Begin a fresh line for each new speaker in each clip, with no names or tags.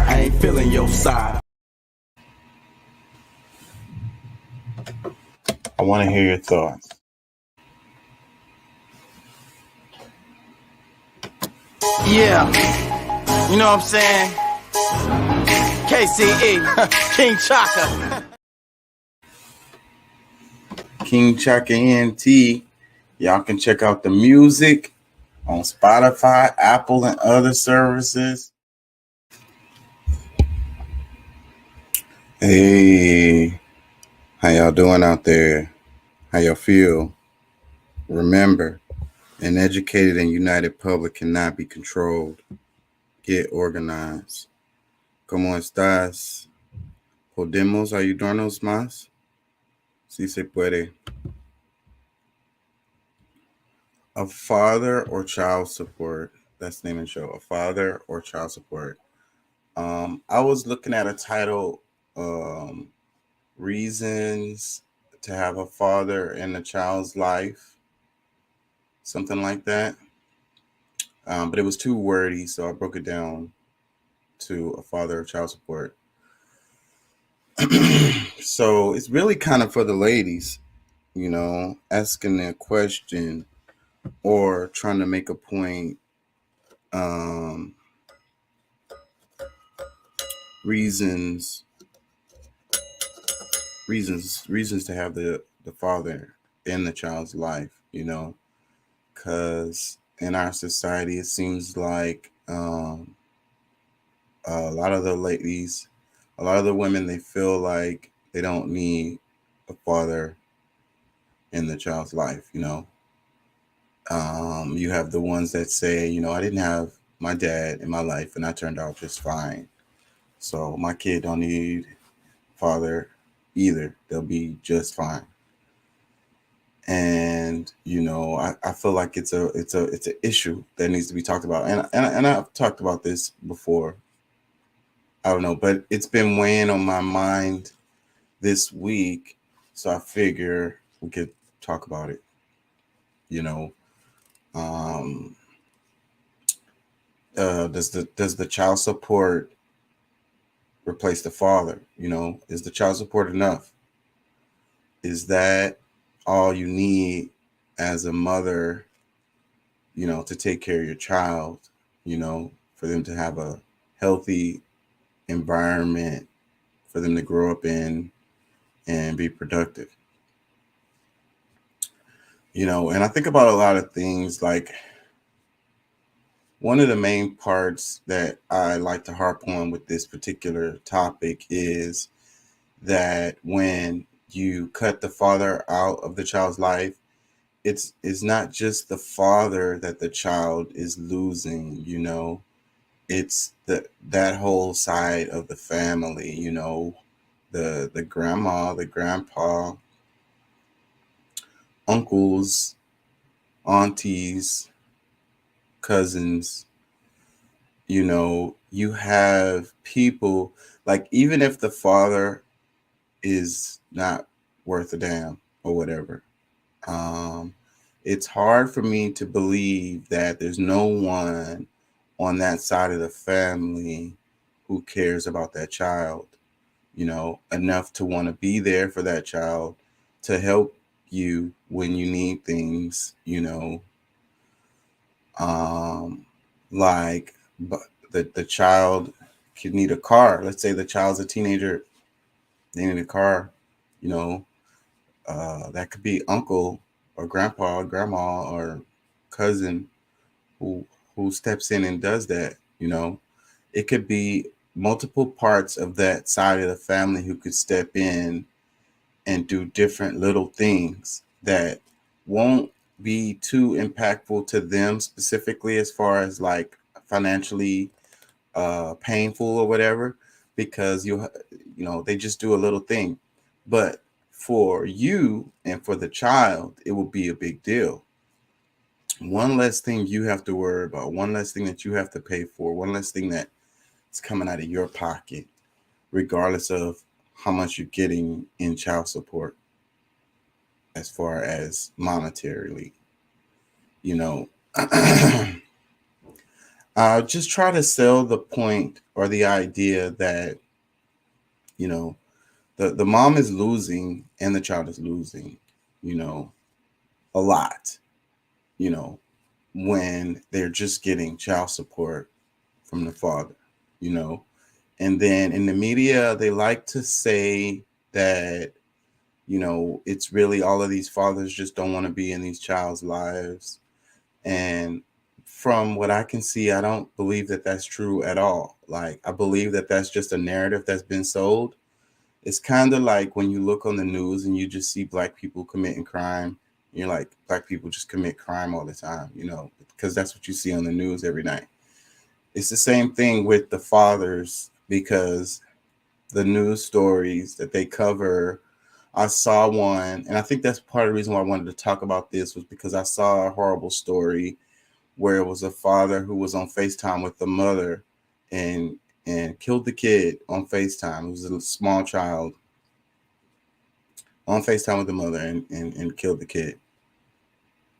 I ain't feeling your side. I want to hear your thoughts.
Yeah, you know what I'm saying? KCE, King Chaka.
King Chaka ENT. Y'all can check out the music on Spotify, Apple, and other services. Hey, how y'all doing out there? How y'all feel? Remember, an educated and united public cannot be controlled. Get organized. ¿Cómo estás? ¿Podemos ayudarnos más? Si se puede. A father or child support. That's the name of the show. A father or child support. I was looking at a title, Reasons to Have a Father in a Child's Life. Something like that. But it was too wordy, so I broke it down to a father or child support. So it's really kind of for the ladies, asking a question or trying to make a point. Reasons to have the father in the child's life, because in our society it seems like a lot of the ladies, a lot of the women, they feel like they don't need a father in the child's life. You have the ones that say, I didn't have my dad in my life and I turned out just fine, so my kid don't need father either, they'll be just fine. And I feel like it's an issue that needs to be talked about, and I've talked about this before. I don't know, but it's been weighing on my mind this week, so I figure we could talk about it. Um, does the child support replace the father? Is the child support enough? Is that all you need as a mother, to take care of your child, for them to have a healthy environment for them to grow up in and be productive? And I think about a lot of things. Like, one of the main parts that I like to harp on with this particular topic is that when you cut the father out of the child's life, it's not just the father that the child is losing. It's that whole side of the family. The grandma, the grandpa, uncles, aunties, cousins. You have people, like, even if the father is not worth a damn or whatever, it's hard for me to believe that there's no one on that side of the family who cares about that child, enough to want to be there for that child, to help you when you need things, like, but the child could need a car. Let's say the child's a teenager, they need a car, that could be uncle or grandpa or grandma or cousin who steps in and does that. It could be multiple parts of that side of the family who could step in and do different little things that won't be too impactful to them specifically as far as like financially painful or whatever, because they just do a little thing. But for you and for the child, it will be a big deal. One less thing you have to worry about, one less thing that you have to pay for, one less thing that's coming out of your pocket, regardless of how much you're getting in child support as far as monetarily, you know. Just try to sell the point or the idea that, you know, the mom is losing and the child is losing, you know, a lot, you know, when they're just getting child support from the father, you know. And then in the media, they like to say that, it's really all of these fathers just don't want to be in these child's lives. And from what I can see, I don't believe that that's true at all. Like, I believe that that's just a narrative that's been sold. It's kind of like when you look on the news and you just see black people committing crime. You're like, black people just commit crime all the time, because that's what you see on the news every night. It's the same thing with the fathers, because the news stories that they cover, I saw one, and I think that's part of the reason why I wanted to talk about this, was because I saw a horrible story where it was a father who was on FaceTime with the mother and killed the kid on FaceTime. It was a small child on FaceTime with the mother and killed the kid.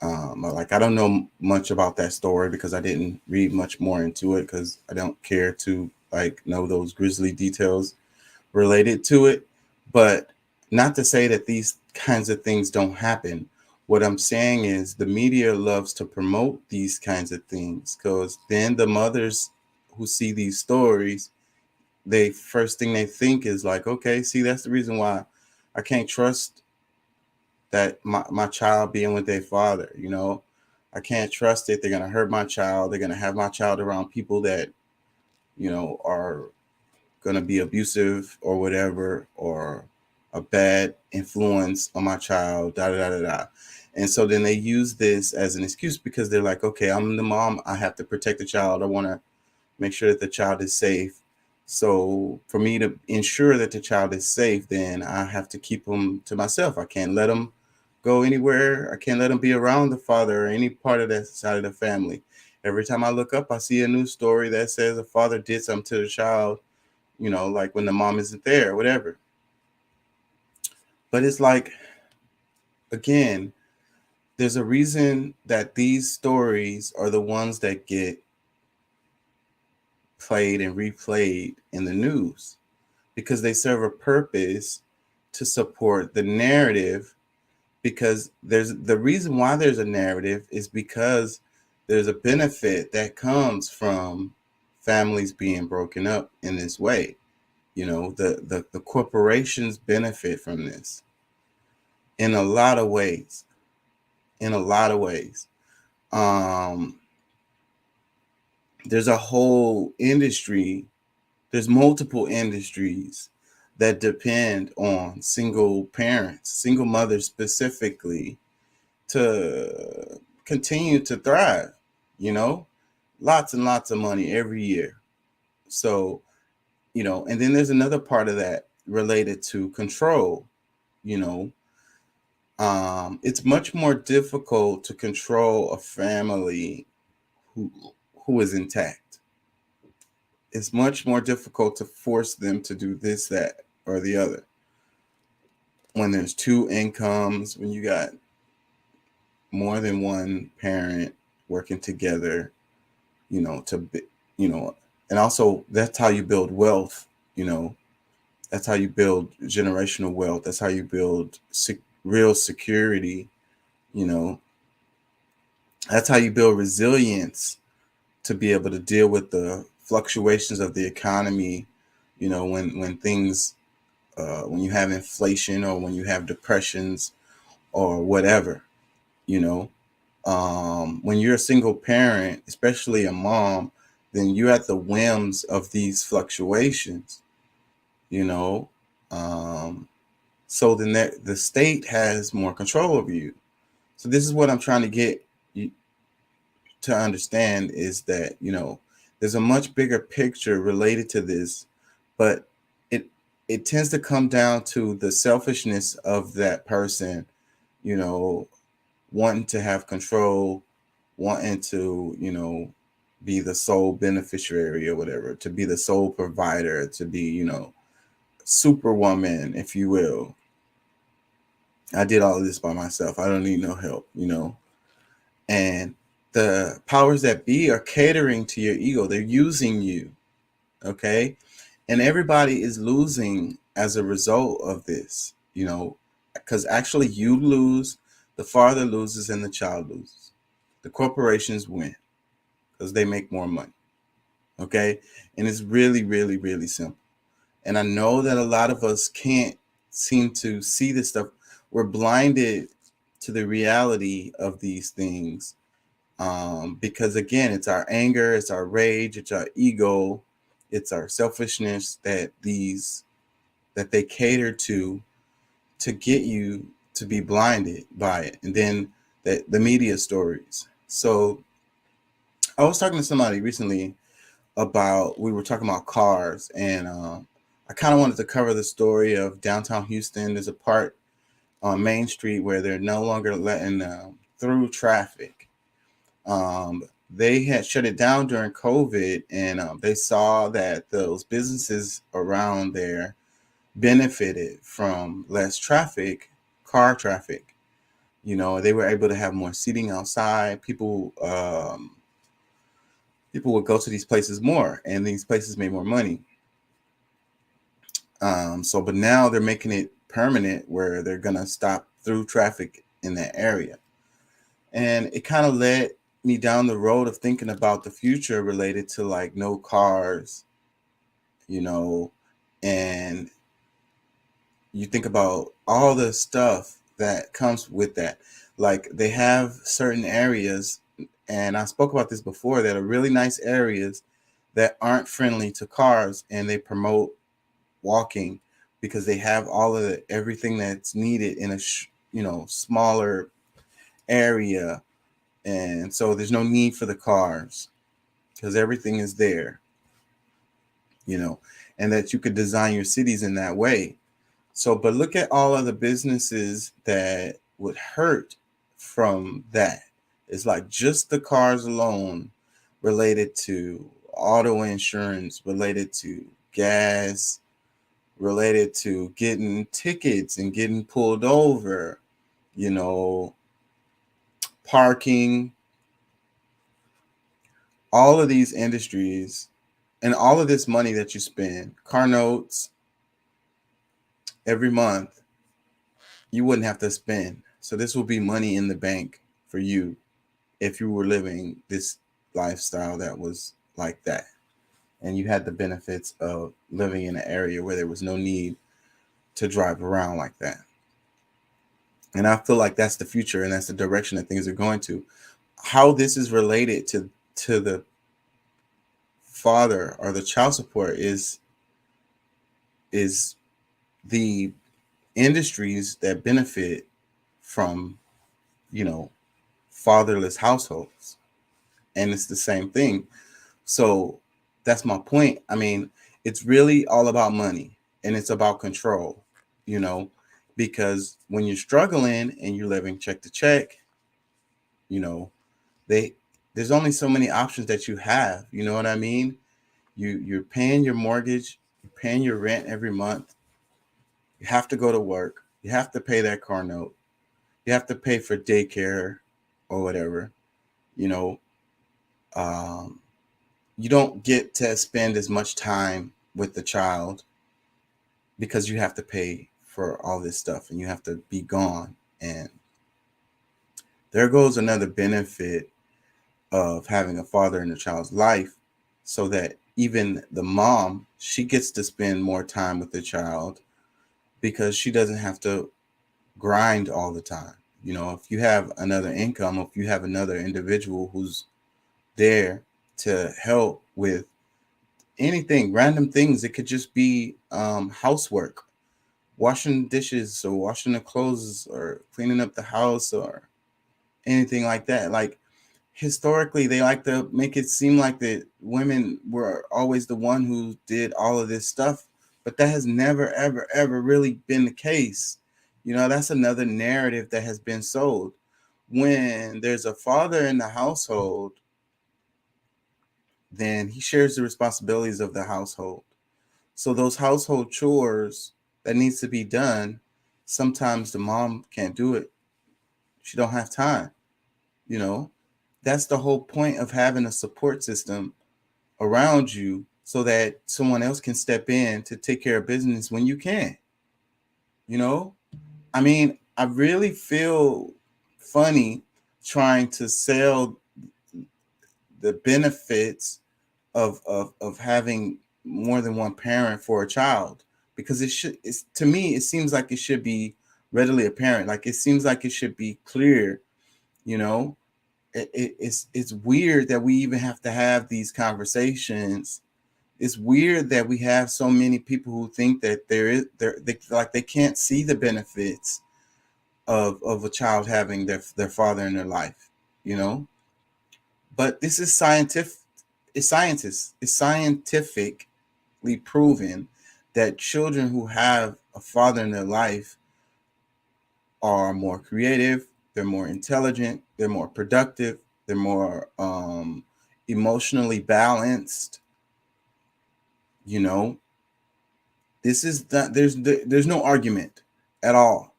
Like, I don't know much about that story because I didn't read much more into it, because I don't care to like know those grisly details related to it. But not to say that these kinds of things don't happen. What I'm saying is the media loves to promote these kinds of things, because then the mothers who see these stories, they first thing they think is like, okay, see, that's the reason why I can't trust that my child being with their father. I can't trust it. They're going to hurt my child. They're going to have my child around people that, are going to be abusive or whatever, or a bad influence on my child, da da da da da. And so then they use this as an excuse, because they're like, okay, I'm the mom. I have to protect the child. I want to make sure that the child is safe. So for me to ensure that the child is safe, then I have to keep them to myself. I can't let them go anywhere. I can't let them be around the father or any part of that side of the family. Every time I look up, I see a news story that says a father did something to the child, like when the mom isn't there or whatever. But it's like, again, there's a reason that these stories are the ones that get played and replayed in the news, because they serve a purpose to support the narrative. Because there's the reason why there's a narrative is because there's a benefit that comes from families being broken up in this way. The corporations benefit from this in a lot of ways. In a lot of ways. There's a whole industry, there's multiple industries that depend on single parents, single mothers specifically, to continue to thrive, lots and lots of money every year. So, and then there's another part of that related to control. It's much more difficult to control a family who is intact. It's much more difficult to force them to do this, that, or the other. When there's two incomes, when you got more than one parent working together, and also that's how you build wealth. That's how you build generational wealth. That's how you build real security. That's how you build resilience to be able to deal with the fluctuations of the economy. When things, when you have inflation or when you have depressions or whatever. When you're a single parent, especially a mom, then you're at the whims of these fluctuations. Um, So the state has more control over you. So this is what I'm trying to get you to understand, is that, there's a much bigger picture related to this, but it it tends to come down to the selfishness of that person, you know, wanting to have control, wanting to, be the sole beneficiary or whatever, to be the sole provider, to be, superwoman, if you will. I did all of this by myself. I don't need no help. And the powers that be are catering to your ego. They're using you. Okay. And everybody is losing as a result of this, because actually you lose, the father loses, and the child loses. The corporations win because they make more money. Okay. And it's really, really, really simple. And I know that a lot of us can't seem to see this stuff. We're blinded to the reality of these things, because, again, it's our anger, it's our rage, it's our ego, it's our selfishness that they cater to get you to be blinded by it. And then the media stories. So I was talking to somebody recently we were talking about cars, and I kind of wanted to cover the story of downtown Houston. There's a part on Main Street where they're no longer letting through traffic. Um, they had shut it down during COVID, and they saw that those businesses around there benefited from less traffic, car traffic. They were able to have more seating outside. People would go to these places more, and these places made more money. But now they're making it permanent where they're gonna stop through traffic in that area, and it kind of led me down the road of thinking about the future related to like no cars, you know, and you think about all the stuff that comes with that. Like they have certain areas, and I spoke about this before, that are really nice areas that aren't friendly to cars, and they promote walking because they have all of everything that's needed in a smaller area, and so there's no need for the cars because everything is there, you know, and that you could design your cities in that way. So, but look at all of the businesses that would hurt from that. It's like just the cars alone, related to auto insurance, related to gas, related to getting tickets and getting pulled over, you know, parking, all of these industries, and all of this money that you spend, car notes every month, you wouldn't have to spend. So this will be money in the bank for you if you were living this lifestyle that was like that, and you had the benefits of living in an area where there was no need to drive around like that. And I feel like that's the future, and that's the direction that things are going to. How this is related to the father or the child support is the industries that benefit from, fatherless households. And it's the same thing. So that's my point. I mean, it's really all about money, and it's about control, you know, because when you're struggling and you're living check to check, you know, they there's only so many options that you have. You know what I mean? You're paying your mortgage, you're paying your rent every month. You have to go to work. You have to pay that car note. You have to pay for daycare or whatever. You know, um, you don't get to spend as much time with the child because you have to pay for all this stuff and you have to be gone. And there goes another benefit of having a father in a child's life, so that even the mom, she gets to spend more time with the child because she doesn't have to grind all the time. If you have another income, if you have another individual who's there to help with anything, random things, it could just be housework, washing dishes or washing the clothes or cleaning up the house or anything like that. Like historically, they like to make it seem like that women were always the one who did all of this stuff, but that has never, ever, ever really been the case. That's another narrative that has been sold. When there's a father in the household, then he shares the responsibilities of the household. So those household chores that needs to be done, sometimes the mom can't do it. She don't have time, you know. That's the whole point of having a support system around you so that someone else can step in to take care of business when you can. You know, I mean, I really feel funny trying to sell the benefits of having more than one parent for a child, because it's, to me, it seems like it should be readily apparent. Like it seems like it should be clear, you know. It's weird that we even have to have these conversations. It's weird that we have so many people who think that they can't see the benefits of a child having their father in their life, you know. But this is scientific. It's scientifically proven that children who have a father in their life are more creative, they're more intelligent, they're more productive, they're more emotionally balanced. You know, this is that there's no argument at all.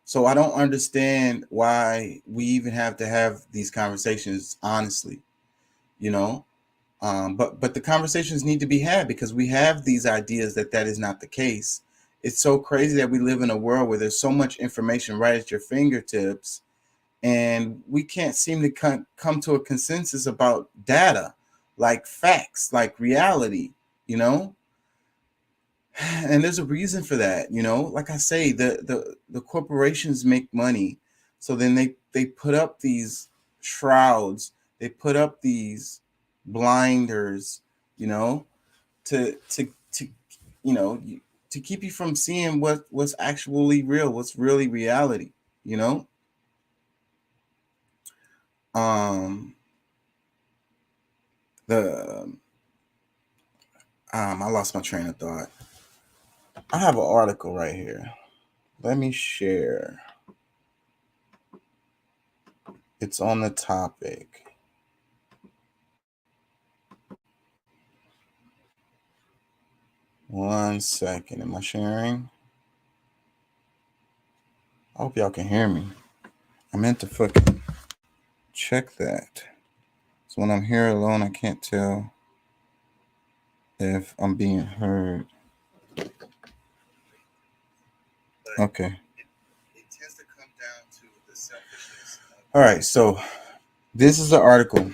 So I don't understand why we even have to have these conversations, honestly. You know, but the conversations need to be had because we have these ideas that is not the case. It's so crazy that we live in a world where there's so much information right at your fingertips, and we can't seem to come to a consensus about data, like facts, like reality. You know, and there's a reason for that. Like I say, the corporations make money, so then they put up these shrouds, they put up these blinders, you know to you know to keep you from seeing what's actually real, what's really reality. you know um the I lost my train of thought. I have an article right here. Let me share. It's on the topic. One second. Am I sharing? I hope y'all can hear me. I meant to fucking check that. So when I'm here alone, I can't tell if I'm being heard. Okay. All right. So this is the article,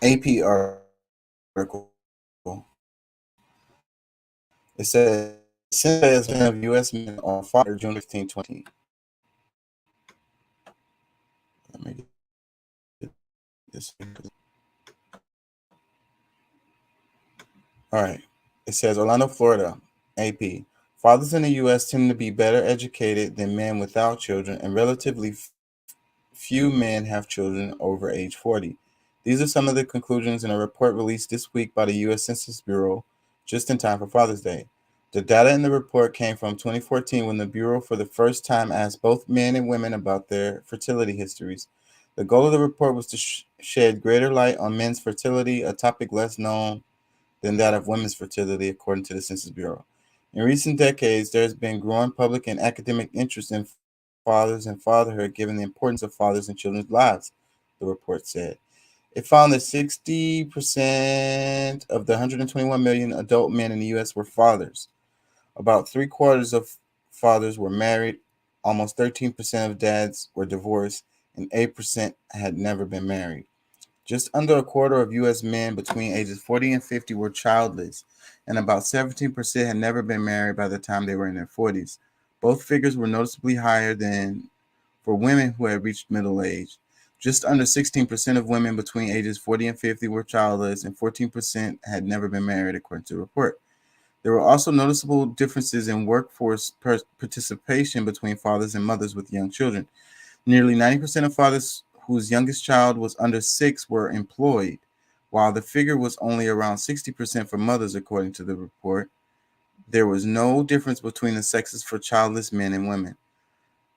AP article. It says, since of U.S. men on fire June 15, 20. Let me get this. All right. It says, Orlando, Florida, AP. Fathers in the U.S. tend to be better educated than men without children, and relatively few men have children over age 40. These are some of the conclusions in a report released this week by the U.S. Census Bureau, just in time for Father's Day. The data in the report came from 2014, when the Bureau for the first time asked both men and women about their fertility histories. The goal of the report was to shed greater light on men's fertility, a topic less known than that of women's fertility, according to the Census Bureau. In recent decades, there has been growing public and academic interest in fathers and fatherhood, given the importance of fathers in children's lives, the report said. It found that 60% of the 121 million adult men in the U.S. were fathers. About 3/4 of fathers were married, almost 13% of dads were divorced, and 8% had never been married. Just under a quarter of U.S. men between ages 40 and 50 were childless, and about 17% had never been married by the time they were in their 40s. Both figures were noticeably higher than for women who had reached middle age. Just under 16% of women between ages 40 and 50 were childless, and 14% had never been married, according to the report. There were also noticeable differences in workforce participation between fathers and mothers with young children. Nearly 90% of fathers whose youngest child was under 6 were employed, while the figure was only around 60% for mothers, according to the report. There was no difference between the sexes for childless men and women.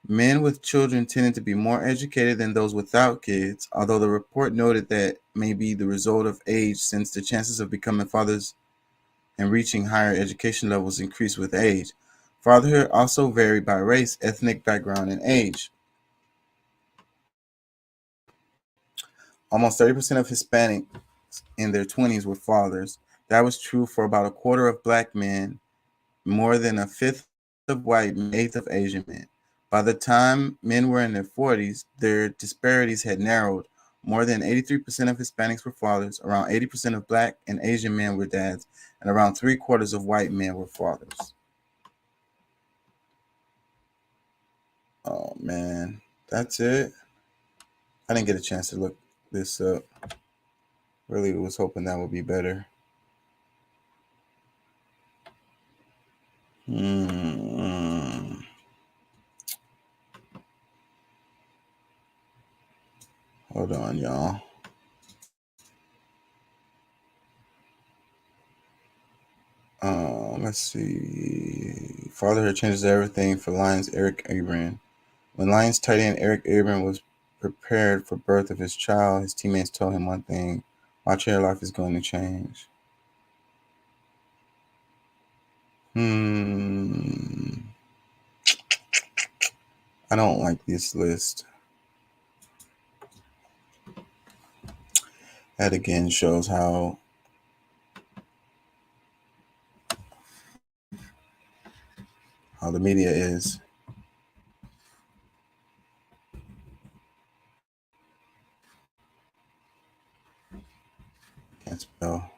Men with children tended to be more educated than those without kids, although the report noted that may be the result of age, since the chances of becoming fathers and reaching higher education levels increase with age. Fatherhood also varied by race, ethnic background, and age. Almost 30% of Hispanics in their 20s were fathers. That was true for about a quarter of black men, more than a fifth of white men, and an eighth of Asian men. By the time men were in their 40s, their disparities had narrowed. More than 83% of Hispanics were fathers, around 80% of black and Asian men were dads, and around 3/4 of white men were fathers. Oh man, that's it. I didn't get a chance to look this up. Really was hoping that would be better. Hold on, y'all. Let's see. Fatherhood changes everything for Lions Eric Abram. When Lions tight end Eric Abram was prepared for birth of his child, his teammates told him one thing: "Watch, your life is going to change." I don't like this list. That again shows how the media is. Can't spell.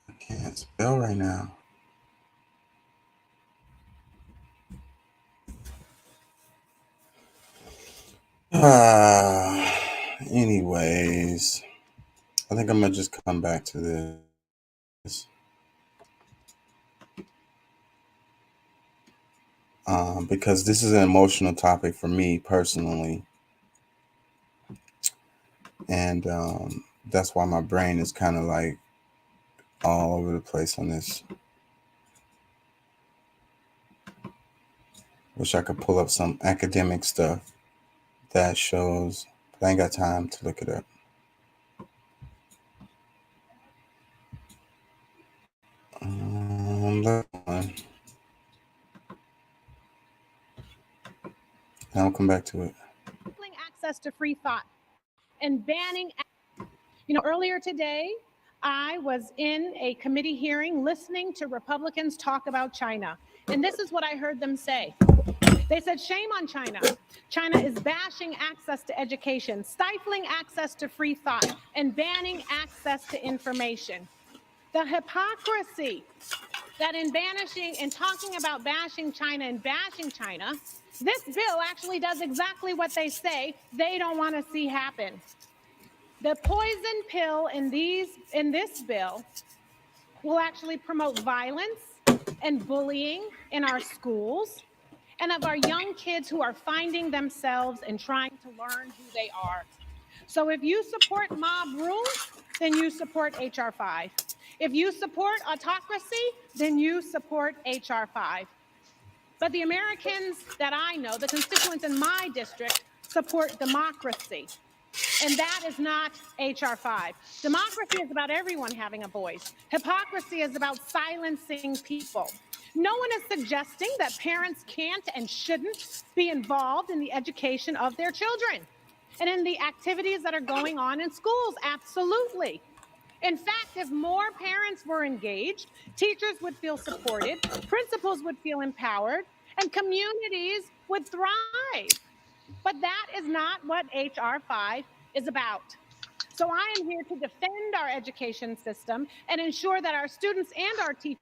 I can't spell right now. Anyways, I think I'm gonna just come back to this. Because this is an emotional topic for me personally, and that's why my brain is kind of like all over the place on this. Wish I could pull up some academic stuff that shows, but I ain't got time to look it up. I'll come back to it.
Access to free thought and banning. Earlier today, I was in a committee hearing listening to Republicans talk about China. And this is what I heard them say. They said, shame on China. China is bashing access to education, stifling access to free thought, and banning access to information. The hypocrisy that in banishing and talking about bashing China and bashing China, this bill actually does exactly what they say they don't want to see happen. The poison pill in this bill will actually promote violence and bullying in our schools and of our young kids who are finding themselves and trying to learn who they are. So if you support mob rule, then you support H.R. 5. If you support autocracy, then you support H.R. 5. But the Americans that I know, the constituents in my district, support democracy. And that is not H.R. 5. Democracy is about everyone having a voice. Hypocrisy is about silencing people. No one is suggesting that parents can't and shouldn't be involved in the education of their children and in the activities that are going on in schools. Absolutely. In fact, if more parents were engaged, teachers would feel supported, principals would feel empowered, and communities would thrive. But that is not what H.R. 5 is about. So I am here to defend our education system and ensure that our students and our teachers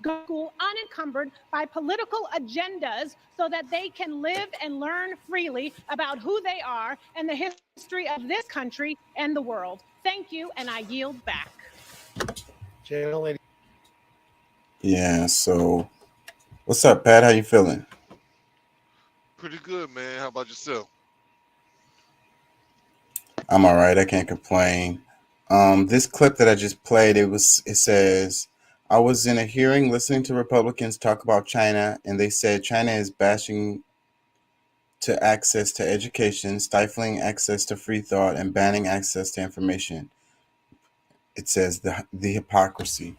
go to school unencumbered by political agendas so that they can live and learn freely about who they are and the history of this country and the world. Thank you, and I yield back.
Channel 80.
Yeah. So, what's up, Pat? How you feeling?
Pretty good, man. How about yourself?
I'm all right. I can't complain. This clip that I just played, it says, I was in a hearing listening to Republicans talk about China, and they said China is bashing to access to education, stifling access to free thought, and banning access to information. It says the hypocrisy.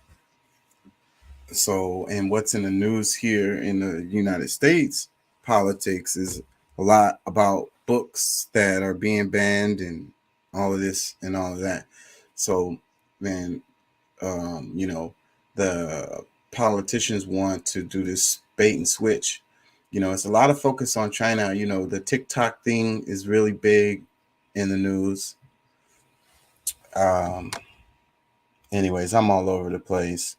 So, and what's in the news here in the United States politics is a lot about books that are being banned and all of this and all of that. So, then, you know, the politicians want to do this bait and switch. You know, it's a lot of focus on China. You know, the TikTok thing is really big in the news. Um, anyways, I'm all over the place.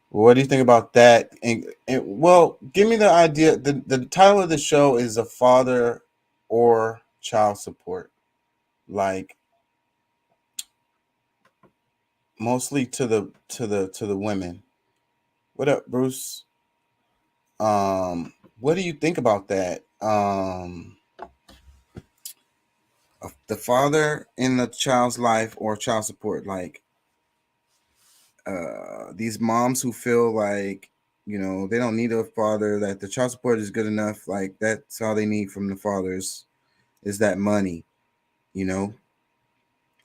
What do you think about that? And well, give me the idea. The title of the show is a father or child support, like mostly to the women. What up, Bruce? What do you think about that? The father in the child's life or child support, like these moms who feel like they don't need a father, that the child support is good enough, like that's all they need from the fathers is that money, you know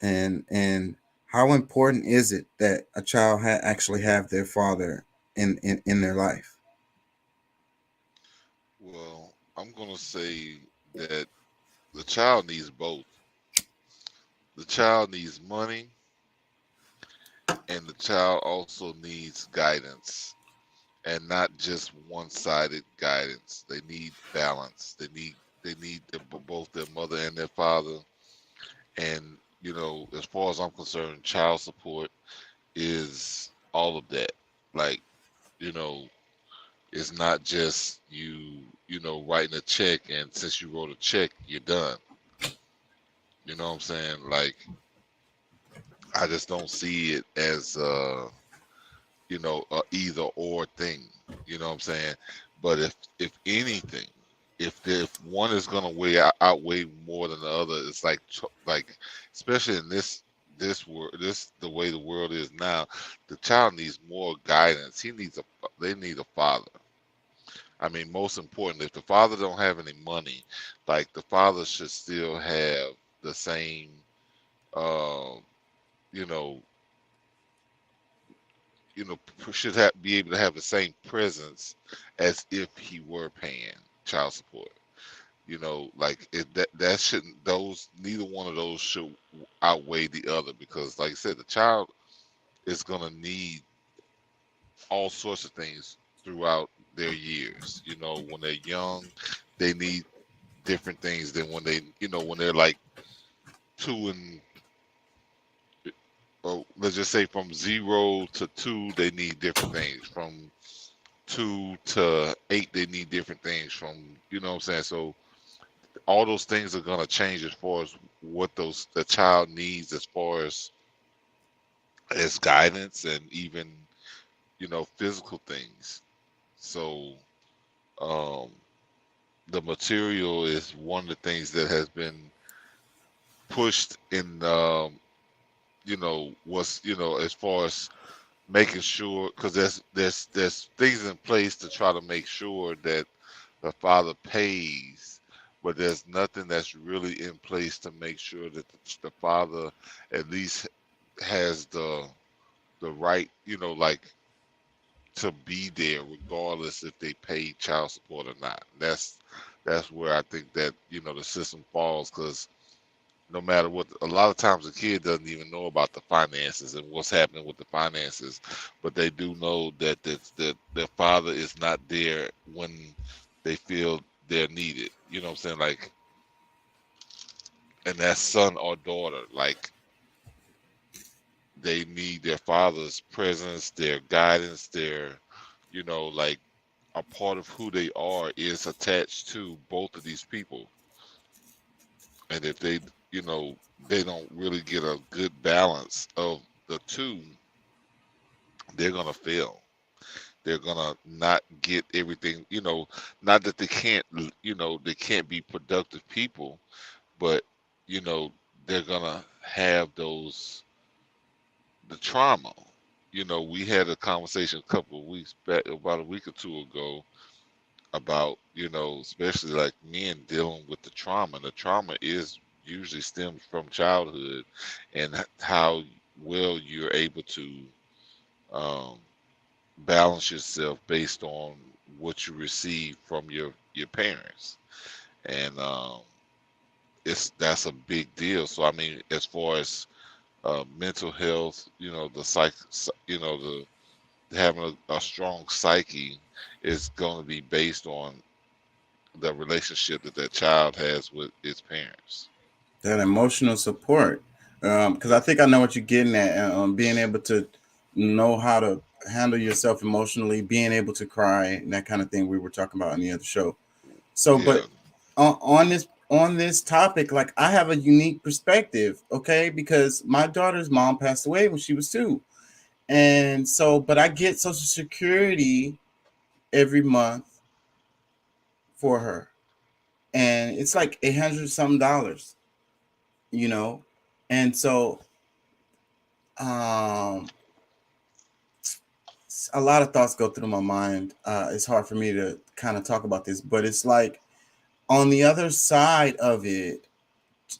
and how important is it that a child actually have their father in their life?
Well, I'm gonna say that the child needs both. The child needs money, and the child also needs guidance, and not just one-sided guidance. They need balance. They need both their mother and their father. And as far as I'm concerned, child support is all of that. Like, you know, it's not just writing a check, and since you wrote a check, you're done. You know what I'm saying? Like, I just don't see it as a either or thing. You know what I'm saying? But if anything, if one is gonna outweigh more than the other, it's like especially in this world, the way the world is now, the child needs more guidance. They need a father. I mean, most important, if the father don't have any money, like the father should still have the same, uh, you know, should be able to have the same presence as if he were paying child support. Like that shouldn't those neither one of those should outweigh the other, because, like I said, the child is gonna need all sorts of things throughout their years. When they're young, they need different things than when they're like 2 and let's just say from 0 to 2, they need different things. From 2 to 8, they need different things. From what I'm saying. So all those things are gonna change as far as what the child needs, as far as guidance, and even physical things. So um, the material is one of the things that has been pushed in was as far as making sure, because there's things in place to try to make sure that the father pays, but there's nothing that's really in place to make sure that the father at least has the right, like, to be there regardless if they pay child support or not. That's where I think that the system falls, because no matter what. A lot of times the kid doesn't even know about the finances and what's happening with the finances, but they do know that their father is not there when they feel they're needed. You know what I'm saying? Like, and that son or daughter, like they need their father's presence, their guidance, their, like a part of who they are is attached to both of these people. And if they don't really get a good balance of the two, they're gonna fail. They're gonna not get everything. Not that they can't. They can't be productive people, but you know, they're gonna have the trauma. We had a conversation a couple of weeks back, about a week or two ago, about especially like men dealing with the trauma. The trauma is usually stems from childhood, and how well you're able to um, balance yourself based on what you receive from your parents. And that's a big deal. So I mean, as far as mental health, the the having a strong psyche is going to be based on the relationship that that child has with its parents.
That emotional support. Because I think I know what you're getting at. Being able to know how to handle yourself emotionally, being able to cry, and that kind of thing we were talking about on the other show. So,
Yeah,
but on this topic, like I have a unique perspective, okay? Because my daughter's mom passed away when she was 2, and so, but I get Social Security every month for her, and it's like 800 something dollars, you know, and so um a lot of thoughts go through my mind. It's hard for me to kind of talk about this, but it's like on the other side of it,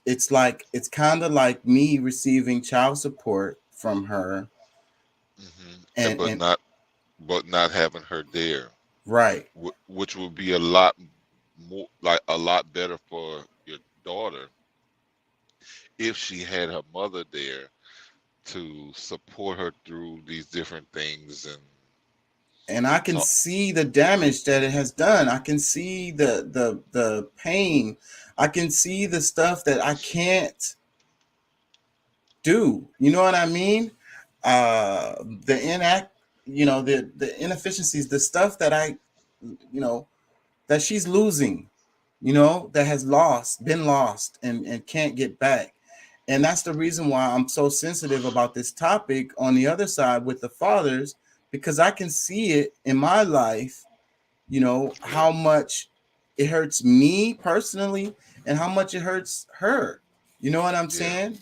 it's like it's kind of like me receiving child support from her,
but
and
not having her there,
right.
which would be a lot more, like a lot better for your daughter if she had her mother there to support her through these different things and
And I can
talk.
see the damage that it has done. I can see the pain. I can see the stuff that I can't do. You know what I mean? The the inefficiencies, the stuff that you know, that she's losing, that has been lost and can't get back. And that's the reason why I'm so sensitive about this topic on the other side with the fathers, because I can see it in my life,
Yeah,
how much it hurts me personally and how much it hurts her. You know what I'm
yeah,
saying?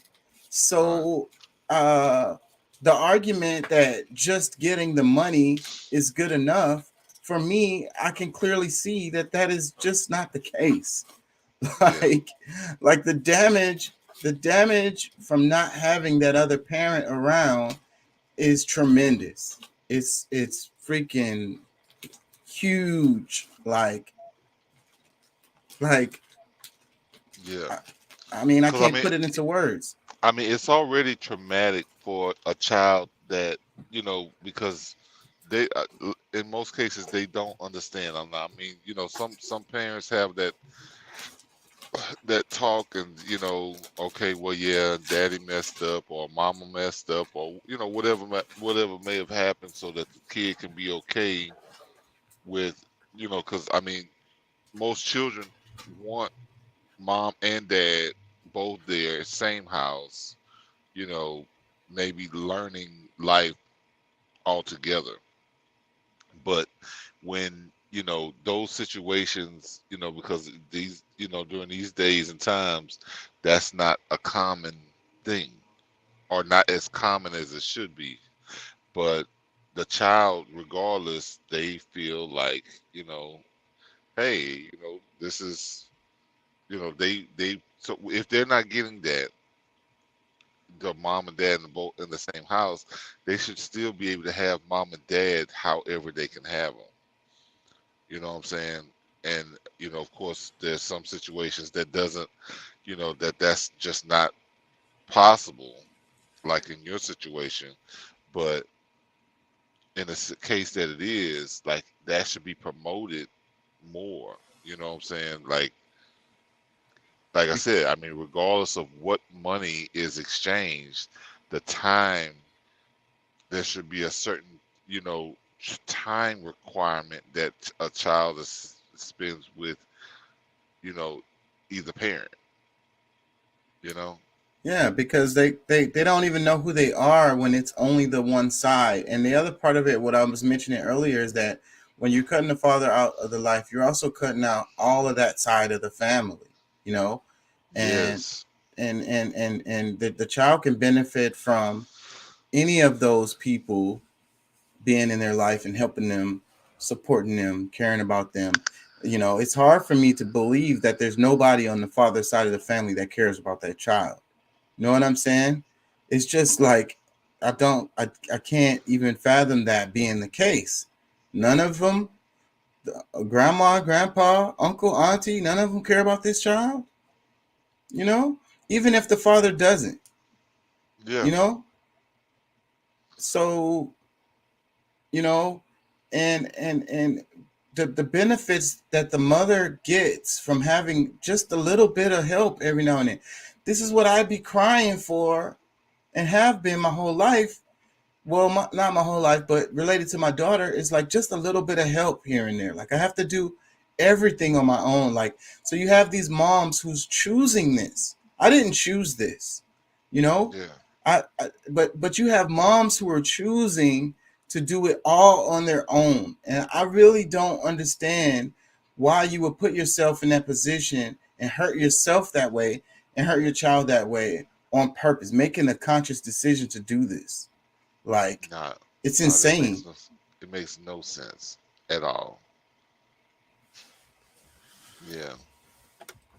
right,
So uh the argument that just getting the money is good enough, for me, I can clearly see that that is just not the case.
yeah,
like like the damage from not having that other parent around is tremendous. It's freaking huge. Like
yeah.
I, I mean, I
Because I
can't
mean,
put it into words.
it's already traumatic for a child that because they in most cases they don't understand. I mean, some parents have that talk and okay, well, yeah, daddy messed up or mama messed up or whatever whatever may have happened so that the kid can be okay with because I mean most children want mom and dad both there, same house, you know maybe learning life all together. But when those situations, because these during these days and times, that's not a common thing, or not as common as it should be. But the child, regardless, they feel like, hey, this is, they so if they're not getting that, the mom and dad in the both in the same house, they should still be able to have mom and dad however they can have them. You know what I'm saying? And of course, there's some situations that doesn't that's just not possible, like in your situation. But in the case that it is, like, that should be promoted more. You know what I'm saying? Like I said, I mean, regardless of what money is exchanged, the time, there should be a certain, time requirement that a child spends with, you know, either parent, you know?
Yeah, because they don't even know who they are when it's only the one side. And the other part of it, what I was mentioning earlier, is that when you're cutting the father out of the life, you're also cutting out all of that side of the family, you know? And
Yes.
the child can benefit from any of those people being in their life and helping them, supporting them, caring about them. It's hard for me to believe that there's nobody on the father side of the family that cares about that child. You know what I'm saying? It's just like I can't even fathom that being the case. None of them, grandma, grandpa, uncle, auntie, none of them care about this child. You know, even if the father doesn't.
Yeah.
You know, so you know, and the benefits that the mother gets from having just a little bit of help every now and then. This is what I'd be crying for and have been my whole life. Well, not my whole life, but related to my daughter, is like just a little bit of help here and there. Like I have to do everything on my own. Like, so you have these moms who's choosing this. I didn't choose this, you know.
Yeah.
But you have moms who are choosing to do it all on their own, and I really don't understand why you would put yourself in that position and hurt yourself that way and hurt your child that way on purpose, making a conscious decision to do this. Like,
Nah,
it's
nah, that
insane.
makes no, it makes no sense at all. Yeah.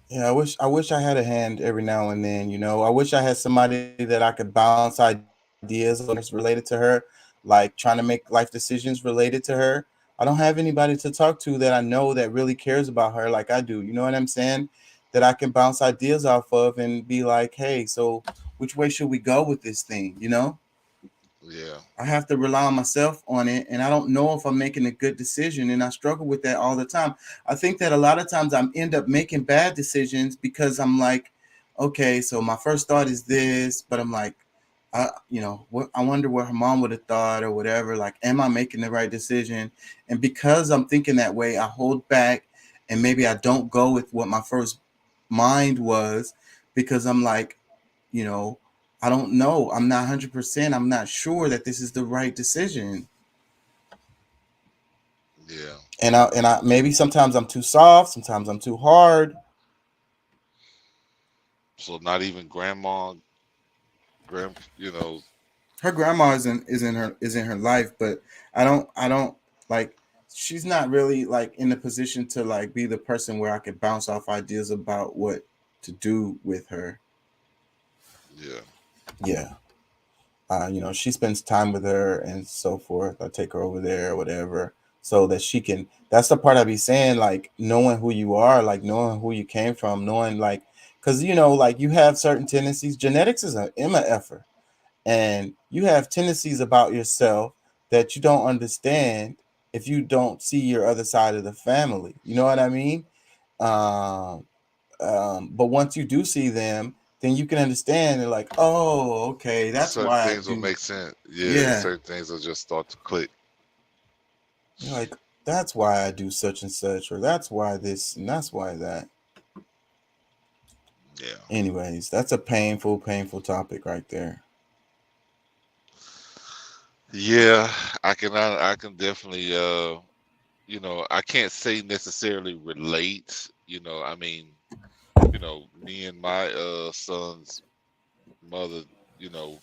Yeah, I wish I had a hand every now and then, I wish I had somebody that I could bounce ideas on that's related to her, like trying to make life decisions related to her. I don't have anybody to talk to that I know that really cares about her like I do. You know what I'm saying? That I can bounce ideas off of and be like, "Hey, so which way should we go with this thing?"
Yeah.
I have to rely on myself on it, and I don't know if I'm making a good decision, and I struggle with that all the time. I think that a lot of times I end up making bad decisions because I'm like, okay, so my first thought is this, but I'm like, what I wonder what her mom would have thought or whatever. Like, am I making the right decision? And because I'm thinking that way, I hold back, and maybe I don't go with what my first mind was because I'm like, you know, I don't know. I'm not 100%. I'm not sure that this is the right decision.
Yeah.
And I maybe sometimes I'm too soft, sometimes I'm too hard.
So not even grandma,
Her grandma is in her life, but I don't like, she's not really like in the position to like be the person where I could bounce off ideas about what to do with her.
yeah.
Yeah. She spends time with her and so forth. I take her over there or whatever so that she can. That's the part I be saying, like knowing who you are, like knowing who you came from, knowing like, because like you have certain tendencies. Genetics is an effort, and you have tendencies about yourself that you don't understand if you don't see your other side of the family. You know what I mean? Um, but once you do see them, then you can understand. They're like, oh, okay, that's
Certain
why I
things will
do.
make sense. Yeah,
Yeah,
certain things will just start to click.
you're like, that's why I do such and such, or that's why this, and that's why that.
Yeah.
Anyways, that's a painful, painful topic right there.
Yeah, I can definitely I can't say necessarily relate, I mean, me and my son's mother, you know,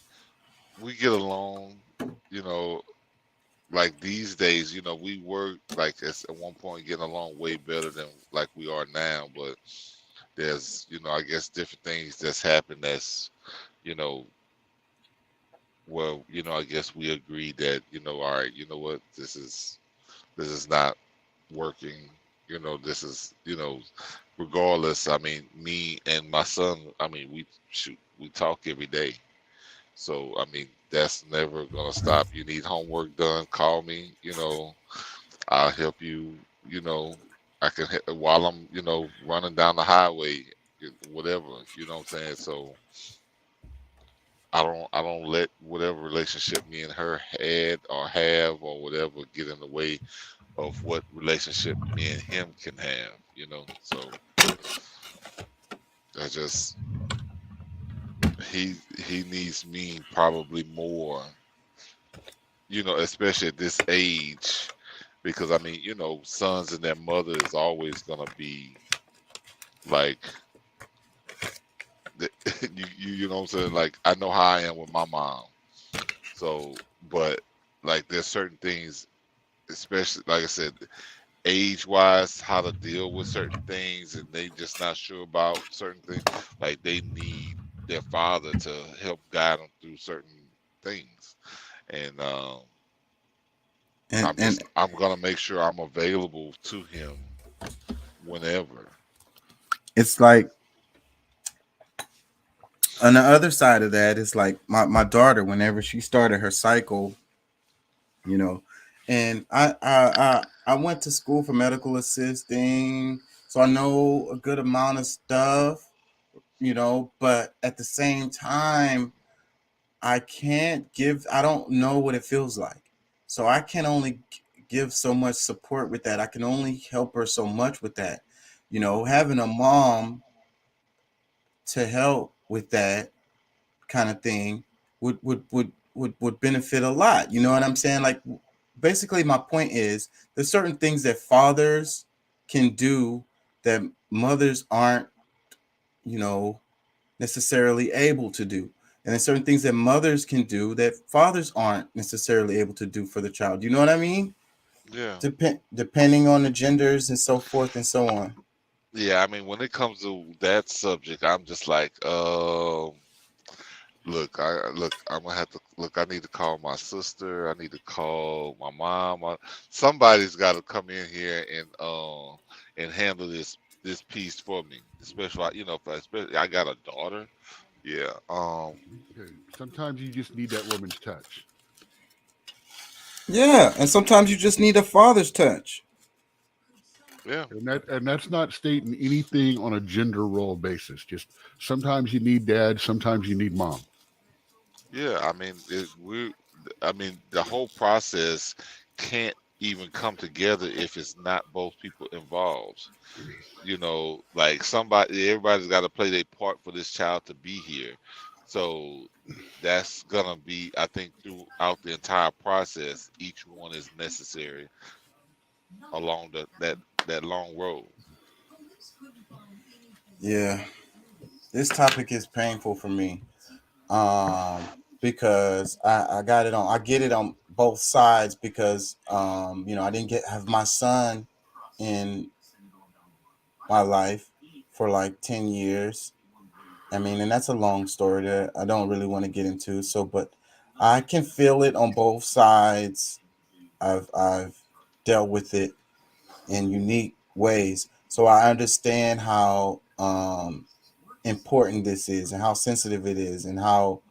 we get along, you know, like these days, we were like at one point getting along way better than like we are now, but there's, I guess different things that's happened that's, you know, well, I guess we agreed that, all right, you know what, this is not working, this is, regardless, I mean, me and my son, I mean, we talk every day. So I mean, that's never gonna stop. You need homework done, call me. I'll help you. You know, I can while I'm running down the highway, whatever. You know what I'm saying? So I don't let whatever relationship me and her had or have or whatever get in the way of what relationship me and him can have. So I just he needs me probably more. Especially at this age, because I mean, sons and their mother is always gonna be like, you know what I'm saying? Like I know how I am with my mom, so but like there's certain things, especially like I said, age wise, how to deal with certain things, and they just not sure about certain things. Like they need their father to help guide them through certain things, and
and
I'm gonna make sure I'm available to him whenever.
it's like on the other side of that, it's like my daughter, whenever she started her cycle, you know, and I went to school for medical assisting, so I know a good amount of stuff, but at the same time, I don't know what it feels like. So I can only give so much support with that. I can only help her so much with that. Having a mom to help with that kind of thing would benefit a lot. You know what I'm saying? Like basically my point is there's certain things that fathers can do that mothers aren't, you know, necessarily able to do. And there's certain things that mothers can do that fathers aren't necessarily able to do for the child. You know what I mean?
Yeah.
Depending on the genders and so forth and so on.
Yeah, I mean, when it comes to that subject, I'm just like, look, I'm gonna have to look. I need to call my sister. I need to call my mom. Somebody's got to come in here and handle this piece for me. Especially, especially I got a daughter. Yeah.
Okay. Sometimes you just need that woman's touch.
Yeah, and sometimes you just need a father's touch.
Yeah.
And that's not stating anything on a gender role basis. Just sometimes you need dad, sometimes you need mom.
Yeah. I mean, I mean, the whole process can't even come together if it's not both people involved. Like everybody's got to play their part for this child to be here. So that's gonna be, I think, throughout the entire process, each one is necessary along that long road.
Yeah, this topic is painful for me. Um, because I get it on both sides because I didn't get have my son in my life for like 10 years. I mean, and that's a long story that I don't really want to get into. So, but I can feel it on both sides. I've dealt with it in unique ways. So I understand how important this is and how sensitive it is and how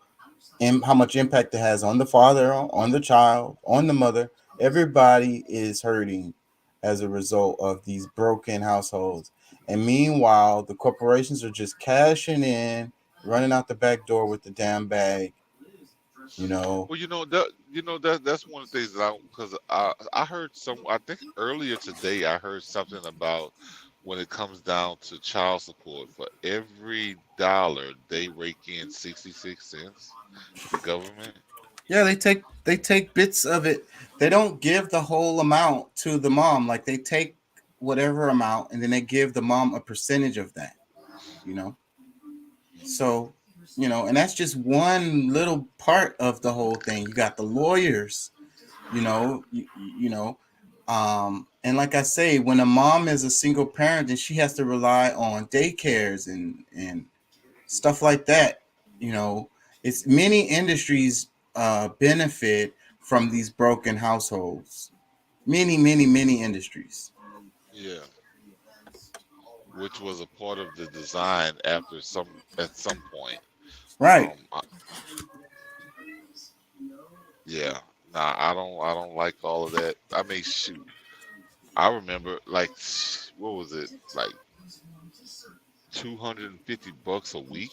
much impact it has on the father, on the child, on the mother. Everybody is hurting as a result of these broken households. And meanwhile, the corporations are just cashing in, running out the back door with the damn bag, you know.
Well, that's one of the things that because I heard I think earlier today I heard something about when it comes down to child support, for every dollar they rake in 66 cents, the government.
Yeah, they take bits of it. They don't give the whole amount to the mom. Like they take whatever amount and then they give the mom a percentage of that, you know. So, and that's just one little part of the whole thing. You got the lawyers, you know, you know, and like I say, when a mom is a single parent, then she has to rely on daycares and stuff like that. You know, it's many industries benefit from these broken households. Many industries.
Yeah. which was a part of the design at some point.
Right.
Yeah, nah, I don't like all of that. I mean, shoot, I remember like what was it like $250 a week?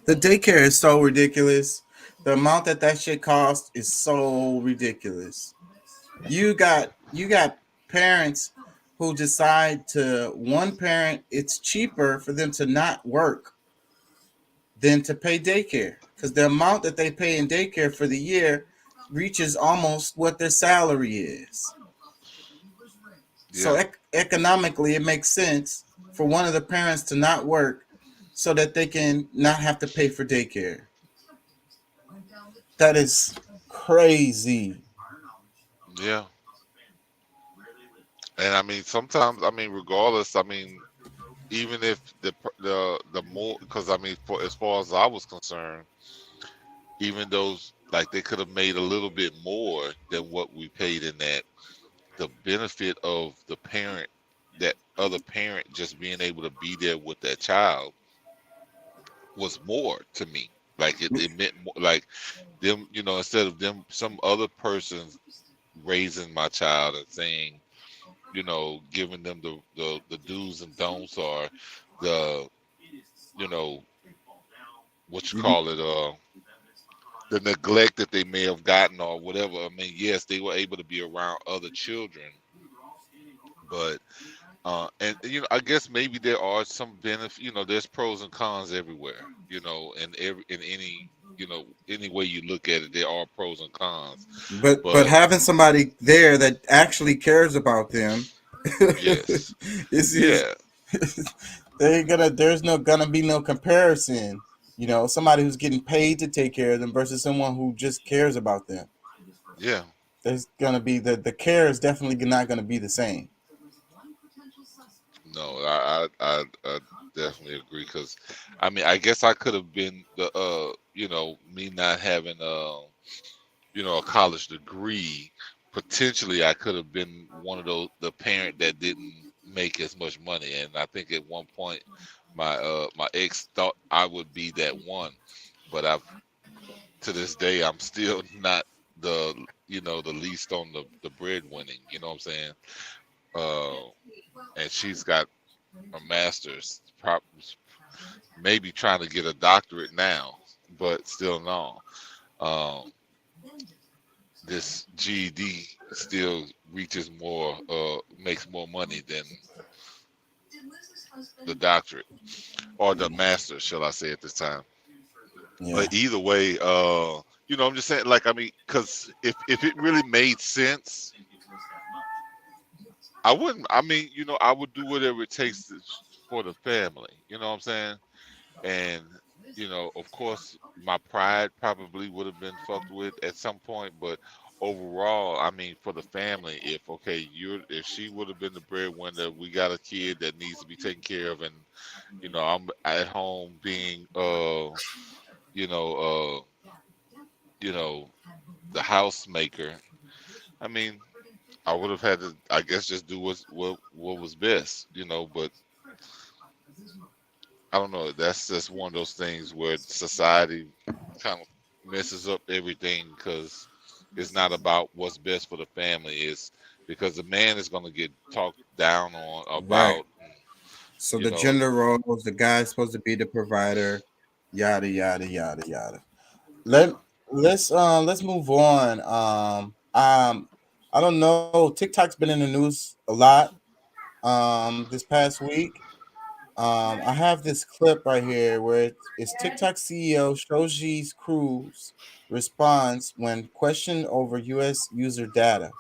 The daycare is so ridiculous. The amount that shit costs is so ridiculous. You got parents who decide to one parent it's cheaper for them to not work than to pay daycare because the amount that they pay in daycare for the year reaches almost what their salary is. So
Yeah,
economically, it makes sense for one of the parents to not work so that they can not have to pay for daycare. That is crazy.
yeah. And I mean, sometimes, I mean, regardless, I mean, even if the more, because I mean, for as far as I was concerned, even those like they could have made a little bit more than what we paid in that. The benefit of the parent, that other parent just being able to be there with that child was more to me. Like it meant more, like them, instead of them, some other person raising my child and saying, giving them the do's and don'ts, or the, you know, what you
Mhm.
call it, the neglect that they may have gotten or whatever. I mean, yes, they were able to be around other children, but and I guess maybe there are some benefit. There's pros and cons everywhere. In any, any way you look at it, there are pros and cons.
But
But
having somebody there that actually cares about them
yes,
is
yeah,
there's no gonna be no comparison. Somebody who's getting paid to take care of them versus someone who just cares about them.
yeah,
There's gonna be the care is definitely not gonna be the same.
no, I definitely agree, because I mean, I guess I could have been the me not having a college degree. Potentially, I could have been one of those, the parent that didn't make as much money, and I think at one point my ex thought I would be that one, but I've to this day I'm still not the the least on the breadwinning. You know what I'm saying? Uh, and she's got a master's, maybe trying to get a doctorate now, but still no. Um, this GED still reaches more, makes more money than the doctorate or the master, shall I say, at this time.
Yeah.
But either way, I'm just saying, like, I mean, because if it really made sense, I wouldn't. I mean, I would do whatever it takes for the family. You know what I'm saying? And of course, my pride probably would have been fucked with at some point, but overall, I mean, for the family, if she would have been the breadwinner, we got a kid that needs to be taken care of, and I'm at home being you know you know the housemaker. I mean, I would have had to, I guess, just do what was best, but I don't know. That's just one of those things where society kind of messes up everything, because it's not about what's best for the family. It's because the man is going to get talked down on
Right.
about,
So
you
the
know,
gender roles, the guy's supposed to be the provider, yada yada yada yada. Let's move on. I don't know. TikTok's been in the news a lot this past week. I have this clip right here where it's TikTok CEO Shoji Cruz responds when questioned over U.S. user data.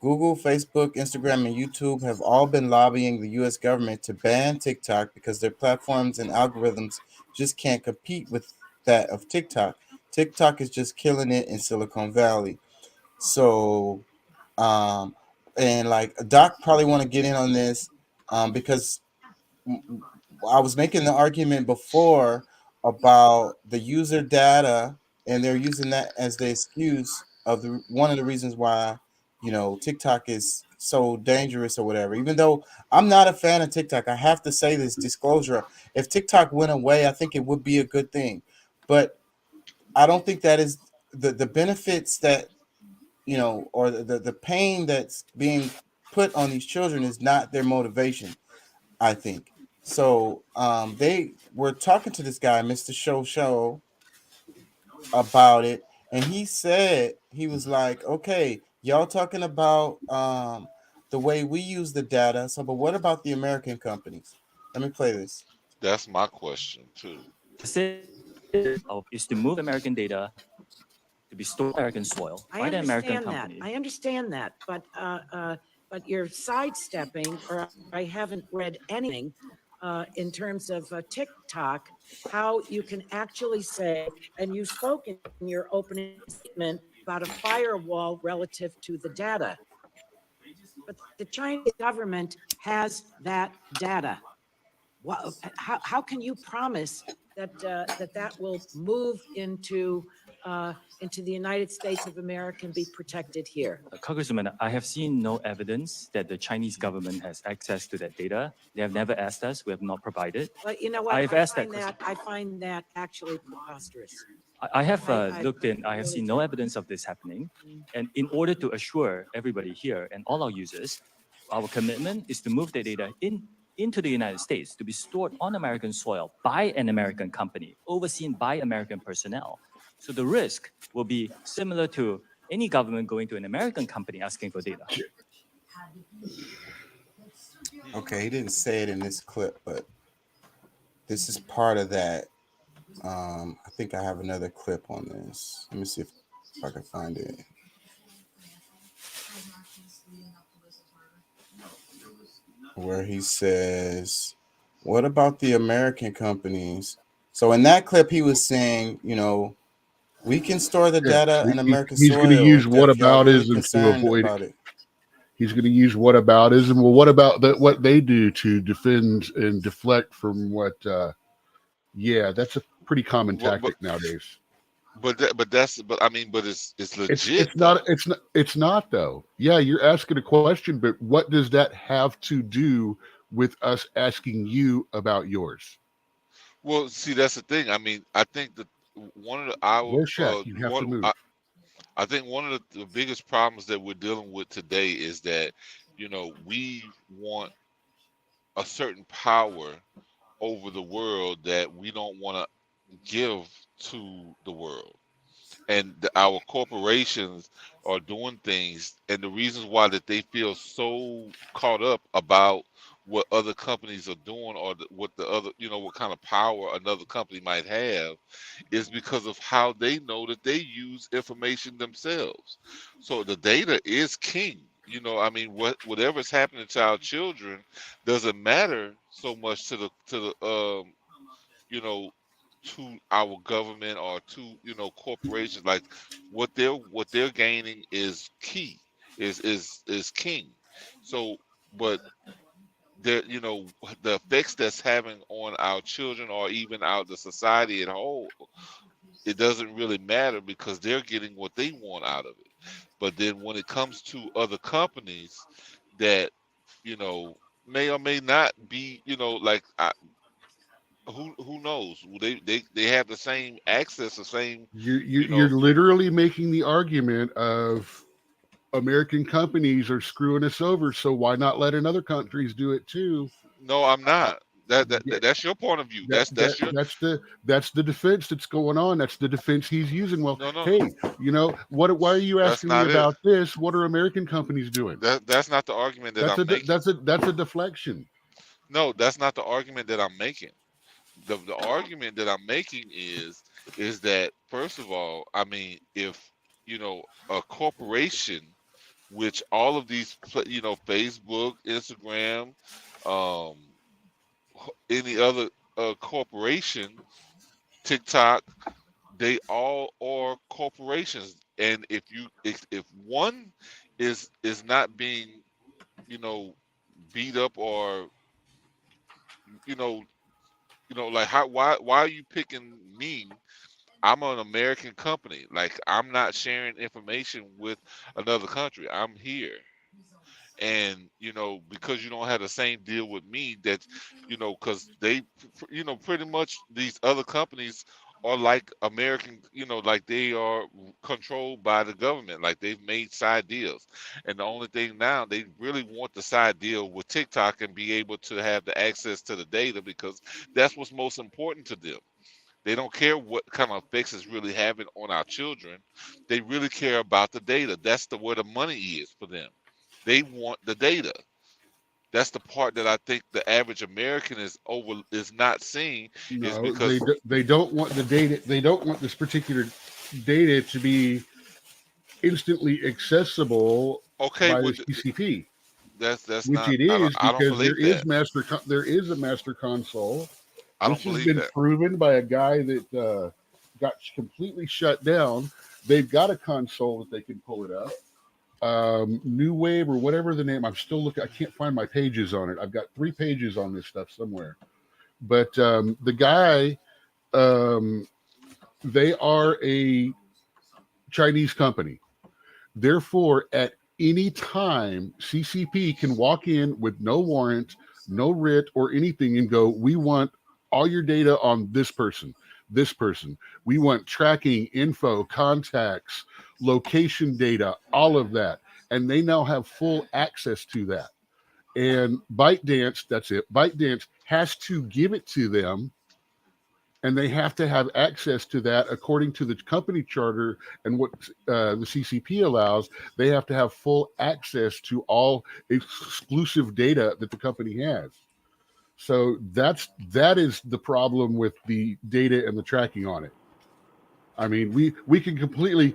Google, Facebook, Instagram, and YouTube have all been lobbying the US government to ban TikTok because their platforms and algorithms just can't compete with that of TikTok. TikTok is just killing it in Silicon Valley. So, um, and like Doc probably want to get in on this because I was making the argument before about the user data, and they're using that as the excuse of the one of the reasons why TikTok is so dangerous or whatever. Even though I'm not a fan of TikTok, I have to say this disclosure. If TikTok went away, I think it would be a good thing. But I don't think that is the benefits that, or the pain that's being put on these children is not their motivation, I think. So they were talking to this guy, Mr. Show, about it, and he said, he was like, okay, y'all talking about the way we use the data, so but what about the American companies? Let me play this.
That's my question too.
Is to move American data to be stored on American soil by the American company.
I understand that, but you're sidestepping, or I haven't read anything in terms of TikTok, how you can actually say, and you spoke in your opening statement about a firewall relative to the data. But the Chinese government has that data. How can you promise that that will move into the United States of America and be protected here?
Congresswoman, I have seen no evidence that the Chinese government has access to that data. They have never asked us. We have not provided.
But you know what?
I've asked that question.
I find that actually preposterous.
I have looked in. I have seen no evidence of this happening. And in order to assure everybody here and all our users, our commitment is to move the data into the United States to be stored on American soil by an American company, overseen by American personnel. So the risk will be similar to any government going to an American company asking for data.
Okay, he didn't say it in this clip, but this is part of that. I think I have another clip on this. Let me see if I can find it. Where he says, what about the American companies? So in that clip, he was saying, we can store the data in American soil.
He's going to use whataboutism to avoid it. He's going to use whataboutism. Well, what about what they do to defend and deflect from what? That's a pretty common tactic nowadays.
But it's legit.
It's not though. Yeah, you're asking a question, but what does that have to do with us asking you about yours?
Well, see, that's the thing. I mean, I think that one of the I think one of the biggest problems that we're dealing with today is that, we want a certain power over the world that we don't want to give to the world. And our corporations are doing things, and the reasons why that they feel so caught up about what other companies are doing, or what the other, what kind of power another company might have, is because of how they know that they use information themselves. So the data is king. Whatever's happening to our children doesn't matter so much to the to our government or to corporations. Like what they're gaining is key, is king. So, but the effects that's having on our children, or even the society at whole, it doesn't really matter, because they're getting what they want out of it. But then when it comes to other companies that may or may not be, who knows? They have the same access, the same.
You're literally making the argument of American companies are screwing us over, so why not let other countries do it too?
No, I'm not. That's your point of view. That's
the defense that's going on. That's the defense he's using. Well,
no.
Hey, what? Why are you asking me about this? What are American companies doing?
That's not the argument that I'm making.
That's a deflection.
No, that's not the argument that I'm making. The argument that I'm making is that, first of all, I mean, if a corporation, which all of these, Facebook, Instagram, any other corporation, TikTok, they all are corporations. And if one is not being beat up, or like why are you picking me I'm an American company. Like, I'm not sharing information with another country. I'm here. And because you don't have the same deal with me, that because they pretty much these other companies are like American, like they are controlled by the government, like they've made side deals. And the only thing now, they really want the side deal with TikTok and be able to have the access to the data, because that's what's most important to them. They don't care what kind of effects it's really having on our children. They really care about the data. That's where the money is for them. They want the data. That's the part that I think the average American is not seeing, is
No,
because
they don't want the data. They don't want this particular data to be instantly accessible
okay,
by the CCP,
that's
which
not.
it
I don't.
is
I don't
because
believe that.
there is a master console.
I
This
don't
has
believe
been
that.
proven by a guy that got completely shut down. They've got a console that they can pull it up. New Wave or whatever the name. I'm still looking. I can't find my pages on it. I've got 3 pages on this stuff somewhere. But the guy, they are a Chinese company. Therefore, at any time, CCP can walk in with no warrant, no writ, or anything and go, we want all your data on this person, this person. We want tracking, info, contacts, location data, all of that. And they now have full access to that. And ByteDance, that's it. ByteDance has to give it to them, and they have to have access to that according to the company charter and what the CCP allows. They have to have full access to all exclusive data that the company has. So that is the problem with the data and the tracking on it. I mean, we can completely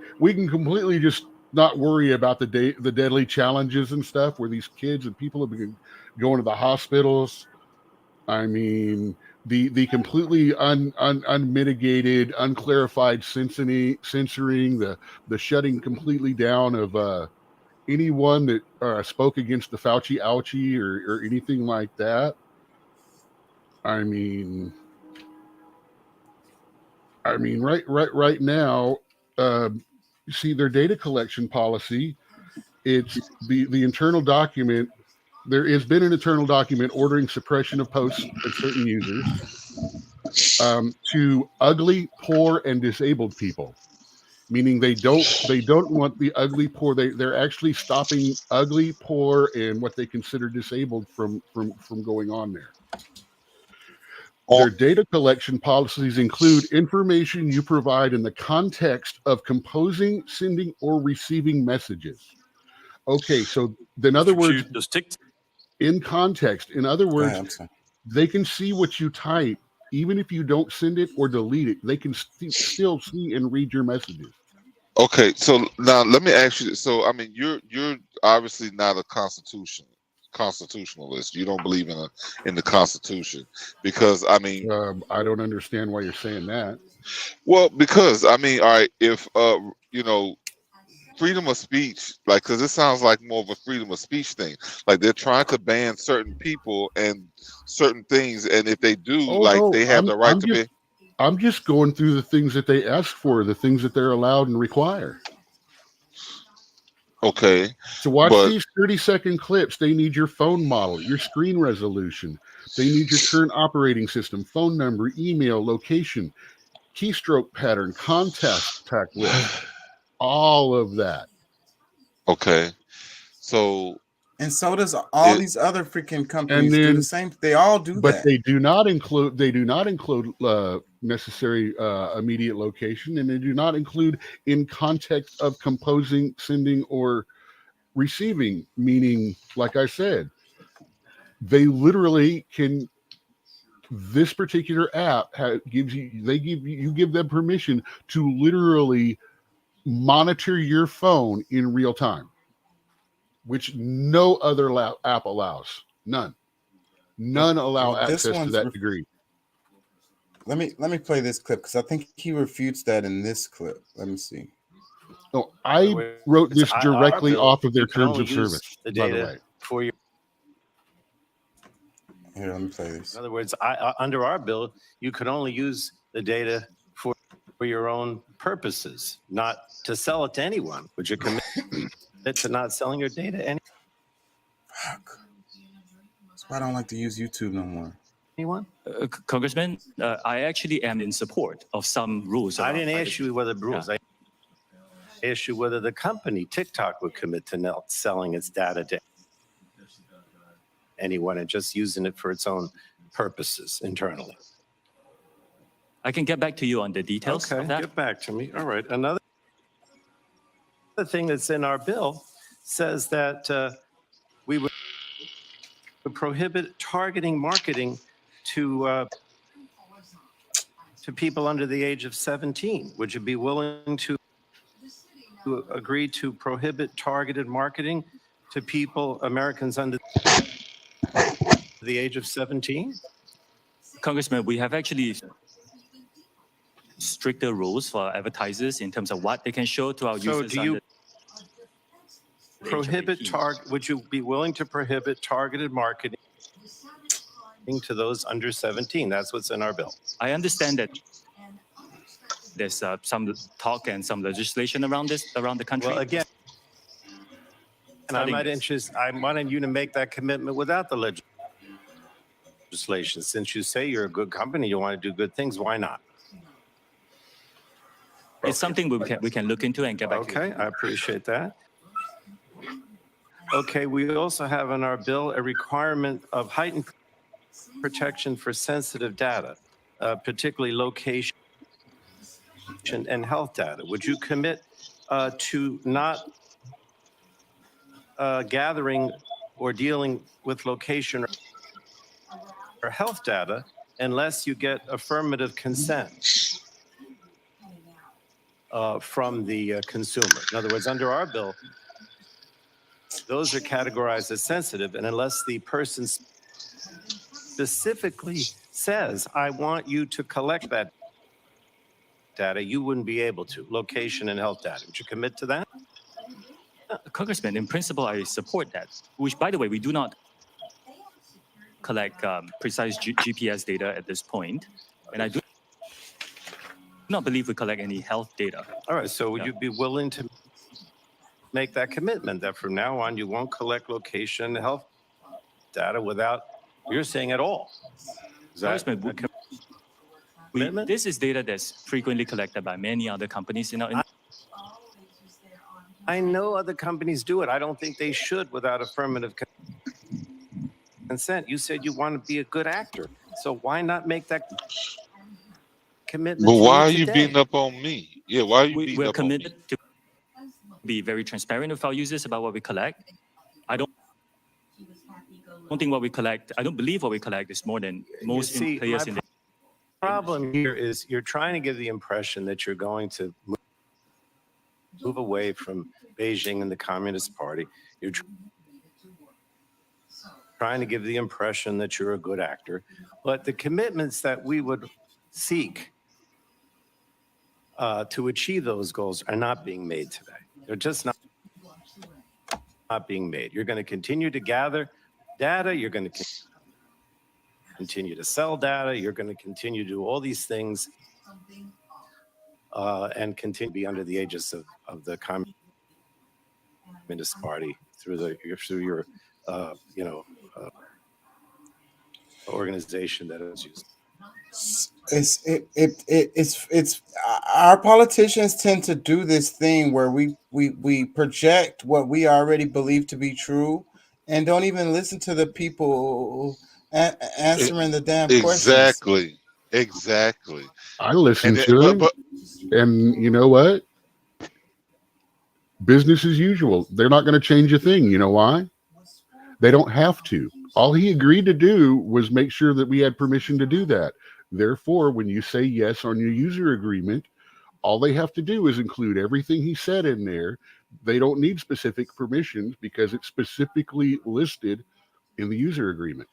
just not worry about the deadly challenges and stuff where these kids and people have been going to the hospitals. I mean, the completely unmitigated, unclarified censoring, the shutting completely down of anyone that spoke against the Fauci ouchie or anything like that. I mean, right now, see their data collection policy. It's the internal document. There has been an internal document ordering suppression of posts of certain users to ugly, poor, and disabled people, meaning they don't want the ugly, poor. They're actually stopping ugly, poor, and what they consider disabled from going on there. Their data collection policies include information you provide in the context of composing, sending, or receiving messages. Okay, so in other words, in context, in other words, they can see what you type, even if you don't send it or delete it. They can still see and read your messages.
Okay, so now let me ask you. So I mean, you're obviously not a constitutionalist. You don't believe in the Constitution, because I mean,
I don't understand why you're saying that.
Well, because I mean, all right, if freedom of speech, like, because it sounds like more of a freedom of speech thing. Like they're trying to ban certain people and certain things, and if they do, they have the right to be.
I'm just going through the things that they ask for, the things that they're allowed and require.
Okay.
To watch these 30-second clips, they need your phone model, your screen resolution. They need your current operating system, phone number, email, location, keystroke pattern, contact list, all of that.
Okay. So.
And so does all these other freaking companies do the same. They all do that.
But they do not include necessary immediate location, and they do not include in context of composing, sending, or receiving. Meaning, like I said, they literally can. This particular app gives them permission to literally monitor your phone in real time, which no other app allows. None allow access to that degree.
Let me play this clip because I think he refutes that in this clip. Let me see.
No, I wrote this directly off of their terms of service.
The data for your.
Here, let me play this.
In other words, under our bill, you can only use the data for for your own purposes, not to sell it to anyone. Would you commit to not selling your data to
Fuck. That's why I don't like to use YouTube no more.
anyone?
Congressman, I actually am in support of some rules.
I
around
didn't ask
privacy.
you whether rules. I asked you whether the company TikTok would commit to not selling its data to anyone and just using it for its own purposes internally.
I can get back to you on the details
Okay,
of that.
get back to me. All right. Another thing that's in our bill says that we would prohibit targeting marketing to people under the age of 17. Would you be willing to agree to prohibit targeted marketing to people, Americans under the age of 17?
Congressman, we have actually stricter rules for advertisers in terms of what they can show to our
So
users.
do you
under the age of 18.
would you be willing to prohibit targeted marketing to those under 17? That's what's in our bill.
I understand that there's some talk and some legislation around this around the country.
Well, again, and I'm not interested, I wanted you to make that commitment without the legislation. Since you say you're a good company, you want to do good things, why not?
It's something we can look into and get back to you.
Okay, I appreciate that. Okay, we also have in our bill a requirement of heightened protection for sensitive data, particularly location and health data. Would you commit to not gathering or dealing with location or health data unless you get affirmative consent from the consumer? In other words, under our bill, those are categorized as sensitive, and unless the person specifically says, I want you to collect that data, you wouldn't be able to. Location and health data. Would you commit to that?
Congressman, in principle, I support that, which, by the way, we do not collect precise GPS data at this point, and I do not believe we collect any health data.
All right, so would you be willing to make that commitment that from now on you won't collect location and health data without, you're saying at all? Is that
Congressman,
a commitment?
this is data that's frequently collected by many other companies in our industry.
I know other companies do it. I don't think they should without affirmative consent. You said you want to be a good actor. So why not make that commitment?
But
to
why are
me
you
today?
beating up on me? Yeah, why are you beating
We're
up on me?
committed to be very transparent with our users about what we collect. I don't think what we collect, I don't believe what we collect is more than most
see,
players
my
in the
problem here is you're trying to give the impression that you're going to move away from Beijing and the Communist Party. You're trying to give the impression that you're a good actor. But the commitments that we would seek to achieve those goals are not being made today. They're just not being made. You're going to continue to gather data. You're going to continue to sell data. You're going to continue to do all these things and continue to be under the aegis of the Communist Party through your organization that is used.
It's our politicians tend to do this thing where we project what we already believe to be true and don't even listen to the people answering the damn questions.
Exactly.
I listen
And
to
then-
him,
but-
and you know what? Business as usual. They're not going to change a thing. You know why? They don't have to. All he agreed to do was make sure that we had permission to do that. Therefore, when you say yes on your user agreement, all they have to do is include everything he said in there. They don't need specific permissions because it's specifically listed in the user agreement.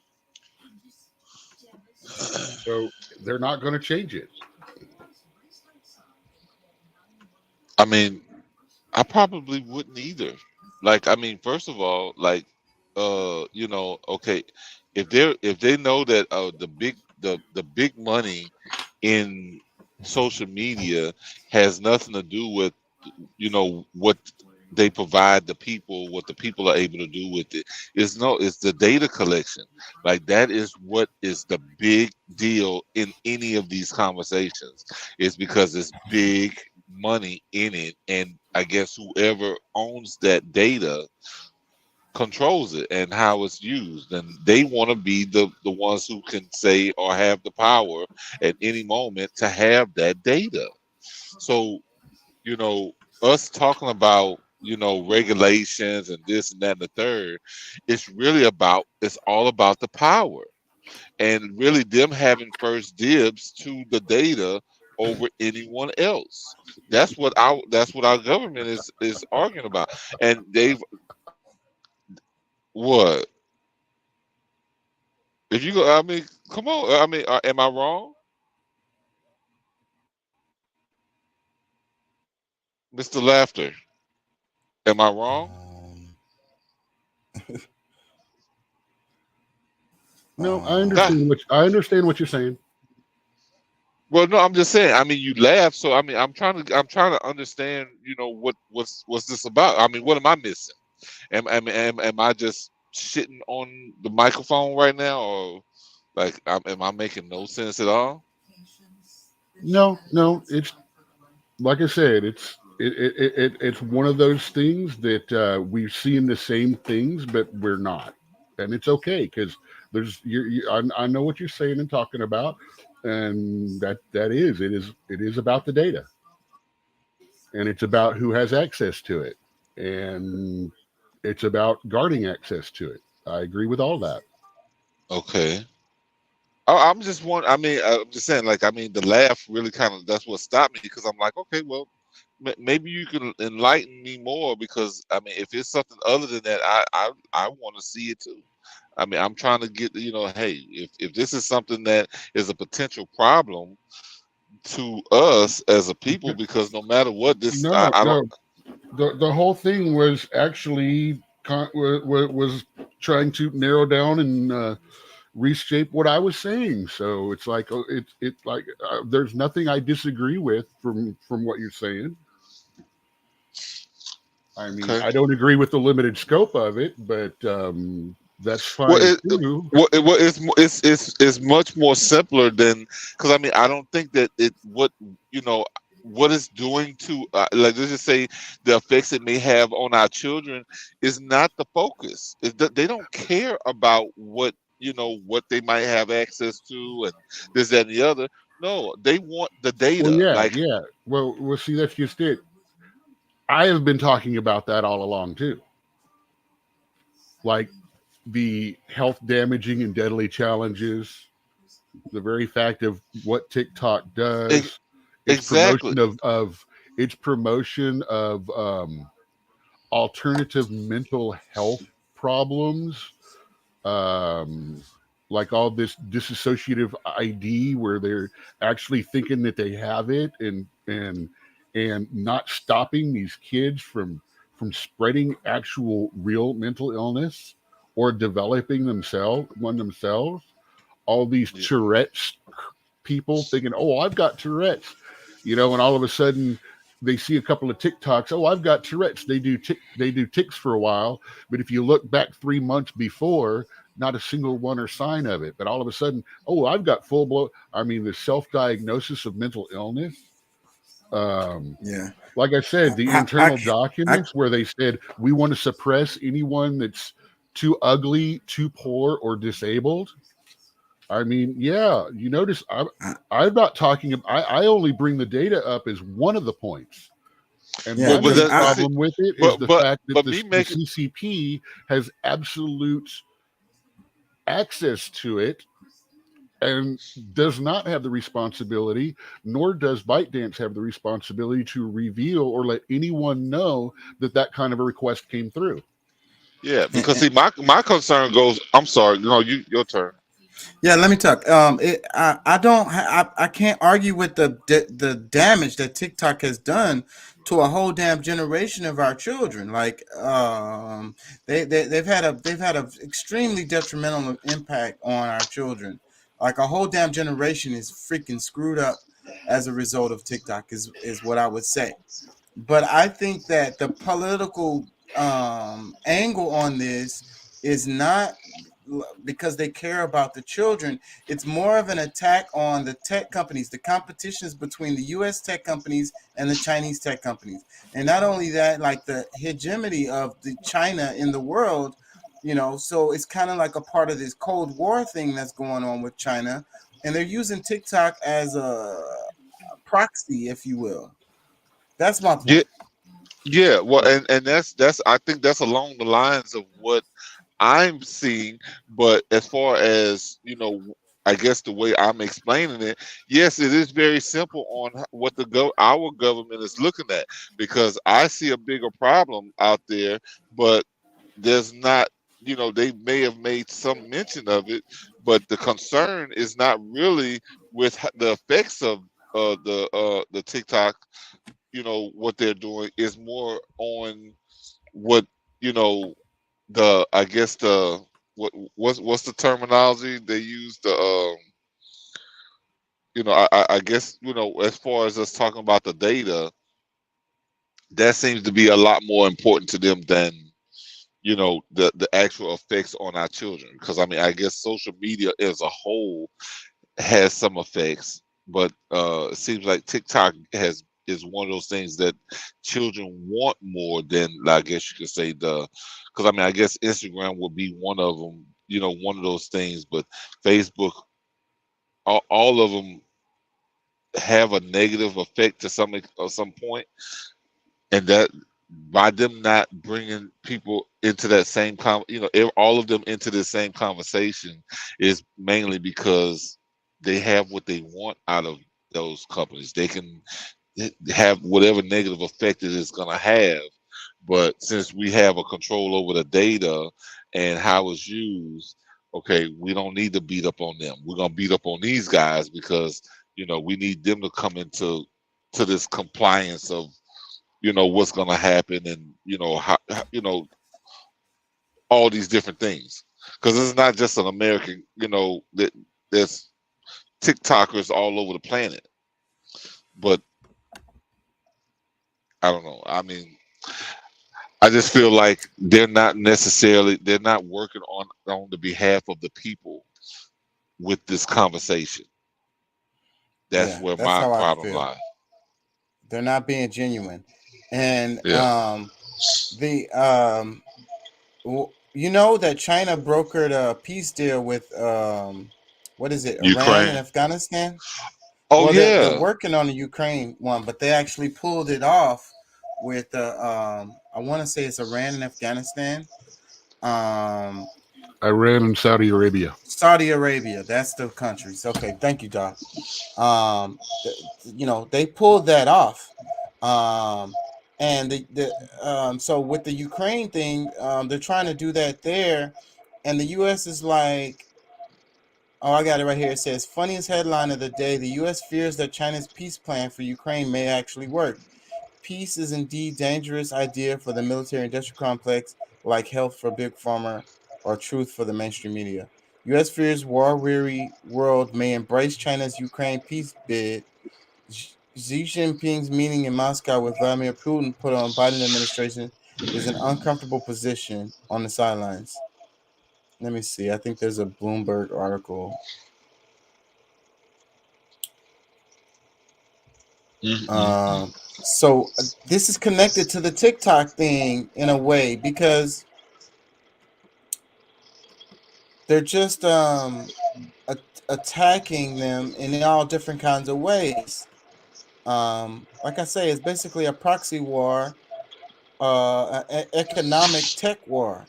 So they're not going to change it.
I mean, I probably wouldn't either. Like, I mean, first of all, like, okay, if they know that the big money in social media has nothing to do with, what they provide the people, what the people are able to do with it. It's the data collection. Like that is what is the big deal in any of these conversations. It's because it's big money in it, and I guess whoever owns that data controls it and how it's used, and they want to be the ones who can say or have the power at any moment to have that data. So us talking about regulations and this and that and the third, it's all about the power, and really them having first dibs to the data over anyone else. That's what our government is arguing about. And they've what if you go, I mean, come on, I mean, am I wrong, Mr. Laughter? Am I wrong?
No, I understand what you're saying.
Well, no, I'm just saying. I mean, you laugh, so I mean, I'm trying to understand. What's this about? I mean, what am I missing? Am I just shitting on the microphone right now, or like, am I making no sense at all?
No, it's like I said, it's one of those things that we're seeing the same things, but we're not, and it's okay because I know what you're saying and talking about, and it is about the data, and it's about who has access to it, and it's about guarding access to it. I agree with all that.
Okay. I'm just I'm just saying, like, I mean, the laugh really kind of, that's what stopped me, because I'm like, okay, well, maybe you can enlighten me more, because I mean, if it's something other than that, I want to see it too. I mean, I'm trying to get, hey, if this is something that is a potential problem to us as a people, because no matter what, this I don't.
The whole thing was actually was trying to narrow down and reshape what I was saying. So it's like there's nothing I disagree with from what you're saying. I mean,
Okay.
I don't agree with the limited scope of it, but that's fine too.
It's much more simpler than, because I mean, I don't think that what it's doing to like, let's just say the effects it may have on our children is not the focus. They don't care about what they might have access to and this, that, and the other. No, they want the data.
Well, yeah. Well, see, that's just it. I have been talking about that all along too. Like the health damaging and deadly challenges, the very fact of what TikTok does,
exactly.
its promotion of alternative mental health problems, like all this dissociative ID where they're actually thinking that they have it, and not stopping these kids from spreading actual real mental illness or developing themselves. All these Tourette's people thinking, oh, I've got Tourette's, and all of a sudden they see a couple of TikToks. Oh, I've got Tourette's. They do tics for a while, but if you look back 3 months before, not a single one or sign of it. But all of a sudden, oh, I've got full blown. I mean, the self-diagnosis of mental illness. Like I said, the internal documents where they said we want to suppress anyone that's too ugly, too poor, or disabled. I mean, yeah, you notice I'm not talking. I only bring the data up as one of the points. And the problem with it is the fact that the CCP has absolute access to it and does not have the responsibility, nor does ByteDance have the responsibility to reveal or let anyone know that kind of a request came through.
Yeah, because see, my concern goes. I'm sorry, your turn.
Yeah, let me talk. I can't argue with the damage that TikTok has done to a whole damn generation of our children. Like, they've had a extremely detrimental impact on our children. Like, a whole damn generation is freaking screwed up as a result of TikTok is what I would say. But I think that the political angle on this is not because they care about the children. It's more of an attack on the tech companies, the competitions between the U.S. tech companies and the Chinese tech companies. And not only that, like the hegemony of the China in the world, so it's kind of like a part of this Cold War thing that's going on with China. And they're using TikTok as a proxy, if you will. That's my
Yeah,
point.
yeah. Well, and that's I think that's along the lines of what I'm seeing. But as far as I guess the way I'm explaining it, yes, it is very simple on what our government is looking at, because I see a bigger problem out there, but there's not. They may have made some mention of it, but the concern is not really with the effects of the TikTok. What they're doing is more on what you know I guess what's the terminology they use, I guess as far as us talking about the data, that seems to be a lot more important to them than the actual effects on our children, because I mean, I guess social media as a whole has some effects, but it seems like TikTok is one of those things that children want more than, I guess you could say, because I mean, I guess Instagram would be one of them, one of those things, but Facebook, all of them have a negative effect to some point, and that by them not bringing people into that same all of them into the same conversation is mainly because they have what they want out of those companies. They can have whatever negative effect it is going to have, but since we have a control over the data and how it's used, okay, we don't need to beat up on them. We're going to beat up on these guys because we need them to come into this compliance of what's going to happen, and how all these different things, because it's not just an American, that there's TikTokers all over the planet. But I don't know. I mean, I just feel like they're not working on the behalf of the people with this conversation. That's
Yeah,
where
that's
my
how I
problem
feel.
lies.
They're not being genuine. And
Yeah.
that China brokered a peace deal with what is it, Iran and
Ukraine.
Afghanistan?
Oh
Well, they're
yeah.
working on the Ukraine one, but they actually pulled it off with I want to say it's Iran and Afghanistan.
Iran and Saudi Arabia.
Saudi Arabia, that's the countries. Okay, thank you, Doc. They pulled that off. And so with the Ukraine thing, they're trying to do that there, and the U.S. is like, oh, I got it right here. It says, funniest headline of the day: the U.S. fears that China's peace plan for Ukraine may actually work. Peace is indeed dangerous idea for the military-industrial complex, like health for big pharma or truth for the mainstream media. U.S. fears war-weary world may embrace China's Ukraine peace bid. Xi Jinping's meeting in Moscow with Vladimir Putin put on Biden administration is an uncomfortable position on the sidelines. Let me see. I think there's a Bloomberg article. So this is connected to the TikTok thing in a way, because they're just attacking them in all different kinds of ways. Like I say, it's basically a proxy war, an economic tech war.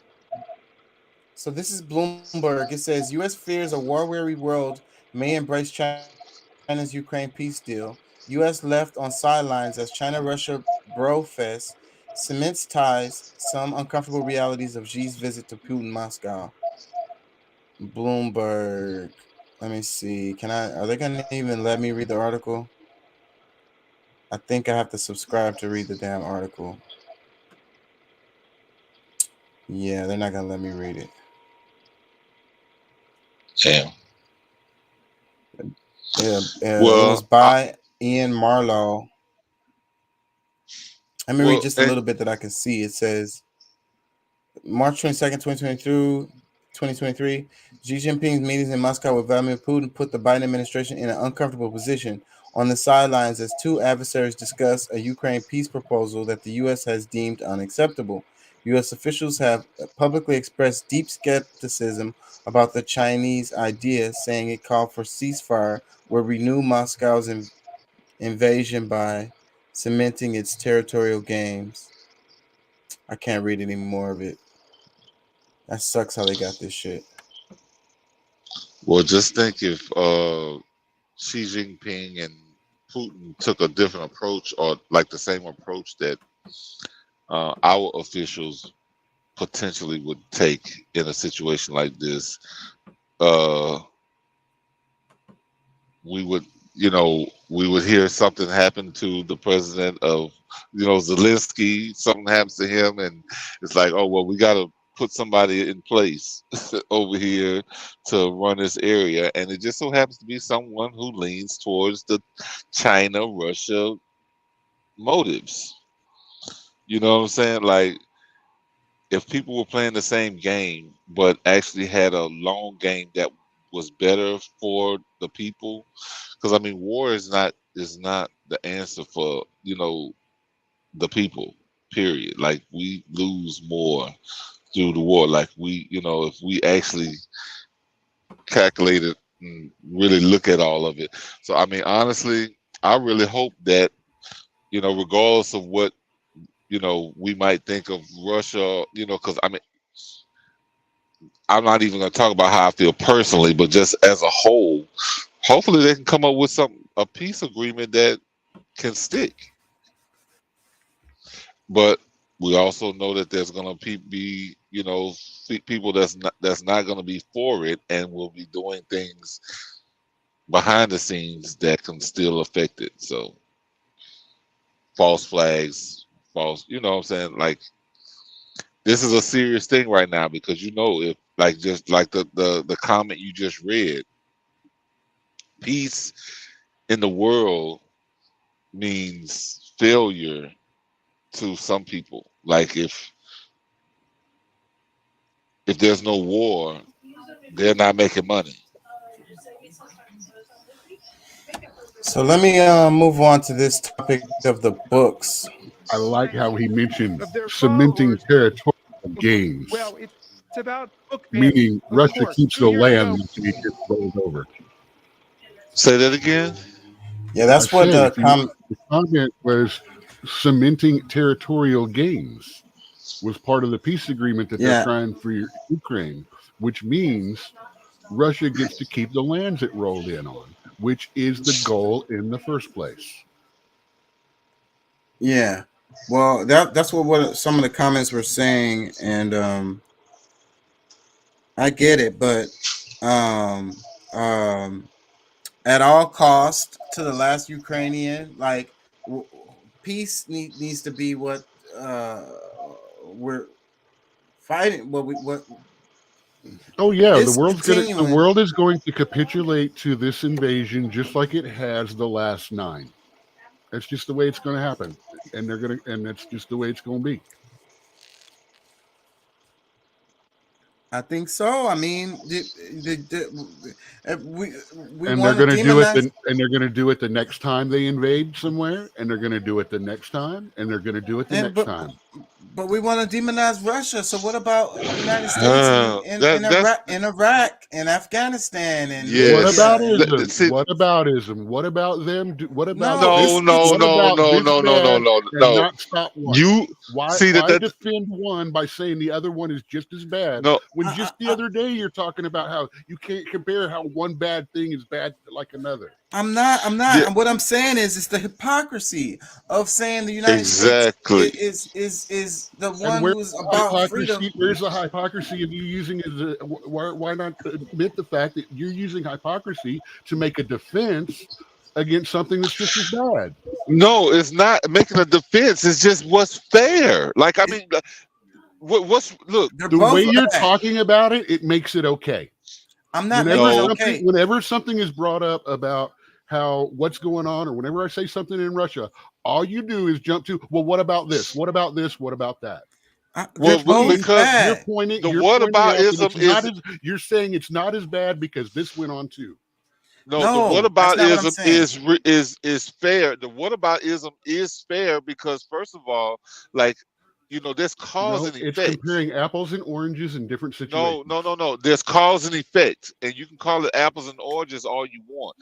So this is Bloomberg. It says U.S. fears a war-weary world may embrace China's Ukraine peace deal. U.S. left on sidelines as China-Russia bro-fest cements ties. Some uncomfortable realities of Xi's visit to Putin Moscow. Bloomberg. Let me see. Are they going to even let me read the article? I think I have to subscribe to read the damn article. Yeah, they're not going to let me read it.
Damn.
It was by Ian Marlowe. Let me
Well,
read just a
and
little bit that I can see. It says March 22nd, 2023, Xi Jinping's meetings in Moscow with Vladimir Putin put the Biden administration in an uncomfortable position on the sidelines as two adversaries discuss a Ukraine peace proposal that the U.S. has deemed unacceptable. U.S. officials have publicly expressed deep skepticism about the Chinese idea, saying it called for ceasefire will renew Moscow's invasion by cementing its territorial gains. I can't read any more of it. That sucks how they got this shit.
well, just think if Xi Jinping and Putin took a different approach, or like the same approach that our officials potentially would take in a situation like this, we would, we would hear something happen to the president of, Zelensky. Something happens to him, and it's like, oh well, we got to put somebody in place over here to run this area, and it just so happens to be someone who leans towards the China-Russia motives. You know what I'm saying? Like, if people were playing the same game, but actually had a long game that was better for the people, because I mean, war is not the answer for the people. Period. Like, we lose more through the war. Like, if we actually calculate it and really look at all of it. So I mean, honestly, I really hope that regardless of what we might think of Russia, because I mean, I'm not even going to talk about how I feel personally, but just as a whole, hopefully they can come up with a peace agreement that can stick. But we also know that there's going to be people that's not going to be for it, and will be doing things behind the scenes that can still affect it. So false flags, you know what I'm saying? Like, this is a serious thing right now, because if, like, just like the comment you just read, peace in the world means failure to some people. Like, if there's no war, they're not making money.
So let me move on to this topic of the books.
I like how he mentioned cementing territorial gains,
Well, it's about book
meaning
of
Russia
course.
keeps
2
the
years
land
ago-
until it gets rolled over.
Say that again.
Yeah, that's
I
what
said,
the
the comment was cementing territorial gains was part of the peace agreement that
Yeah.
they're trying for Ukraine, which means Russia gets to keep the lands it rolled in on, which is the goal in the first place.
Yeah. Well, that's what some of the comments were saying, and I get it, but at all cost to the last Ukrainian, like peace needs to be what we're fighting. What
Oh yeah,
This
the
continuing-
world is going to capitulate to this invasion just like it has the last 9. That's just the way it's going to happen, and that's just the way it's going to be.
I think so. I mean, we
And they're
want
going to do it,
demonize-
and they're going to do it the next time they invade somewhere, and they're going to do it the next time, and they're going to do it the
And
next time.
But we want to demonize Russia. So what about the United States in Iraq and Afghanistan? And
Yeah.
What about
Yes.
ism? What about ism? What about them? What about
No,
this? What about this bad and not stop one?
You
Why
see that
defend one by saying the other one is just as bad?
No.
When just the other day you're talking about how you can't compare how one bad thing is bad like another.
I'm not.
Yeah.
What I'm saying is, it's the hypocrisy of saying the United
Exactly.
States is the
And
one
where's
who's
the
about freedom.
hypocrisy? Where's the hypocrisy of you using as a, why not admit the fact that you're using hypocrisy to make a defense against something that's just as bad?
No, it's not making a defense. It's just what's fair. Like, I mean, look.
They're
The
both
way you're
bad.
talking about it, it makes it okay.
I'm not
Whenever
making it
something,
okay.
whenever something is brought up about how what's going on, or whenever I say something in Russia, all you do is jump to, well, what about this? What about this? What about that?
Well,
Which means
because
you're
bad.
pointing,
the
you're pointing out that
whataboutism
it's not
is
as, you're saying it's not as bad because this went on too.
no,
No,
the
that's not what I'm
whataboutism
saying.
is fair. The whataboutism is fair because first of all, like there's cause
No,
and
it's
effect.
comparing apples and oranges in different situations.
No. There's cause and effect, and you can call it apples and oranges all you want.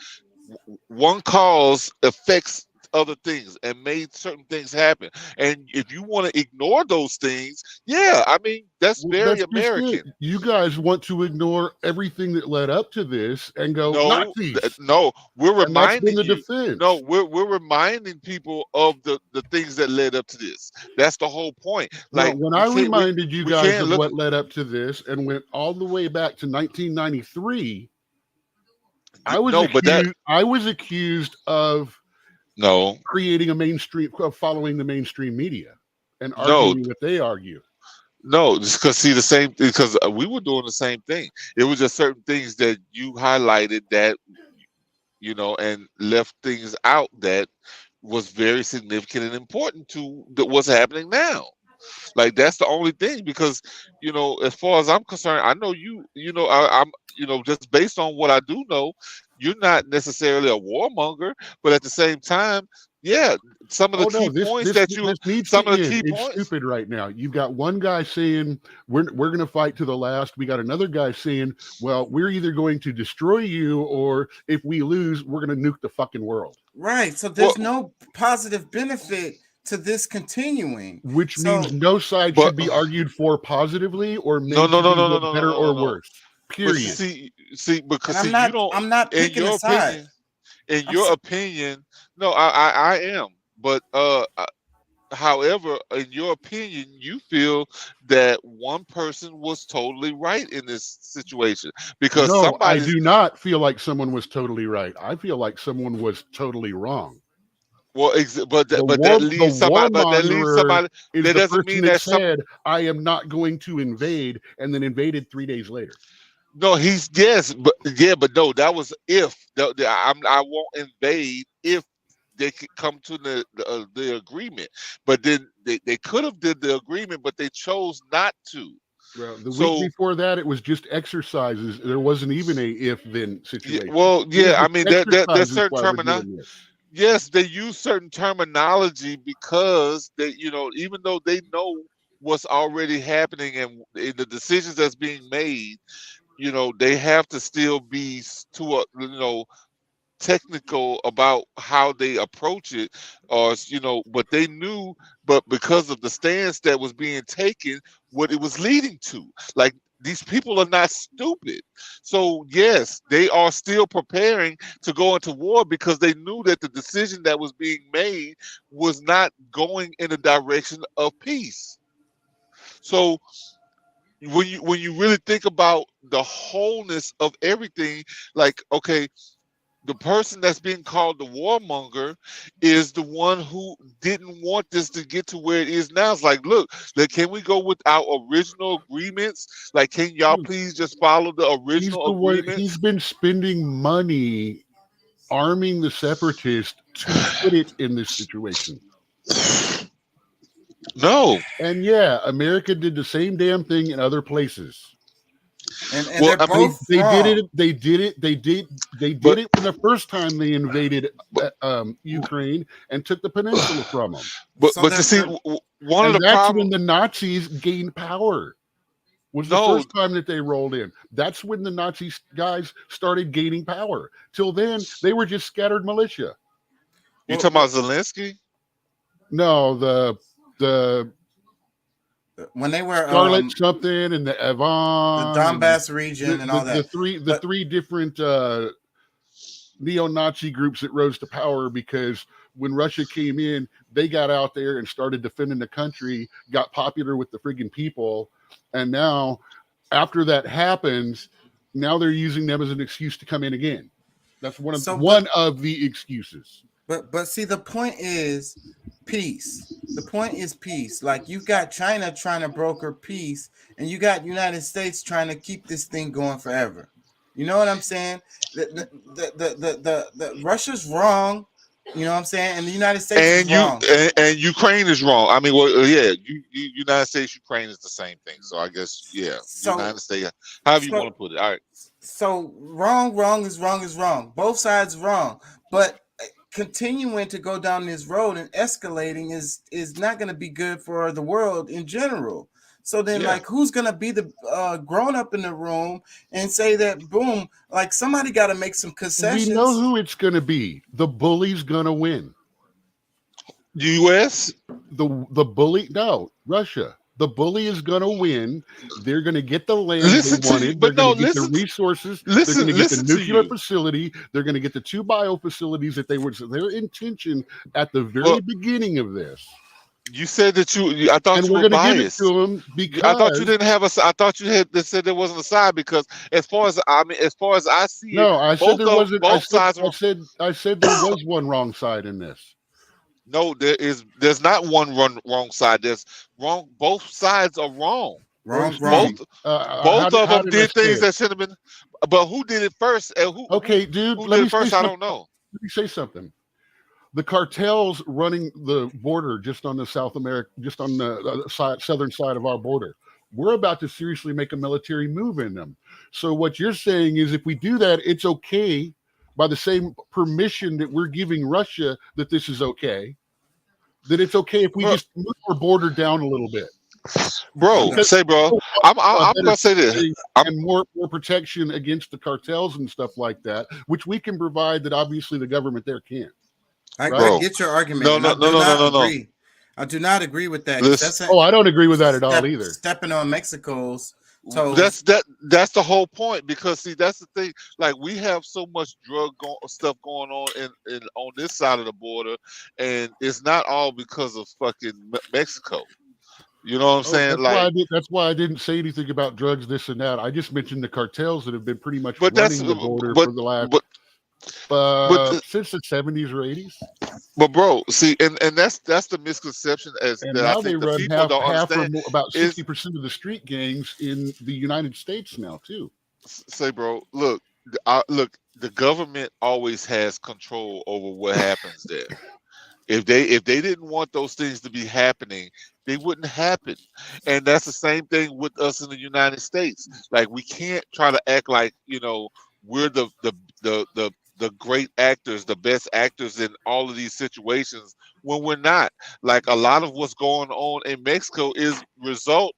One cause affects other things and made certain things happen. And if you want to ignore those things, yeah, I mean that's
Well,
very
that's just
American.
it. You guys want to ignore everything that led up to this and go
No,
Nazis,
no, we're
and that's been
reminding
the
you.
defense.
No, we're reminding people of the things that led up to this. That's the whole point.
No,
Like
when
we
I
can't
reminded you
we
guys
can't
of
look.
what led up to this and went all the way back to 1993, I was accused of
No,
creating a mainstream, of following the mainstream media and
no,
arguing what they argue.
no. Just because see the same because we were doing the same thing. It was just certain things that you highlighted that and left things out that was very significant and important to what's happening now. Like that's the only thing because as far as I'm concerned, I know I'm just based on what I do know, you're not necessarily a warmonger, but at the same time, yeah, some of the
Oh no,
key
this
points
this
that
this needs to
some of the
end.
key
It's
points.
stupid right now. You've got one guy saying we're going to fight to the last. We got another guy saying, well, we're either going to destroy you, or if we lose, we're going to nuke the fucking world.
Right. So there's
Well,
no positive benefit to this continuing.
Which
So
means no side
but
should be argued for positively or
no,
made
no,
to
no,
be
no, no, no,
better
no,
or
no, no.
worse.
But
Period.
see, because
and
see, you don't.
I'm not
In
picking
your
a side.
opinion, in
I'm
your
so,
opinion, no, I am. But however, in your opinion, you feel that one person was totally right in this situation because
No, I
somebody's
do not feel like someone was totally right. I feel like someone was totally wrong.
well, but
The
that leaves somebody. But that leaves
warmonger
somebody.
is
That
the
doesn't
person
mean
that
that some.
said, I am not going to invade, and then invaded 3 days later.
No, he's yes, but but no, that was if I won't invade if they could come to the agreement. But then they could have did the agreement, but they chose not to.
Well, the week
So
before that, it was just exercises. There wasn't even a if-then
yeah,
situation.
well,
It was
yeah, I
just
mean there's
exercises
certain
while we're doing this.
yes, they use certain terminology because they even though they know what's already happening and in the decisions that's being made, they have to still be to a technical about how they approach it or but they knew but because of the stance that was being taken what it was leading to, like these people are not stupid. So yes, they are still preparing to go into war because they knew that the decision that was being made was not going in the direction of peace. So when you really think about the wholeness of everything, like okay, the person that's being called the warmonger is the one who didn't want this to get to where it is now. It's like, look, can we go with our original agreements? Like, can y'all please just follow the
He's
original
the one.
agreements?
He's been spending money arming the separatists to put it in this situation.
No.
And yeah, America did the same damn thing in other places.
and
Well,
they're
I mean,
both
They
wrong.
did it. They did it. They did it the first time they invaded Ukraine and took the peninsula from them.
But
So
but you see,
they're
one of
And
the
that's
problems.
when the Nazis gained power. Was the
No.
first time that they rolled in. That's when the Nazi guys started gaining power. Till then, they were just scattered militia.
You talking about Zelensky?
No, the
when they were
Scarlet something and the Avon,
the Donbass region and all that.
The three different neo-Nazi groups that rose to power because when Russia came in, they got out there and started defending the country, got popular with the friggin' people, and now after that happens, now they're using them as an excuse to come in again. That's one of the excuses.
But see, the point is peace. The point is peace. Like you've got China trying to broker peace, and you got United States trying to keep this thing going forever. You know what I'm saying? The Russia's wrong. You know what I'm saying? And the United States is wrong.
And Ukraine is wrong. I mean, well, yeah, United States, Ukraine is the same thing. So I guess, yeah,
So-
United States, however you want to put it. All right.
So wrong is wrong. Both sides wrong. But continuing to go down this road and escalating is not going to be good for the world in general. So then,
Yeah.
like, who's going to be the grown up in the room and say that, boom, like somebody got to make some concessions.
We know who it's going to be. The bully's going to win.
U.S.
The bully, no, Russia. The bully is going to win. They're going to get the land
Listen
they
to
wanted.
you, but
They're
no,
going to get the
listen-
resources.
listen-
They're going to get the
listen to
nuclear
you.
facility. They're going to get the 2 bio facilities that they were their intention at the very
Well,
beginning of this.
You said that I thought
And
you
we're
were
going to give it
biased.
to them because
I thought you didn't have I thought you had said there wasn't a side because as far as I see
no,
it,
I said
both
there
of-
wasn't.
both sides are,
I said there was one wrong side in this.
no, there's not one wrong side. There's wrong. Both sides are wrong.
Wrong.
Both
How
of them
I
did
say
things
it?
that should have been. But who did it first? And who?
Okay, dude.
Who
Let
did
me
it first?
say
I
something.
don't know.
Let me say something. The cartels running the border just on the southern side of our border. We're about to seriously make a military move in them. So what you're saying is if we do that, it's okay by the same permission that we're giving Russia that this is okay, that it's okay if we
Bro.
just move our border down a little bit.
Bro,
Because-
say, bro. I'm gonna say this.
And more protection against the cartels and stuff like that, which we can provide that obviously the government there can't.
I
Bro.
get your argument.
No,
and
no,
I do
no, no,
not
no, no.
agree. I do not agree with that. 'Cause
Listen.
that's
Oh, I don't agree with that at all either.
Stepping on Mexico's toes.
That's the whole point because see that's the thing. Like we have so much stuff going on in on this side of the border, and it's not all because of fucking Mexico. You know what I'm saying?
That's why I didn't say anything about drugs, this and that. I just mentioned the cartels that have been pretty much
But
running
that's-
the border
but-
for the last
but
since the 70s or 80s.
But bro, see, and that's the misconception
And
that
now
I
they
think the
run
people
half
don't
or
understand.
more, about
is-
60% of the street gangs in the United States now too.
Say, bro, look, the government always has control over what happens there. If they didn't want those things to be happening, they wouldn't happen. And that's the same thing with us in the United States. Like we can't try to act like we're the great actors, the best actors in all of these situations when we're not. Like a lot of what's going on in Mexico is result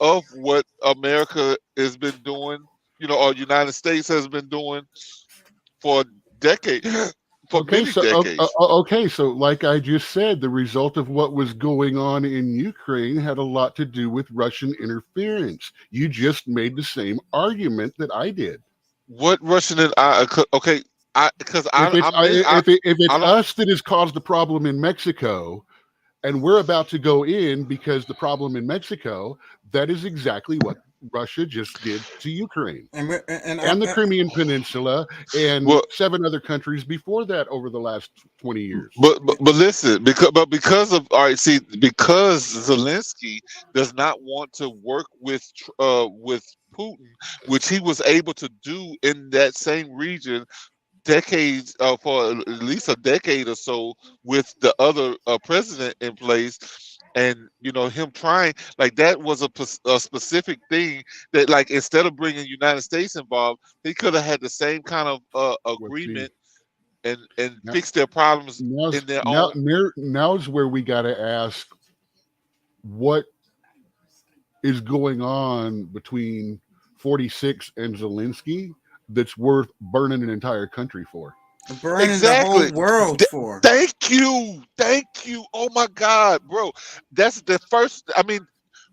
of what America has been doing, or United States has been doing for decades. For many decades.
Okay, so like I just said, the result of what was going on in Ukraine had a lot to do with Russian interference. You just made the same argument that I did.
What Russian did I? Okay, because
if it's us that has caused the problem in Mexico, and we're about to go in because the problem in Mexico, that is exactly what Russia just did to Ukraine
and
the Crimean Peninsula and 7 other countries before that over the last 20 years.
But listen, because Zelensky does not want to work with Putin, which he was able to do in that same region decades for at least a decade or so with the other president in place. And him trying like that was a specific thing that like instead of bringing United States involved, they could have had the same kind of agreement and fix their problems in their own.
Now's where we got to ask what is going on between 46 and Zelensky that's worth burning an entire country for.
Burning the whole world for.
Thank you. Oh my God, bro. That's the first. I mean,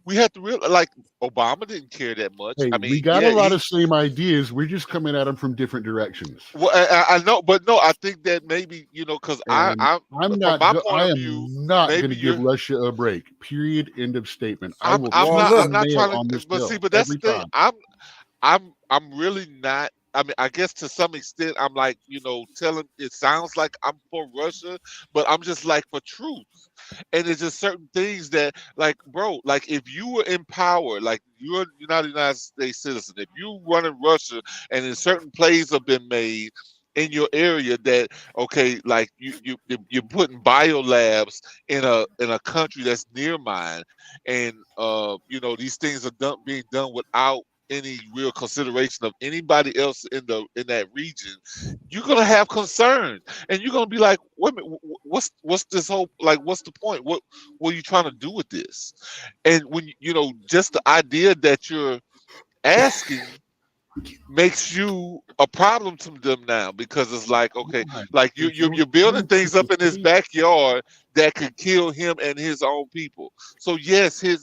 we have to realize, like, Obama didn't care that much.
Hey,
I mean,
we got a lot of same ideas. We're just coming at them from different directions.
Well, I know, but no, I think that maybe because I'm
not going to give Russia a break. Period. End of statement.
I'm not trying to. But see, but that's the thing. I'm really not I mean, I guess to some extent, I'm like, telling it sounds like I'm for Russia, but I'm just like for truth. And it's just certain things that, like, bro, like if you were in power, like you're United States citizen, if you run in Russia and then certain plays have been made in your area that, okay, like you're putting biolabs in a country that's near mine, and these things are being done without any real consideration of anybody else in that region, you're gonna have concerns, and you're gonna be like, wait a minute, what's this whole, like, what's the point? What are you trying to do with this? And when just the idea that you're asking makes you a problem to them now, because it's like, okay, like you're building things up in his backyard that could kill him and his own people. So yes, it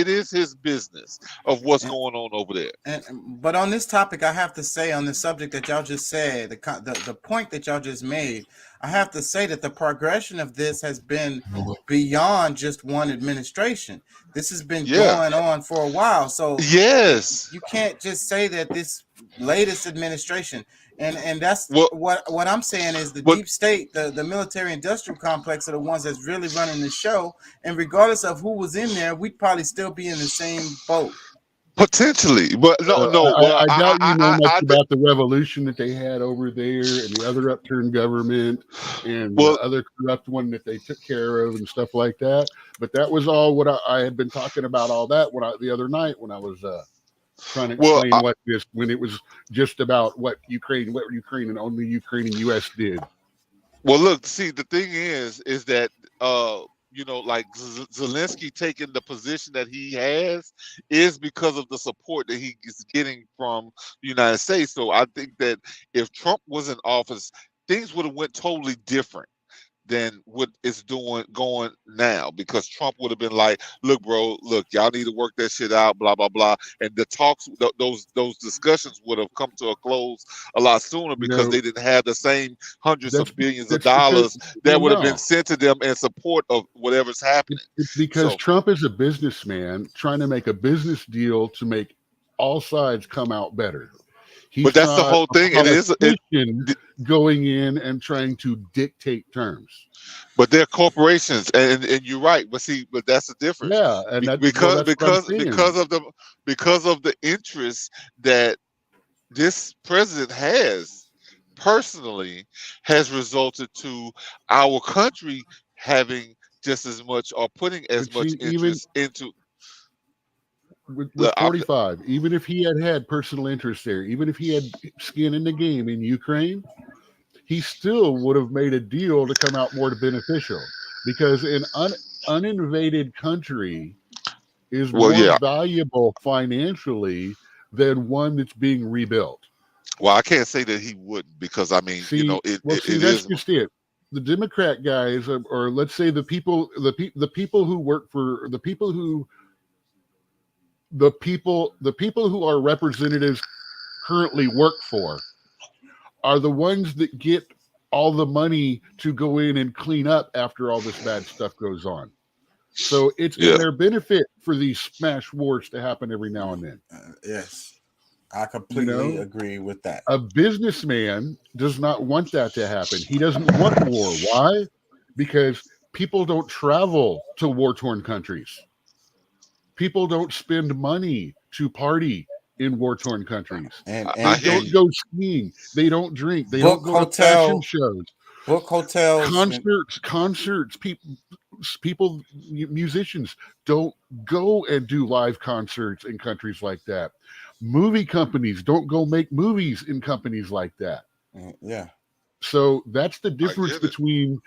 is his business of what's going on over there.
But on this topic, I have to say, on the subject that y'all just said, the point that y'all just made, I have to say that the progression of this has been beyond just one administration. This has been going on for a while. So
yes,
you can't just say that this latest administration, and that's what I'm saying is the deep state, the military industrial complex are the ones that's really running the show. And regardless of who was in there, we'd probably still be in the same boat.
Potentially, but
I doubt you know much about the revolution that they had over there, and the other upturned government, and the other corrupt one that they took care of, and stuff like that. But that was all what I had been talking about. All that the other night when I was trying to explain when it was just about what Ukraine and only Ukraine and U.S. did.
Well, look, see, the thing is that like Zelensky taking the position that he has is because of the support that he is getting from the United States. So I think that if Trump was in office, things would have went totally different than what it's going now, because Trump would have been like, look, bro, y'all need to work that shit out, blah, blah, blah. And the talks, those discussions would have come to a close a lot sooner, because they didn't have the same hundreds of billions of dollars that would have been sent to them in support of whatever's happening.
It's because Trump is a businessman trying to make a business deal to make all sides come out better.
But that's the whole thing. It is
going in and trying to dictate terms.
But they're corporations, and you're right. But that's the difference.
Yeah, and
because of the interest that this president has personally has resulted to our country having just as much, or putting as much interest into.
With 45, even if he had personal interest there, even if he had skin in the game in Ukraine, he still would have made a deal to come out more beneficial, because an uninvaded country is more valuable financially than one that's being rebuilt.
Well, I can't say that he wouldn't, because I mean,
that's just it. The Democrat guys, or let's say the people who work for the people who are representatives currently work for, are the ones that get all the money to go in and clean up after all this bad stuff goes on. So it's in their benefit for these smash wars to happen every now and then.
Yes, I completely agree with that.
A businessman does not want that to happen. He doesn't want war. Why? Because people don't travel to war-torn countries. People don't spend money to party in war-torn countries. And they don't go skiing. They don't drink. They don't go to fashion shows.
Book hotels.
Concerts. People, musicians don't go and do live concerts in countries like that. Movie companies don't go make movies in companies like that.
Yeah.
So that's the difference between,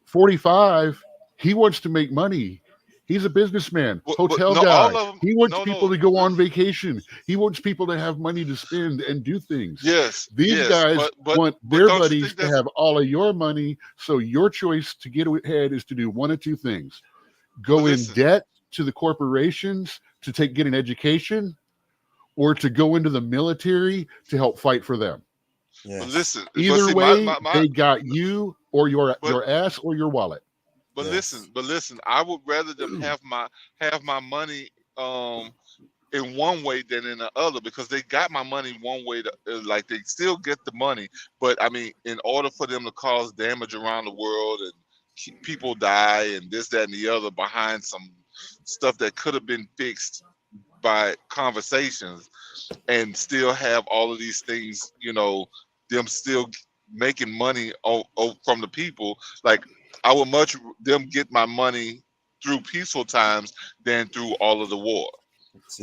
45, he wants to make money. He's a businessman, hotel guy. He wants people to go on vacation. He wants people to have money to spend and do things.
Yes.
These guys want their buddies to have all of your money. So your choice to get ahead is to do one of two things: go in debt to the corporations to get an education, or to go into the military to help fight for them.
Yes.
Either way, they got you or your ass or your wallet.
But listen, I would rather them have my money in one way than in the other, because they got my money one way to, like, they still get the money, but I mean, in order for them to cause damage around the world and people die and this, that, and the other behind some stuff that could have been fixed by conversations, and still have all of these things, you know, them still making money from the people. Like, I would much them get my money through peaceful times than through all of the war.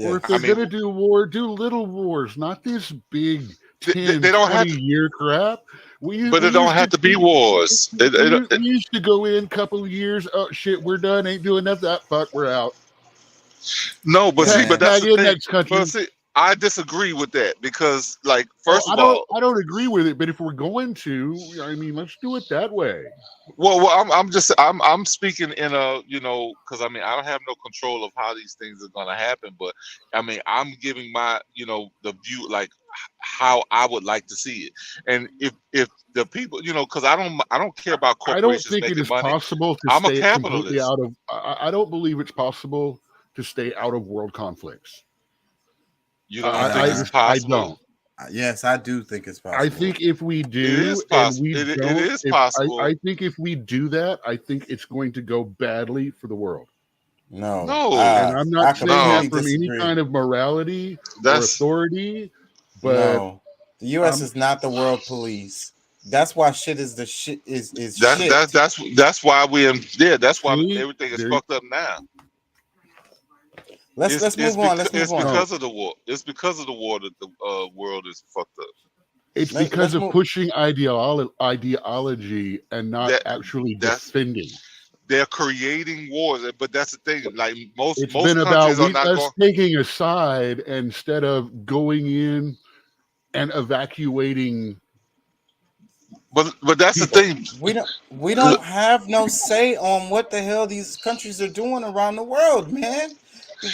Or if they're gonna do war, do little wars, not this big 10,
they don't
20
have
year crap.
But it don't have to be wars.
We used to go in a couple of years. Oh shit, we're done. Ain't doing nothing. That fuck, we're out.
No, but see, but that's the thing.
Next country.
But see, I disagree with that, because, like, first of all,
I don't agree with it. But if we're going to, I mean, let's do it that way.
Well, I'm speaking in a, you know, because I mean, I don't have no control of how these things are gonna happen, but I mean, I'm giving my, you know, the view, like, how I would like to see it. And if the people, you know, because I don't care about corporations.
I don't think it is possible to
I'm
stay
a capitalist.
completely out of. I don't believe it's possible to stay out of world conflicts.
You don't think it's possible?
I don't.
Yes, I do think it's possible.
I think if we do,
it is possible. It is possible.
I think if we do that, I think it's going to go badly for the world.
No,
and I'm not saying that from
disagree.
any kind of morality or authority, but
no, the U.S. is not the world police. That's why shit is the shit is
shit. That's why that's why everything is fucked up now.
Let's move on. Let's move on.
It's because of the war. It's because of the war that the world is fucked up.
It's because of pushing ideology and not actually defending.
They're creating wars, but that's the thing. Like most
been
countries
about
are not
us taking a side instead of going in and evacuating.
But that's the thing.
We don't have no say on what the hell these countries are doing around the world, man.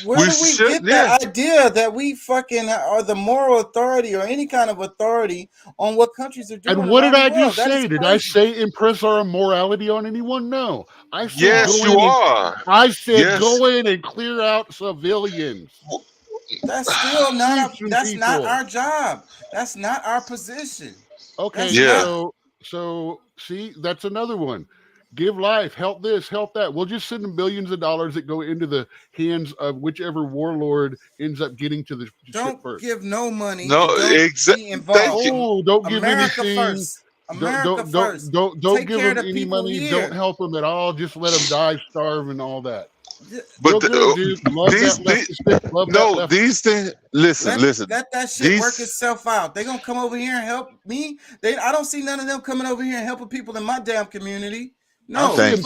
Where do we get the idea that we fucking are the moral authority or any kind of authority on what countries are doing?
And what did I just say? Did I say impress our morality on anyone? No. I said
yes, you are.
I said go in and clear out civilians.
That's still not. That's not our job. That's not our position.
Okay. So see, that's another one. Give life, help this, help that. We'll just send them billions of dollars that go into the hands of whichever warlord ends up getting to the ship first.
Give no money.
No, exactly.
Oh, don't give
America
anything.
First. America first.
Don't give them any money. Here. Don't help them at all. Just let them die, starve, and all that.
But these things. Listen.
Let that shit work itself out. They gonna come over here and help me. I don't see none of them coming over here and helping people in my damn community. No,
I see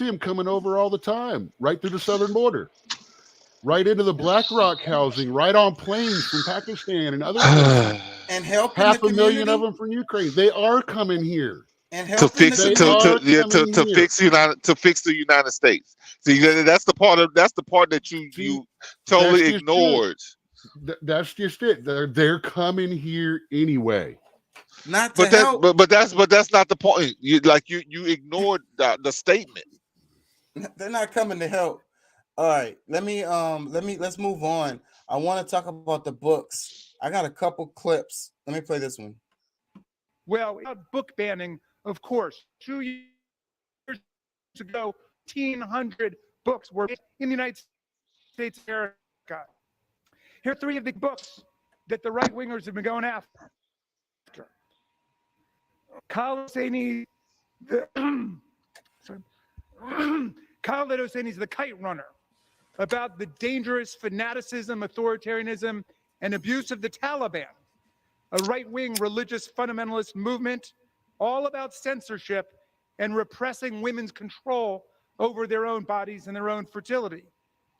him coming over all the time, right through the southern border, right into the BlackRock housing, right on planes from Pakistan and other places.
And helping
500,000 of them from Ukraine. They are coming here
and
to fix the United States. See, that's the part that you totally ignored.
That's just it. They're coming here anyway.
Not to help.
But that's not the point. You ignored the statement.
They're not coming to help. All right, let's move on. I want to talk about the books. I got a couple clips. Let me play this one.
Well, book banning, of course. 2 years ago, 1,500 books were in the United States of America. Here are 3 of the books that the right wingers have been going after. Khaled Hosseini's The Kite Runner, about the dangerous fanaticism, authoritarianism, and abuse of the Taliban, a right-wing religious fundamentalist movement all about censorship and repressing women's control over their own bodies and their own fertility.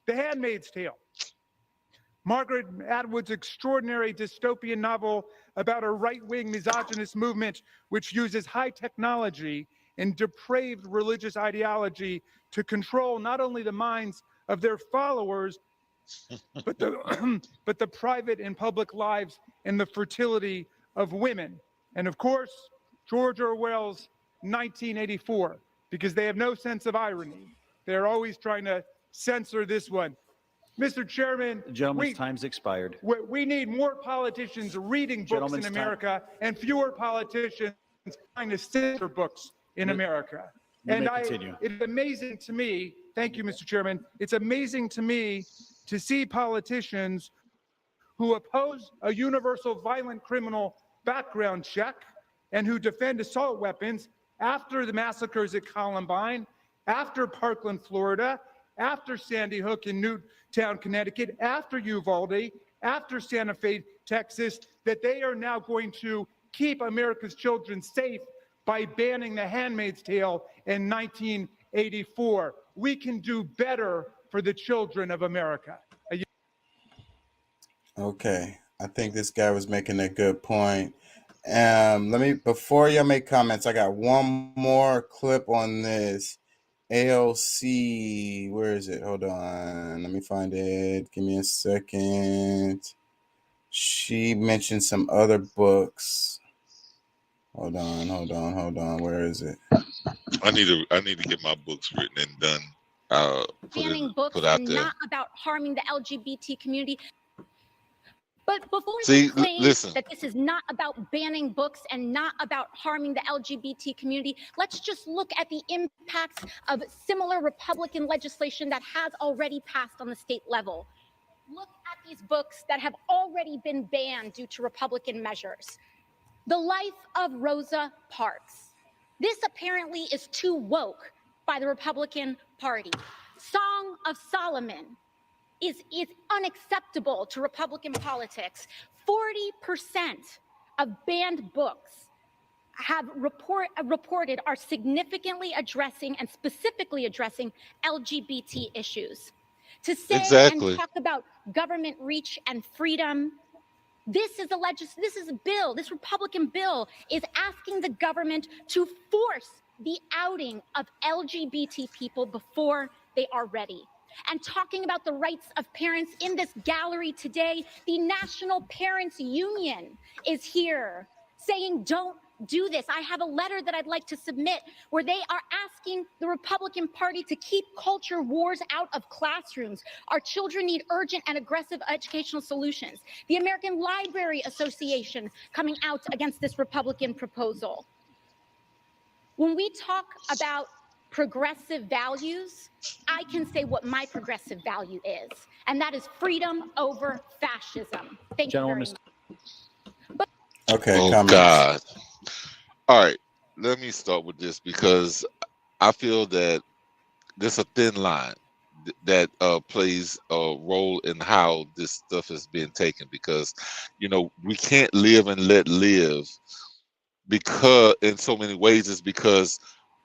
The Handmaid's Tale, Margaret Atwood's extraordinary dystopian novel about a right-wing misogynist movement which uses high technology and depraved religious ideology to control not only the minds of their followers, but the private and public lives and the fertility of women. And of course, George Orwell's 1984, because they have no sense of irony. They're always trying to censor this one. Mr. Chairman,
Gentleman's time's expired.
we need more politicians reading books
Gentleman's
in
time-
America and fewer politicians trying to censor books in America.
You
And
may continue.
it's amazing to me, thank you, Mr. Chairman, it's amazing to me to see politicians who oppose a universal violent criminal background check and who defend assault weapons after the massacres at Columbine, after Parkland, Florida, after Sandy Hook in Newtown, Connecticut, after Uvalde, after Santa Fe, Texas, that they are now going to keep America's children safe by banning The Handmaid's Tale in 1984. We can do better for the children of America.
Okay, I think this guy was making a good point. Before y'all make comments, I got one more clip on this. AOC, where is it? Hold on, let me find it. Give me a second. She mentioned some other books. Hold on. Where is it?
I need to get my books written and done.
Banning books
put out
and
there.
not about harming the LGBT community. But before
See,
you claim
listen.
that this is not about banning books and not about harming the LGBT community, let's just look at the impacts of similar Republican legislation that has already passed on the state level. Look at these books that have already been banned due to Republican measures. The Life of Rosa Parks. This apparently is too woke by the Republican Party. Song of Solomon is unacceptable to Republican politics. 40% of banned books have reported are significantly addressing and specifically addressing LGBT issues. To say
Exactly.
and talk about government reach and freedom, this Republican bill is asking the government to force the outing of LGBT people before they are ready. And talking about the rights of parents in this gallery today, the National Parents Union is here saying, don't do this. I have a letter that I'd like to submit where they are asking the Republican Party to keep culture wars out of classrooms. Our children need urgent and aggressive educational solutions. The American Library Association coming out against this Republican proposal. When we talk about progressive values, I can say what my progressive value is, and that is freedom over fascism. Thank you very much.
Okay,
Oh
comments.
God. All right, let me start with this because I feel that there's a thin line that plays a role in how this stuff is being taken, because we can't live and let live, because in so many ways it's because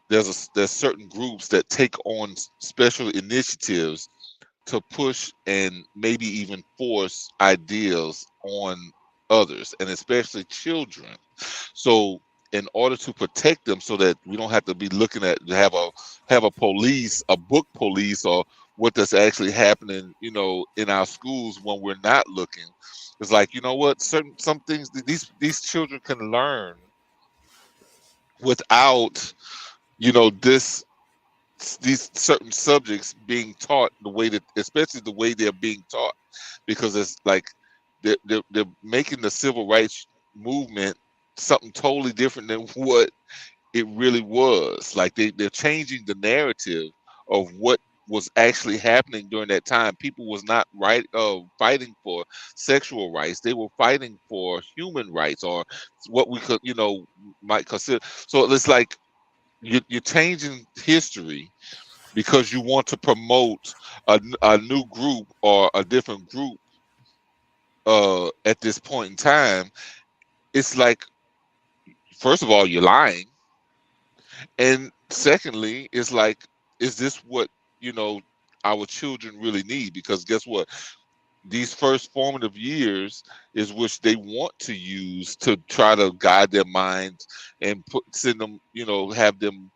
there's certain groups that take on special initiatives to push and maybe even force ideals on others, and especially children. So in order to protect them, so that we don't have to be looking at have a book police, or what that's actually happening, in our schools when we're not looking, it's like, what, some things these children can learn without these certain subjects being taught the way that, especially the way they're being taught, because it's like they're making the civil rights movement something totally different than what it really was. Like they're changing the narrative of what was actually happening during that time. People was not fighting for sexual rights. They were fighting for human rights, or what we could might consider. So it's like you're changing history because you want to promote a new group or a different group at this point in time. It's like, first of all, you're lying, and secondly, it's like, is this what our children really need? Because guess what? These first formative years is which they want to use to try to guide their minds and send them, have them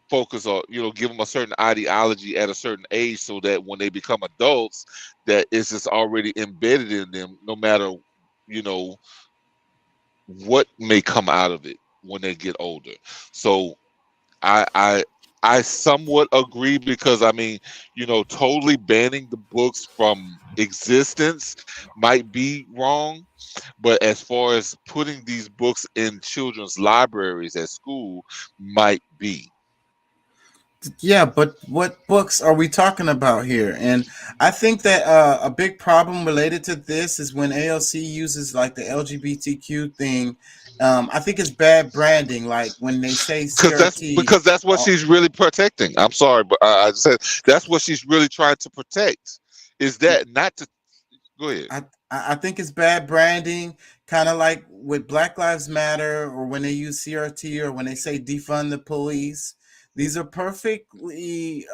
focus on, give them a certain ideology at a certain age, so that when they become adults, that it's just already embedded in them, no matter, what may come out of it when they get older. So I I somewhat agree because I mean, totally banning the books from existence might be wrong, but as far as putting these books in children's libraries at school might be.
Yeah, but what books are we talking about here? And I think that a big problem related to this is when ALC uses like the LGBTQ thing. I think it's bad branding. Like when they say CRT,
Because that's what she's really protecting. I'm sorry, but I said that's what she's really trying to protect. Is that not to go ahead?
I think it's bad branding, kind of like with Black Lives Matter or when they use CRT or when they say defund the police. These are perfectly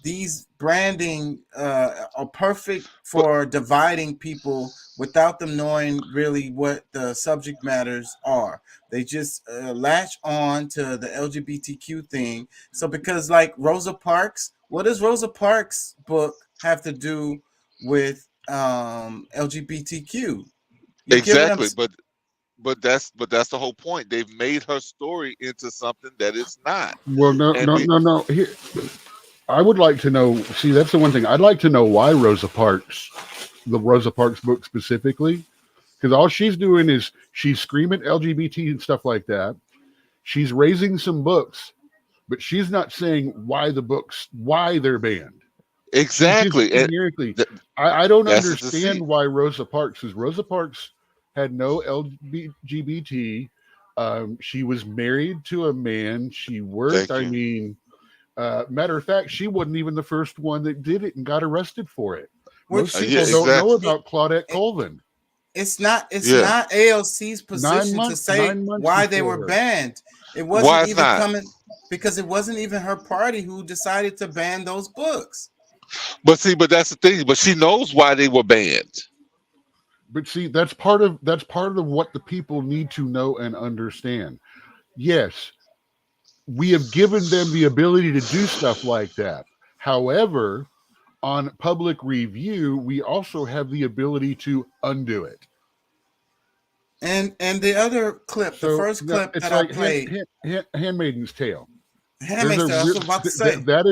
these branding are perfect for dividing people without them knowing really what the subject matters are. They just latch on to the LGBTQ thing. So because like Rosa Parks, what does Rosa Parks book have to do with LGBTQ?
Exactly, but that's the whole point. They've made her story into something that it's not.
Well, no. Here, I would like to know. See, that's the one thing I'd like to know why the Rosa Parks book specifically, because all she's doing is she's screaming LGBT and stuff like that. She's raising some books, but she's not saying why they're banned.
Exactly.
I don't understand why Rosa Parks, because Rosa Parks had no LGBT. She was married to a man. She worked. I mean, matter of fact, she wasn't even the first one that did it and got arrested for it. Most people don't know about Claudette Colvin.
It's not ALC's position to say why they were banned. It wasn't even coming because it wasn't even her party who decided to ban those books.
But that's the thing. But she knows why they were banned.
But see, that's part of what the people need to know and understand. Yes, we have given them the ability to do stuff like that. However, on public review, we also have the ability to undo it.
And the other clip, the first clip that I played,
Handmaid's Tale.
Handmaid's Tale. I was about to say
that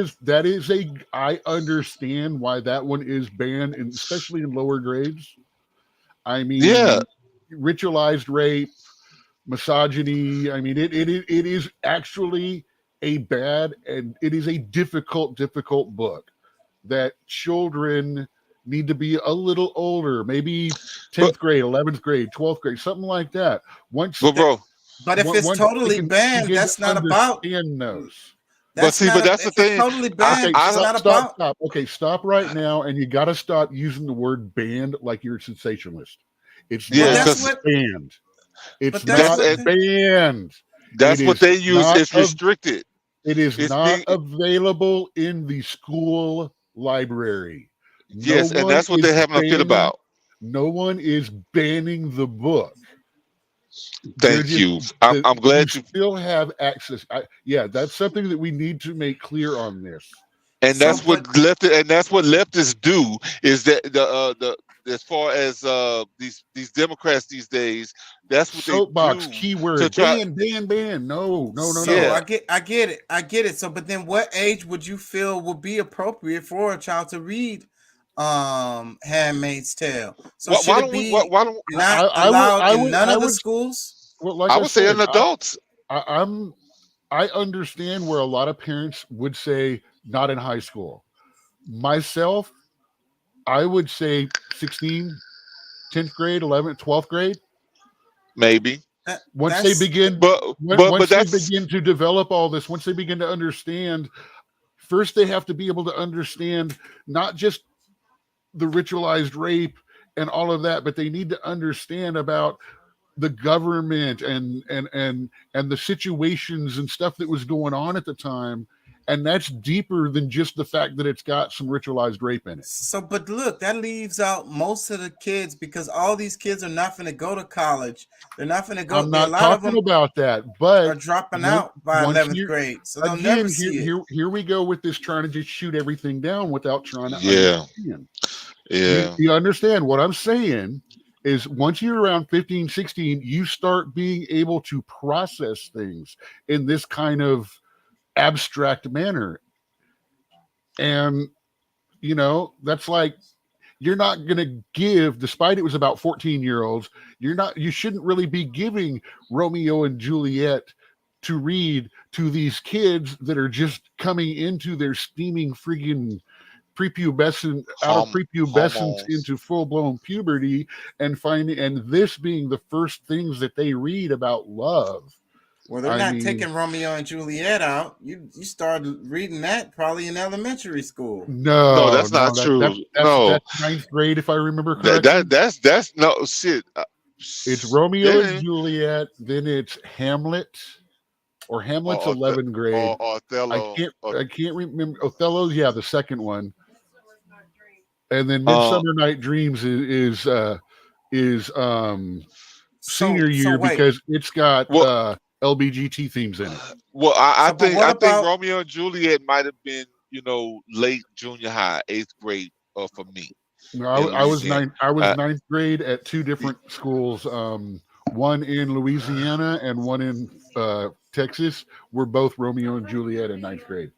is I understand why that one is banned, and especially in lower grades. I mean, ritualized rape, misogyny. I mean, it is actually a bad and it is a difficult book that children need to be a little older, maybe 10th grade, 11th grade, 12th grade, something like that.
But if it's totally banned, that's not about
those. That's the thing.
Totally banned.
Stop. Okay, stop right now, and you got to stop using the word banned like you're a sensationalist. It's not banned. It's not banned.
That's what they use. It's restricted.
It is not available in the school library.
Yes, and that's what they're having a fit about.
No one is banning the book.
Thank you. I'm glad you
still have access. That's something that we need to make clear on this.
And that's what leftists do. Is that the as far as these Democrats these days, that's what
soapbox
they do.
Keyword ban. No.
I get it. So, but then, what age would you feel would be appropriate for a child to read Handmaid's Tale? So should it be not allowed in none of the schools?
Well, like
I would say an adults.
I understand where a lot of parents would say not in high school. Myself, I would say 16, 10th grade, 11th, 12th grade.
Maybe.
Once they begin to develop all this, once they begin to understand, first they have to be able to understand not just the ritualized rape and all of that, but they need to understand about the government and the situations and stuff that was going on at the time. And that's deeper than just the fact that it's got some ritualized rape in it.
So, but look, that leaves out most of the kids because all these kids are not going to go to college. They're not going to go.
I'm not talking about that, but
are dropping out by 11th grade. So they'll never see it.
Here we go with this trying to just shoot everything down without trying to understand.
Yeah.
You understand what I'm saying is once you're around 15, 16, you start being able to process things in this kind of abstract manner. And, you know, that's like, you're not going to give, despite it was about 14-year-olds, you shouldn't really be giving Romeo and Juliet to read to these kids that are just coming into their steaming friggin' prepubescent, out of prepubescence
hormones.
into full-blown puberty, and this being the first things that they read about love.
Well, they're not taking Romeo and Juliet out. You started reading that probably in elementary school.
No, that's not true.
That's ninth grade, if I remember correctly.
That's no shit.
It's Romeo and Juliet, then it's Hamlet, or Hamlet's 11th grade.
Or Othello.
I can't remember. Othello's, yeah, the second one. And then Midsummer Night Dreams is senior year because it's got LBGT themes in it.
Well, I think Romeo and Juliet might have been, you know, late junior high, 8th grade for me.
No, I was ninth grade at two different schools. One in Louisiana and one in Texas. Were both Romeo and Juliet in ninth grade.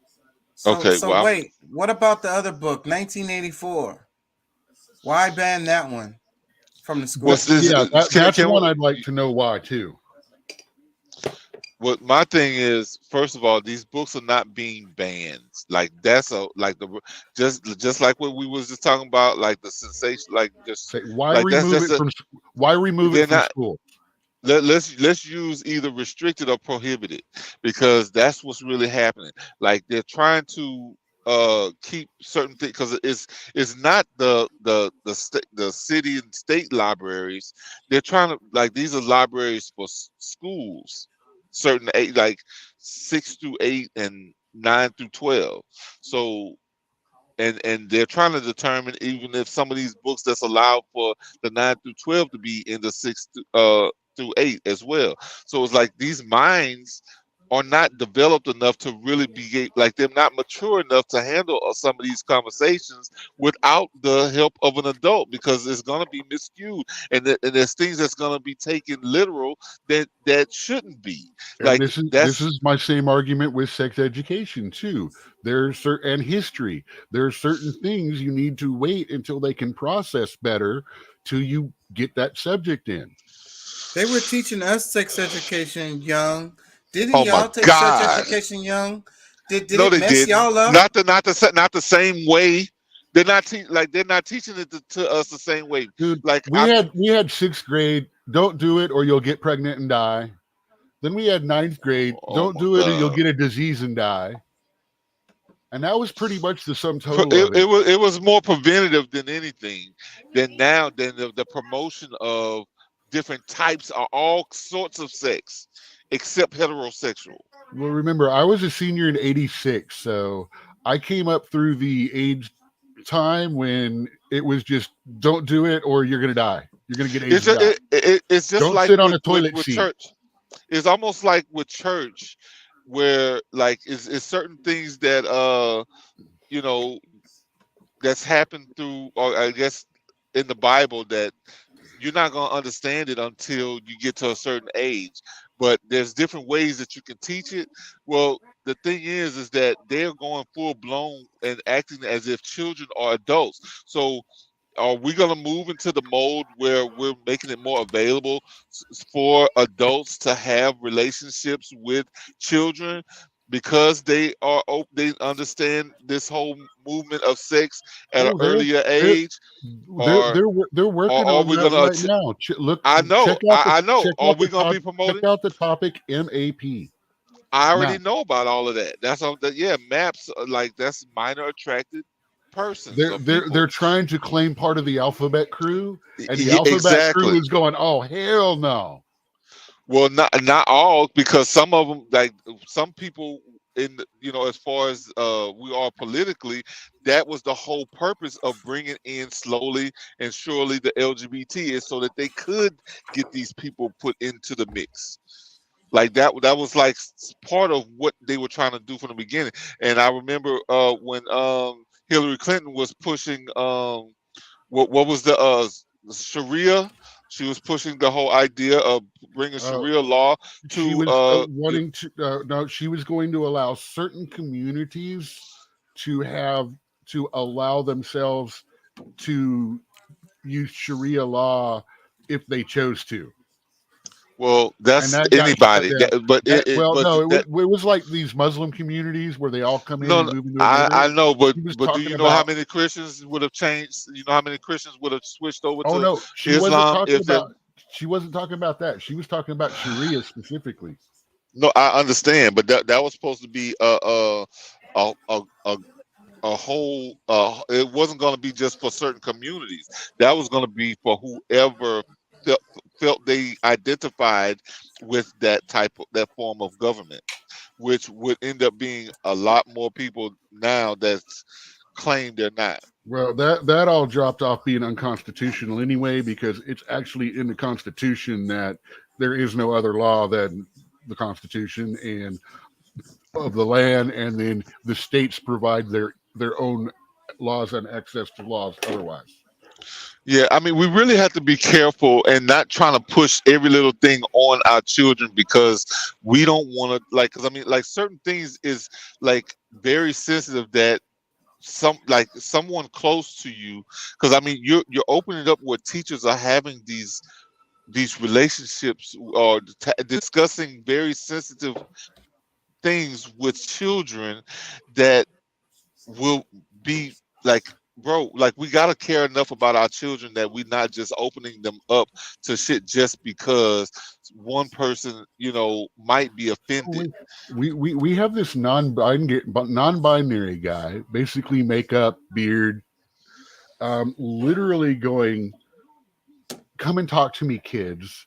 So wait, what about the other book, 1984? Why ban that one from the school?
That's one I'd like to know why too.
What my thing is, first of all, these books are not being banned. Like just like what we was just talking about, like the sensation, like just
why remove it from school?
Let's use either restricted or prohibited, because that's what's really happening. Like they're trying to keep certain things, because it's not the city and state libraries. They're trying to, like, these are libraries for schools, certain age, like 6 through 8 and 9 through 12. So and they're trying to determine even if some of these books that's allowed for the 9 through 12 to be in the 6 through 8 as well. So it's like these minds are not developed enough to really be, like, they're not mature enough to handle some of these conversations without the help of an adult, because it's going to be miscued, and there's things that's going to be taken literal that shouldn't be. Like,
this is my same argument with sex education too. There's and history. There are certain things you need to wait until they can process better till you get that subject in.
They were teaching us sex education young. Didn't
Oh
y'all
my
take
God.
sex education young? Did
No,
it
they
mess
didn't.
y'all up?
Not the same way. They're not teaching it to us the same way.
Dude,
like
we had 6th grade. Don't do it or you'll get pregnant and die. Then we had 9th grade. Don't do it or you'll get a disease and die. And that was pretty much the sum total of it.
It was more preventative than anything. Than the promotion of different types of all sorts of sex, except heterosexual.
Well, remember, I was a senior in '86, so I came up through the age time when it was just don't do it or you're gonna die. You're gonna get AIDS.
It's just
don't
like
sit on a toilet
with
seat.
Church. It's almost like with church, where like it's certain things that you know, that's happened through, or I guess in the Bible, that you're not going to understand it until you get to a certain age. But there's different ways that you can teach it. Well, the thing is that they're going full blown and acting as if children are adults. So are we going to move into the mode where we're making it more available for adults to have relationships with children, because they understand this whole movement of sex at an earlier age?
They're working on that right now. Look,
I know. I know. Are we going to be promoting?
Check out the topic MAP.
I already know about all of that. That's all. Yeah, MAPS, like, that's minor attracted persons.
They're trying to claim part of the alphabet crew, and the alphabet crew is going, oh hell no.
Well, not all, because some of them, like some people in the, you know, as far as we are politically, that was the whole purpose of bringing in slowly and surely the LGBT, is so that they could get these people put into the mix. Like that was like part of what they were trying to do from the beginning. And I remember when Hillary Clinton was pushing what was the Sharia She was pushing the whole idea of bringing Sharia law
She
to
was wanting to. No, she was going to allow certain communities to allow themselves to use Sharia law if they chose to.
well,
And
that's
that got shut
anybody.
down.
But
It was like these Muslim communities where they all come in
no,
and move into a
I
neighborhood.
know, but
He was
do
talking
you know how
about.
many Christians would have changed? You know how many Christians would have switched over
Oh
to
no, she wasn't
Islam
talking
if it?
about. She wasn't talking about that. She was talking about Sharia specifically.
No, I understand, but that was supposed to be a whole. It wasn't going to be just for certain communities. That was going to be for whoever felt they identified with that form of government, which would end up being a lot more people now that's claim they're not.
Well, that all dropped off being unconstitutional anyway, because it's actually in the Constitution that there is no other law than the Constitution and of the land, and then the states provide their own laws and access to laws otherwise.
Yeah, I mean, we really have to be careful and not trying to push every little thing on our children, because we don't want to, like, because I mean, like, certain things is like very sensitive that someone close to you, because I mean, you're opening up where teachers are having these relationships or discussing very sensitive things with children that will be like, bro, like, we gotta care enough about our children that we're not just opening them up to shit just because one person, might be offended.
We have this non-binary guy, basically makeup, beard, literally going, come and talk to me, kids.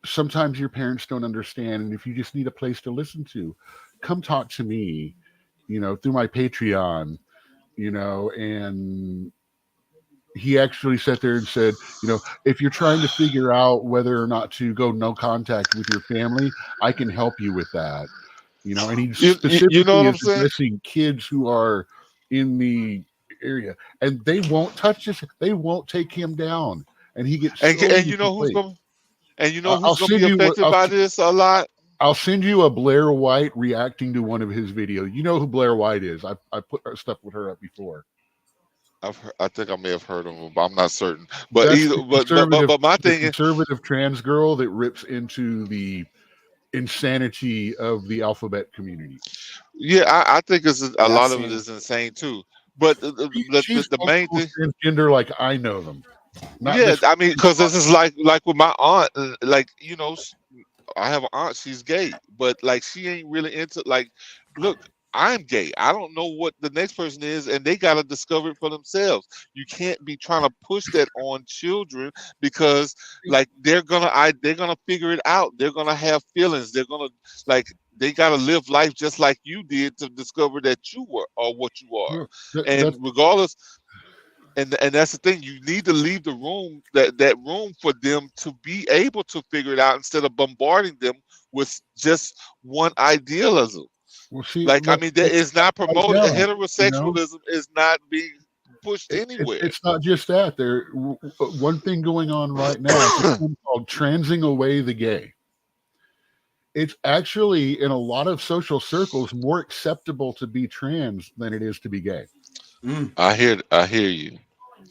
Sometimes your parents don't understand, and if you just need a place to listen to, come talk to me, through my Patreon, and he actually sat there and said, if you're trying to figure out whether or not to go no contact with your family, I can help you with that. And he specifically
you know what I'm
is
saying?
addressing kids who are in the area, and they won't touch this. They won't take him down, and he gets.
And
so
you know who's
complaints.
going to be affected by this a lot?
I'll send you a Blair White reacting to one of his videos. You know who Blair White is. I put stuff with her up before.
I think I may have heard of him, but I'm not certain. But
That's
but my thing is,
conservative trans girl that rips into the insanity of the alphabet community.
yeah, I think it's a lot of it is insane too. But the main thing,
transgender, like I know them.
Yeah, I mean, because this is like with my aunt, like, I have an aunt, she's gay, but like she ain't really into, like, look, I'm gay. I don't know what the next person is, and they got to discover it for themselves. You can't be trying to push that on children, because like they're gonna figure it out. They're gonna have feelings. They're gonna, like, they gotta live life just like you did to discover that you were or what you are. And regardless, and that's the thing, you need to leave the room, that room for them to be able to figure it out, instead of bombarding them with just one idealism.
Well, see,
like, I mean, that is not promoted.
Right now,
Heterosexualism is not being pushed anywhere.
It's not just that. There, one thing going on right now is called transing away the gay. It's actually, in a lot of social circles, more acceptable to be trans than it is to be gay.
I hear you.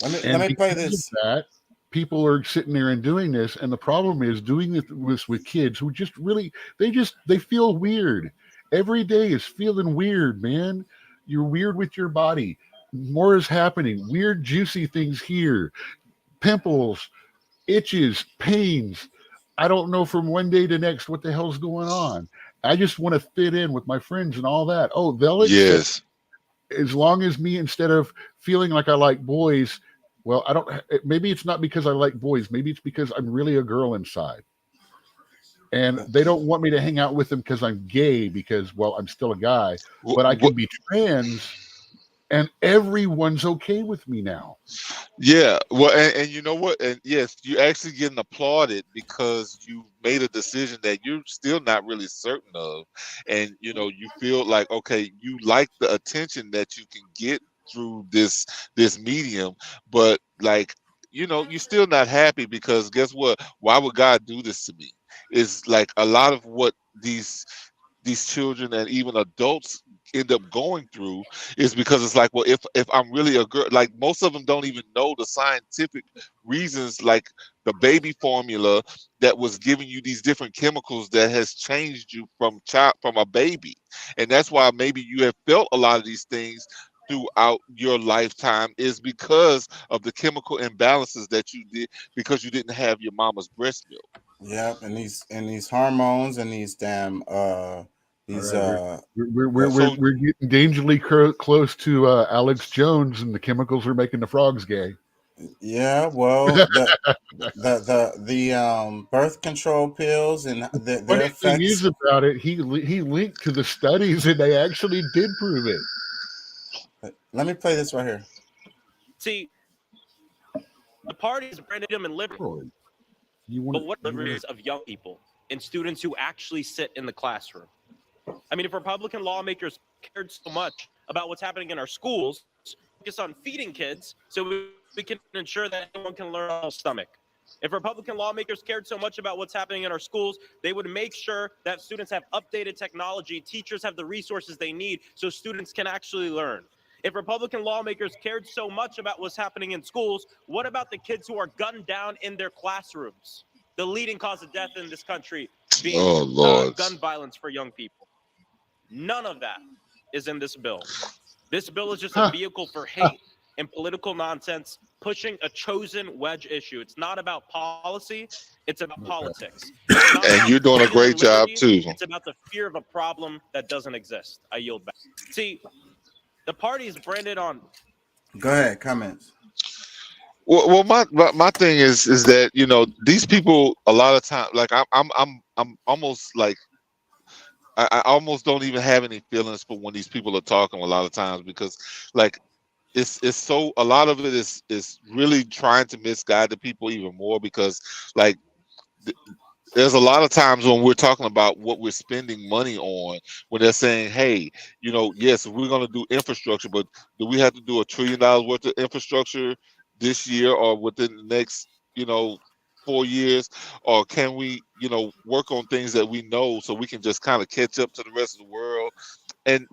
Let me play this.
That, people are sitting there and doing this, and the problem is doing this with kids who just really, they feel weird. Every day is feeling weird, man. You're weird with your body. More is happening. Weird, juicy things here. Pimples, itches, pains. I don't know from one day to next what the hell's going on. I just want to fit in with my friends and all that. Oh, they'll accept, as long as me, instead of feeling like I like boys, well, I don't. Maybe it's not because I like boys. Maybe it's because I'm really a girl inside. And they don't want me to hang out with them because I'm gay, because, well, I'm still a guy, but I can be trans, and everyone's okay with me now.
Yeah, well, and you know what? And yes, you're actually getting applauded because you made a decision that you're still not really certain of, and you feel like, okay, you like the attention that you can get through this medium, but like, you know, you're still not happy because guess what? Why would God do this to me? Is like a lot of what these children and even adults end up going through is because it's like, well, if I'm really a girl, like most of them don't even know the scientific reasons, like the baby formula that was giving you these different chemicals that has changed you from a baby. And that's why maybe you have felt a lot of these things throughout your lifetime, is because of the chemical imbalances that you did because you didn't have your mama's breast milk.
Yep, and these hormones and these damn these
All right, we're getting dangerously close to Alex Jones, and the chemicals are making the frogs gay.
yeah, well, the birth control pills and their
Funny thing
effects.
is about it, he linked to the studies, and they actually did prove it.
Let me play this right here.
See, the party is branded them and liberty. But what liberties of young people and students who actually sit in the classroom? I mean, if Republican lawmakers cared so much about what's happening in our schools, focus on feeding kids so we can ensure that everyone can learn on a stomach. If Republican lawmakers cared so much about what's happening in our schools, they would make sure that students have updated technology, teachers have the resources they need so students can actually learn. If Republican lawmakers cared so much about what's happening in schools, what about the kids who are gunned down in their classrooms? The leading cause of death in this country being gun violence for young people. None of that is in this bill. This bill is just a vehicle for hate and political nonsense, pushing a chosen wedge issue. It's not about policy, it's about politics.
And you're doing a great job too.
It's about the fear of a problem that doesn't exist. I yield back. See, the party is branded on.
Go ahead, comments.
Well, my thing is that, you know, these people a lot of time, like I'm almost like I almost don't even have any feelings for when these people are talking a lot of times, because like it's so, a lot of it is really trying to misguide the people even more, because like there's a lot of times when we're talking about what we're spending money on, when they're saying, hey, you know, yes, we're going to do infrastructure, but do we have to do $1 trillion worth of infrastructure this year or within the next, you know, 4 years? Or can we, you know, work on things that we know so we can just kind of catch up to the rest of the world? And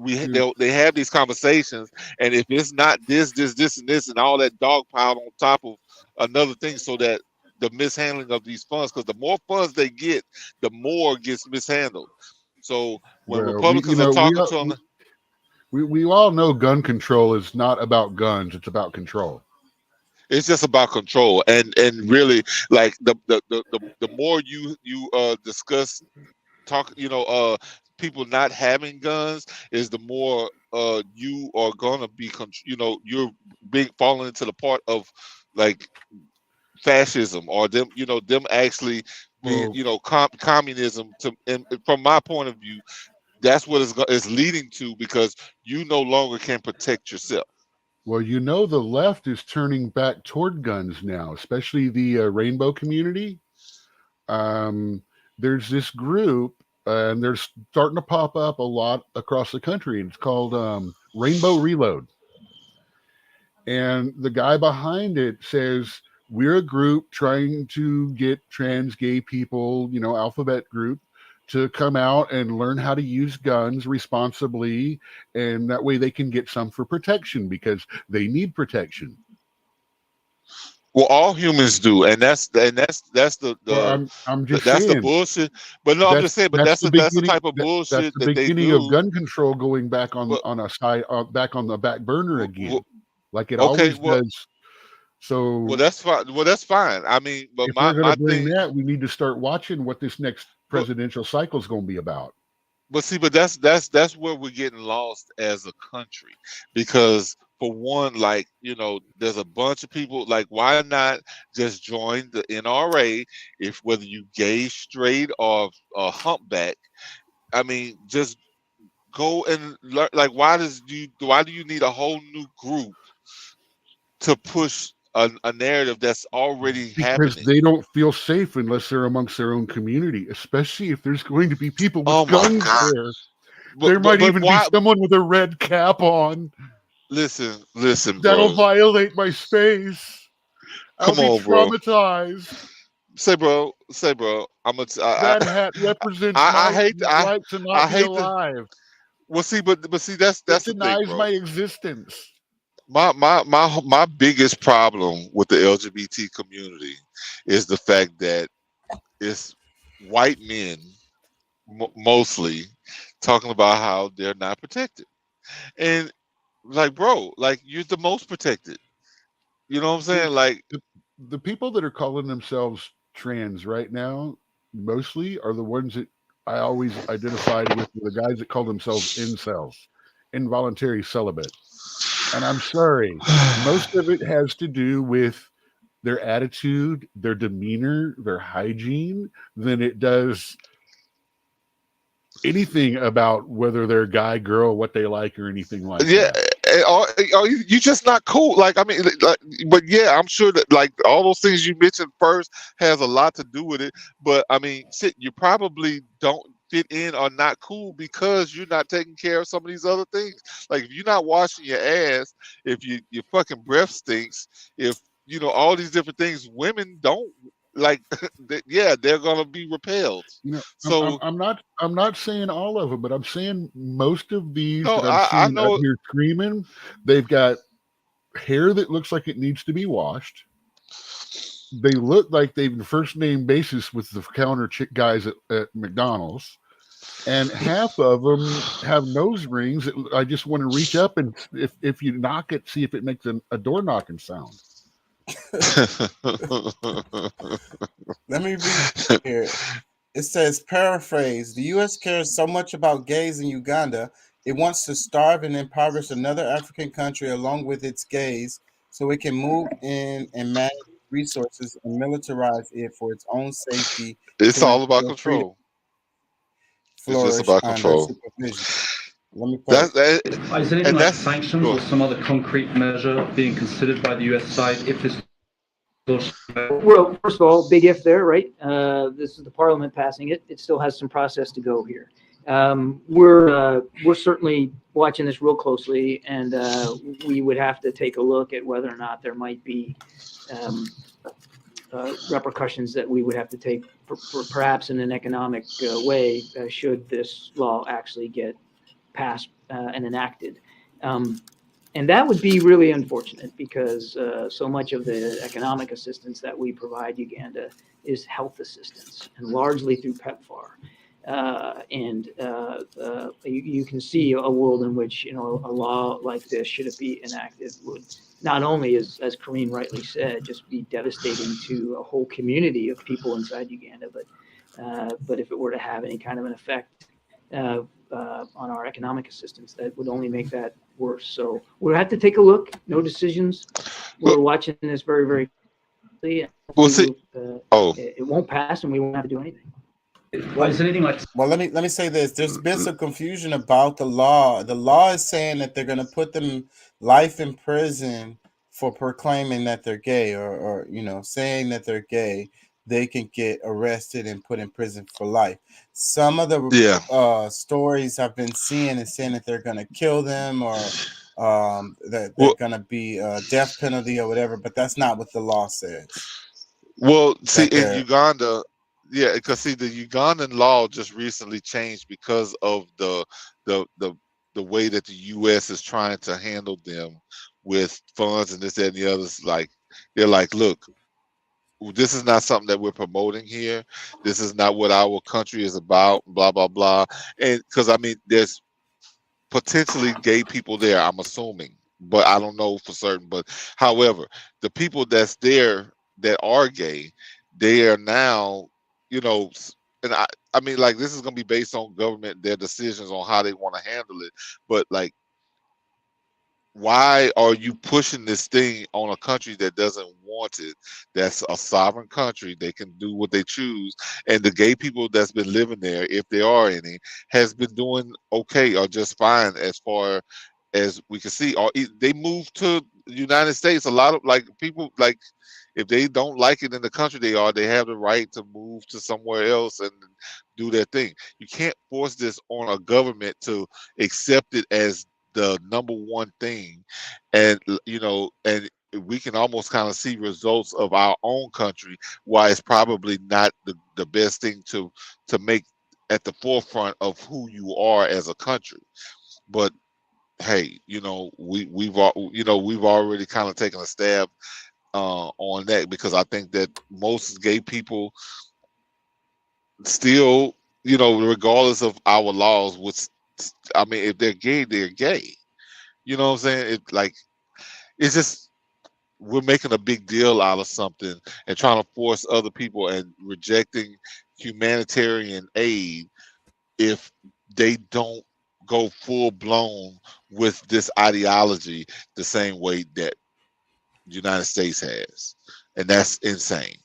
they have these conversations, and if it's not this and this and all that dog pile on top of another thing, so that the mishandling of these funds, because the more funds they get, the more gets mishandled. So when Republicans are talking to them,
we all know gun control is not about guns; it's about control.
It's just about control, and really, like the more you discuss, talk, you know, people not having guns, is the more you are gonna be, you know, you're falling into the part of like fascism, or them, you know, them actually being, you know, communism. And from my point of view, that's what it's leading to, because you no longer can protect yourself.
Well, you know, the left is turning back toward guns now, especially the rainbow community. There's this group, and they're starting to pop up a lot across the country, and it's called Rainbow Reload. And the guy behind it says, we're a group trying to get trans gay people, you know, alphabet group, to come out and learn how to use guns responsibly, and that way they can get some for protection, because they need protection.
Well, all humans do, and that's the
well, I'm just
that's
saying,
the bullshit. But no, I'm just saying, but that's the type of bullshit
that's the
that they
beginning
do.
of gun control going back on a side, back on the back burner again, like it always does. So
well, that's fine. Well, that's fine. I mean, but
if we're going to bring that, we need to start watching what this next presidential cycle is going to be about.
But see, but that's where we're getting lost as a country, because for one, like, you know, there's a bunch of people, like, why not just join the NRA, if whether you gay, straight, or humpback? I mean, just go and learn. Like, why do you need a whole new group to push a narrative that's already happening?
Because they don't feel safe unless they're amongst their own community, especially if there's going to be people with guns there. There might even be someone with a red cap on.
Listen,
that'll
bro.
violate my space. I'll
Come
be
on, bro.
traumatized.
Say, bro. I'm a.
That hat represents
I
my
hate.
right to
I
not be
hate to.
alive.
Well, see, but see, that's
It
the thing,
denies
bro.
my existence.
My biggest problem with the LGBT community is the fact that it's white men mostly talking about how they're not protected, and like, bro, like you're the most protected. You know what I'm saying? Like,
The people that are calling themselves trans right now mostly are the ones that I always identified with the guys that call themselves incels, involuntary celibate. And I'm sorry, most of it has to do with their attitude, their demeanor, their hygiene, than it does anything about whether they're guy, girl, what they like, or anything like
yeah,
that.
are you just not cool? Like, I mean, like, but yeah, I'm sure that like all those things you mentioned first has a lot to do with it. But I mean, shit, you probably don't fit in or not cool because you're not taking care of some of these other things. Like if you're not washing your ass, if your fucking breath stinks, if you know all these different things, women don't like. Yeah, they're gonna be repelled.
You know,
So
I'm not saying all of them, but I'm saying most of these
no,
that I'm
I
seeing up
know.
here screaming, they've got hair that looks like it needs to be washed. They look like they've been first name basis with the counter chick guys at McDonald's, and half of them have nose rings that I just want to reach up and if you knock it, see if it makes a door knocking sound.
Let me read here. It says, paraphrase, the U.S. cares so much about gays in Uganda, it wants to starve and impoverish another African country along with its gays so it can move in and manage resources and militarize it for its own safety.
It's
to
all about
ensure freedom
control. It's just
flourish
about
under
control.
supervision. Let me play.
Is anything like sanctions or some other concrete measure being considered by the U.S. side if this?
Well, first of all, big if there, right? This is the Parliament passing it. It still has some process to go here. We're certainly watching this real closely, and we would have to take a look at whether or not there might be repercussions that we would have to take, perhaps in an economic way, should this law actually get passed and enacted. And that would be really unfortunate because so much of the economic assistance that we provide Uganda is health assistance, and largely through PEPFAR. You can see a world in which a law like this, should it be enacted, would not only, as Karine rightly said, just be devastating to a whole community of people inside Uganda, but if it were to have any kind of an effect on our economic assistance, that would only make that worse. So we'll have to take a look. No decisions. We're watching this very, very closely.
We'll see.
It won't pass, and we won't have to do anything.
Is anything like?
Well, let me say this. There's been some confusion about the law. The law is saying that they're going to put them life in prison for proclaiming that they're gay, or saying that they're gay. They can get arrested and put in prison for life. Some of the stories I've been seeing is saying that they're going to kill them, or that they're going to be a death penalty or whatever. But that's not what the law says.
Well, see, in Uganda, yeah, because see, the Ugandan law just recently changed because of the way that the U.S. is trying to handle them with funds and this, that, and the others. Like, they're like, look, this is not something that we're promoting here. This is not what our country is about, blah, blah, blah. And because, I mean, there's potentially gay people there, I'm assuming, but I don't know for certain. But however, the people that's there that are gay, they are now, and I mean, like, this is going to be based on government, their decisions on how they want to handle it. But like, why are you pushing this thing on a country that doesn't want it? That's a sovereign country. They can do what they choose. And the gay people that's been living there, if there are any, has been doing okay or just fine as far as we can see. Or they moved to the United States. A lot of people, if they don't like it in the country they are, they have the right to move to somewhere else and do their thing. You can't force this on a government to accept it as the number one thing, and we can almost kind of see results of our own country, why it's probably not the best thing to make at the forefront of who you are as a country. But hey, we've already kind of taken a stab on that, because I think that most gay people still, regardless of our laws, if they're gay, they're gay. You know what I'm saying? It's just, we're making a big deal out of something and trying to force other people and rejecting humanitarian aid if they don't go full blown with this ideology the same way that the United States has. And that's insane.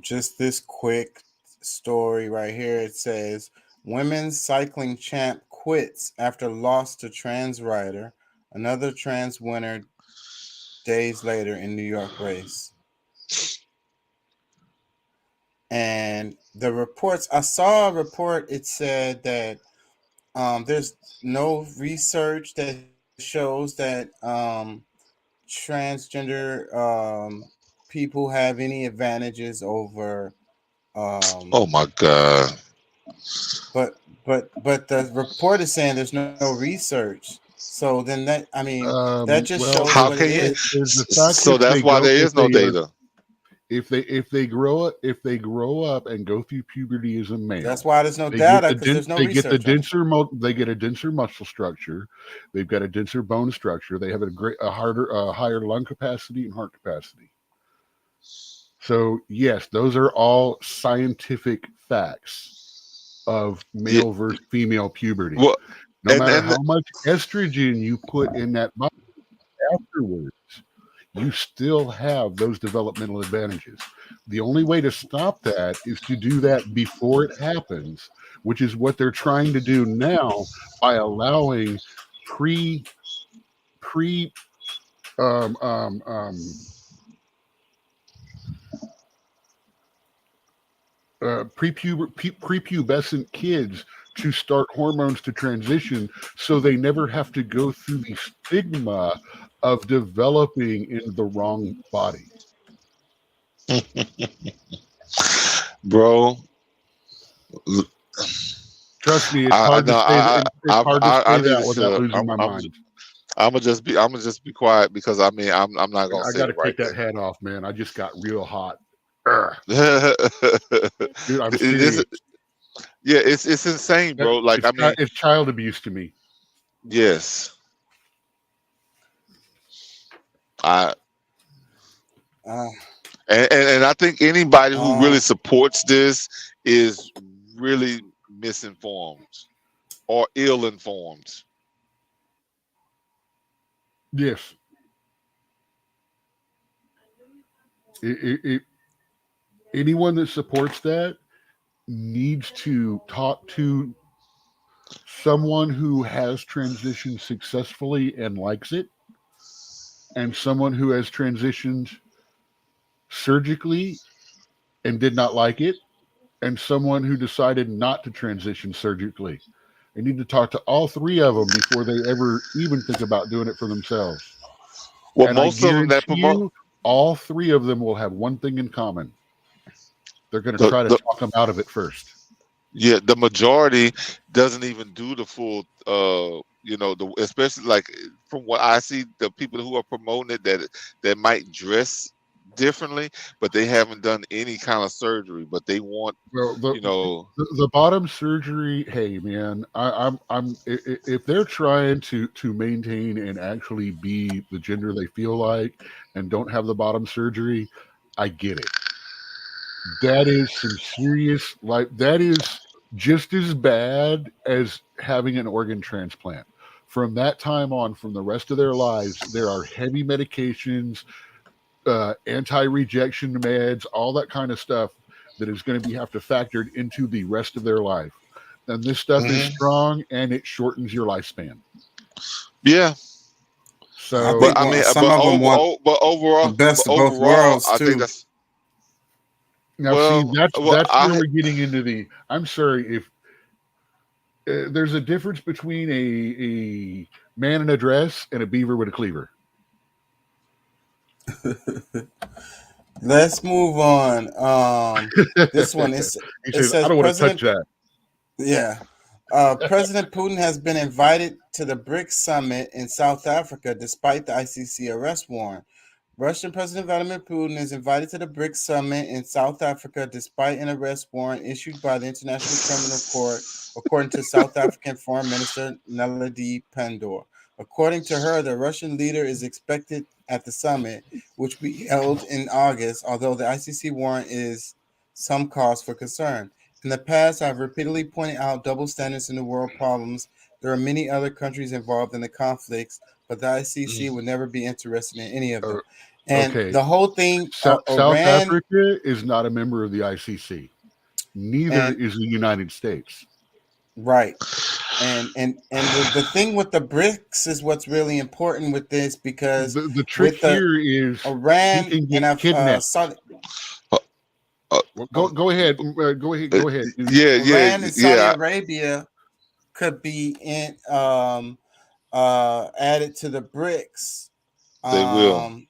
Just this quick story right here. It says, women's cycling champ quits after loss to trans rider. Another trans winner days later in New York race. And the reports, I saw a report, it said that there's no research that shows that transgender people have any advantages over
oh my God.
But the report is saying there's no research. So then that, that just shows
how
what
can
it
you,
is.
so that's why there is no data.
If they grow up and go through puberty as a male,
that's why there's no data, because there's no research.
They get a denser muscle structure. They've got a denser bone structure. They have a higher lung capacity and heart capacity. So yes, those are all scientific facts of male versus female puberty.
Well,
no matter how much estrogen you put in that body afterwards, you still have those developmental advantages. The only way to stop that is to do that before it happens, which is what they're trying to do now by allowing prepubescent kids to start hormones to transition, so they never have to go through the stigma of developing in the wrong body.
Bro,
trust me, it's hard to say that without losing my mind.
I'm gonna just be quiet, because I'm not gonna say
I gotta
the right
take that
thing.
hat off, man. I just got real hot. Dude, I'm
It
serious.
is, yeah, it's insane, bro. Like,
It's child abuse to me.
Yes. And I think anybody who really supports this is really misinformed or ill-informed.
Yes. Anyone that supports that needs to talk to someone who has transitioned successfully and likes it, and someone who has transitioned surgically and did not like it, and someone who decided not to transition surgically. They need to talk to all three of them before they ever even think about doing it for themselves.
Well,
and
most of them that promote,
all three of them will have one thing in common. They're going to try to talk them out of it first.
Yeah, the majority doesn't even do the full, especially like from what I see, the people who are promoting it that might dress differently, but they haven't done any kind of surgery, but they want,
the bottom surgery. Hey, man, if they're trying to maintain and actually be the gender they feel like and don't have the bottom surgery, I get it. That is some serious, that is just as bad as having an organ transplant. From that time on, from the rest of their lives, there are heavy medications, anti-rejection meds, all that kind of stuff that is going to have to factor into the rest of their life. And this stuff is strong, and it shortens your lifespan.
Yeah.
So,
but overall, the best of both worlds
I
too.
think that's.
Now, see, that's where we're getting into the. I'm sorry there's a difference between a man in a dress and a beaver with a cleaver.
Let's move on. This one is.
He
It
says, "I
says
don't want to touch
President.
that."
Yeah. President Putin has been invited to the BRICS summit in South Africa despite the ICC arrest warrant. Russian President Vladimir Putin is invited to the BRICS summit in South Africa despite an arrest warrant issued by the International Criminal Court, according to South African Foreign Minister Naledi Pandor. According to her, the Russian leader is expected at the summit, which will be held in August, although the ICC warrant is some cause for concern. In the past, I've repeatedly pointed out double standards in the world problems. There are many other countries involved in the conflicts, but the ICC would never be interested in any of them. And
Okay.
the whole thing,
South
Iran,
Africa is not a member of the ICC. Neither is the United States.
right? And the thing with the BRICS is what's really important with this, because
The trick
with the
here is
Iran
he can get
and
kidnapped.
Saudi,
Go ahead. Go ahead. Go ahead.
Iran and Saudi Arabia could be in added to the BRICS.
They will.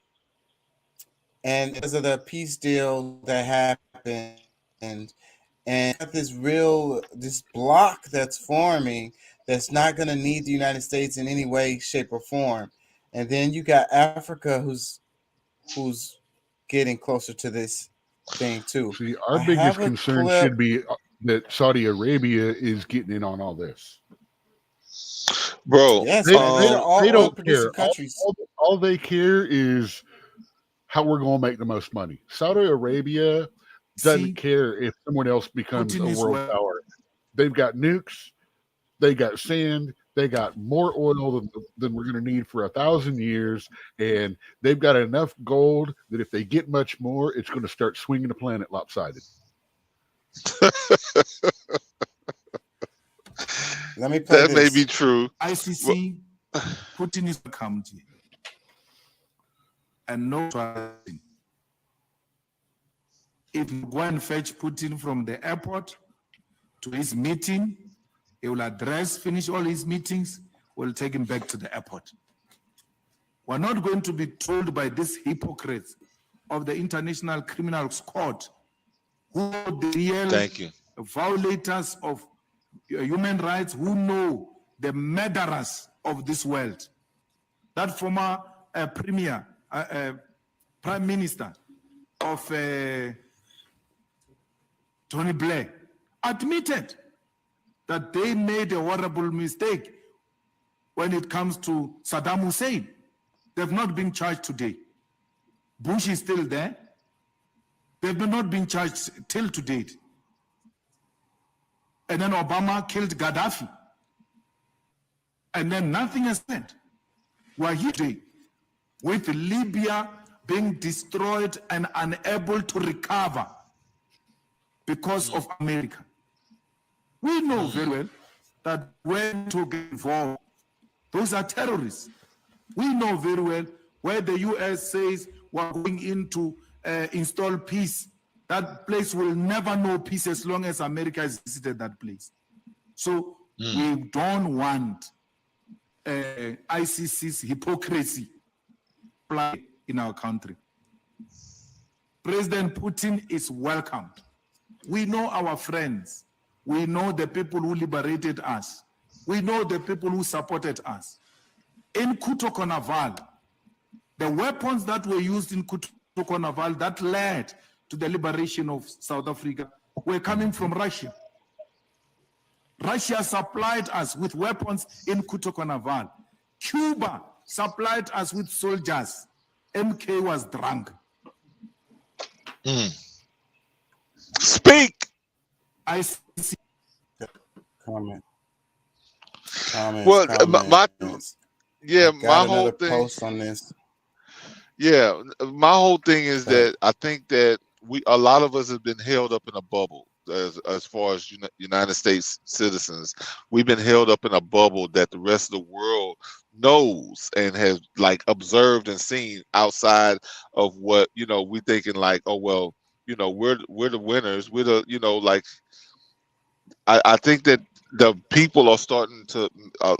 And because of the peace deal that happened, and this block that's forming that's not going to need the United States in any way, shape, or form. And then you got Africa who's getting closer to this thing too.
See, our
I
biggest
have a
concern
clip.
should be that Saudi Arabia is getting in on all this.
Bro,
Yes,
They,
man, they're all
they
oil
don't
producing
care.
countries.
All they care is how we're going to make the most money. Saudi Arabia doesn't care if someone else becomes
Putin
a
is
world
well-
power. They've got nukes. They got sand. They got more oil than we're going to need for 1,000 years. And they've got enough gold that if they get much more, it's going to start swinging the planet lopsided.
Let me play
that may
this.
be true.
ICC, Putin is welcomed here. And no trusting. If you go and fetch Putin from the airport to his meeting, he will finish all his meetings, we'll take him back to the airport. We're not going to be told by these hypocrites of the International Criminal Court who are the real
Thank you.
violators of human rights, who know the murderers of this world. That former Prime Minister of Tony Blair admitted that they made a horrible mistake when it comes to Saddam Hussein. They've not been charged today. Bush is still there. They've not been charged till to date. And then Obama killed Gaddafi. And then nothing has happened. We're here today with Libya being destroyed and unable to recover because of America. We know very well that when to get involved, those are terrorists. We know very well where the US says we're going in to install peace. That place will never know peace as long as America has visited that place. So we don't want ICC's hypocrisy play in our country. President Putin is welcomed. We know our friends. We know the people who liberated us. We know the people who supported us. In Kutukonaval, the weapons that were used in Kutukonaval that led to the liberation of South Africa were coming from Russia. Russia supplied us with weapons in Kutukonaval. Cuba supplied us with soldiers. MK was drunk.
Speak.
I see.
Comment.
Well, my
Got
whole
another
thing.
post on this.
Yeah, my whole thing is that I think that a lot of us have been held up in a bubble as far as United States citizens. We've been held up in a bubble that the rest of the world knows and has like observed and seen outside of what we thinking like, oh well, we're the winners. We're the like. I think that the people are starting to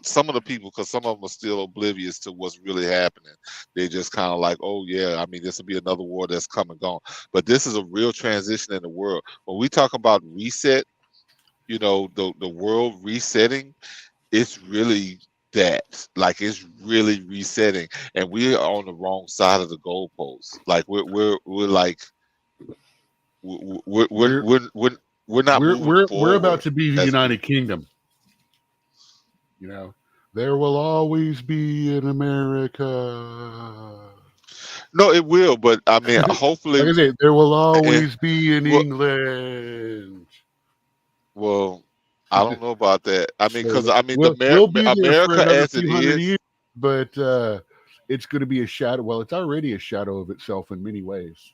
some of the people, because some of them are still oblivious to what's really happening. They just kind of like, oh yeah, I mean, this will be another war that's come and gone. But this is a real transition in the world. When we talk about reset, you know, the world resetting, it's really that. Like, it's really resetting, and we are on the wrong side of the goalpost. Like we're like we're not moving forward.
We're about to be the
as
United Kingdom. You know, there will always be an America.
No, it will, but I mean, hopefully,
like I say, there will always be an England.
Well, I don't know about that. I mean, because I mean,
we'll be there for
America
another
as it
few hundred
is,
years, but it's going to be a shadow. Well, it's already a shadow of itself in many ways.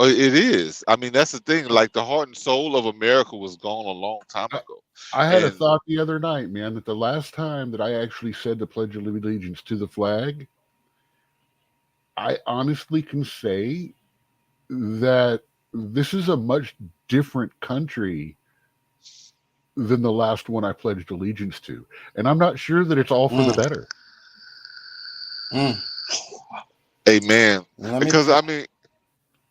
it is. I mean, that's the thing. Like, the heart and soul of America was gone a long time ago.
I had a thought the other night, man, that the last time that I actually said the Pledge of Allegiance to the flag, I honestly can say that this is a much different country than the last one I pledged allegiance to. And I'm not sure that it's all for the better.
Amen. Because I mean,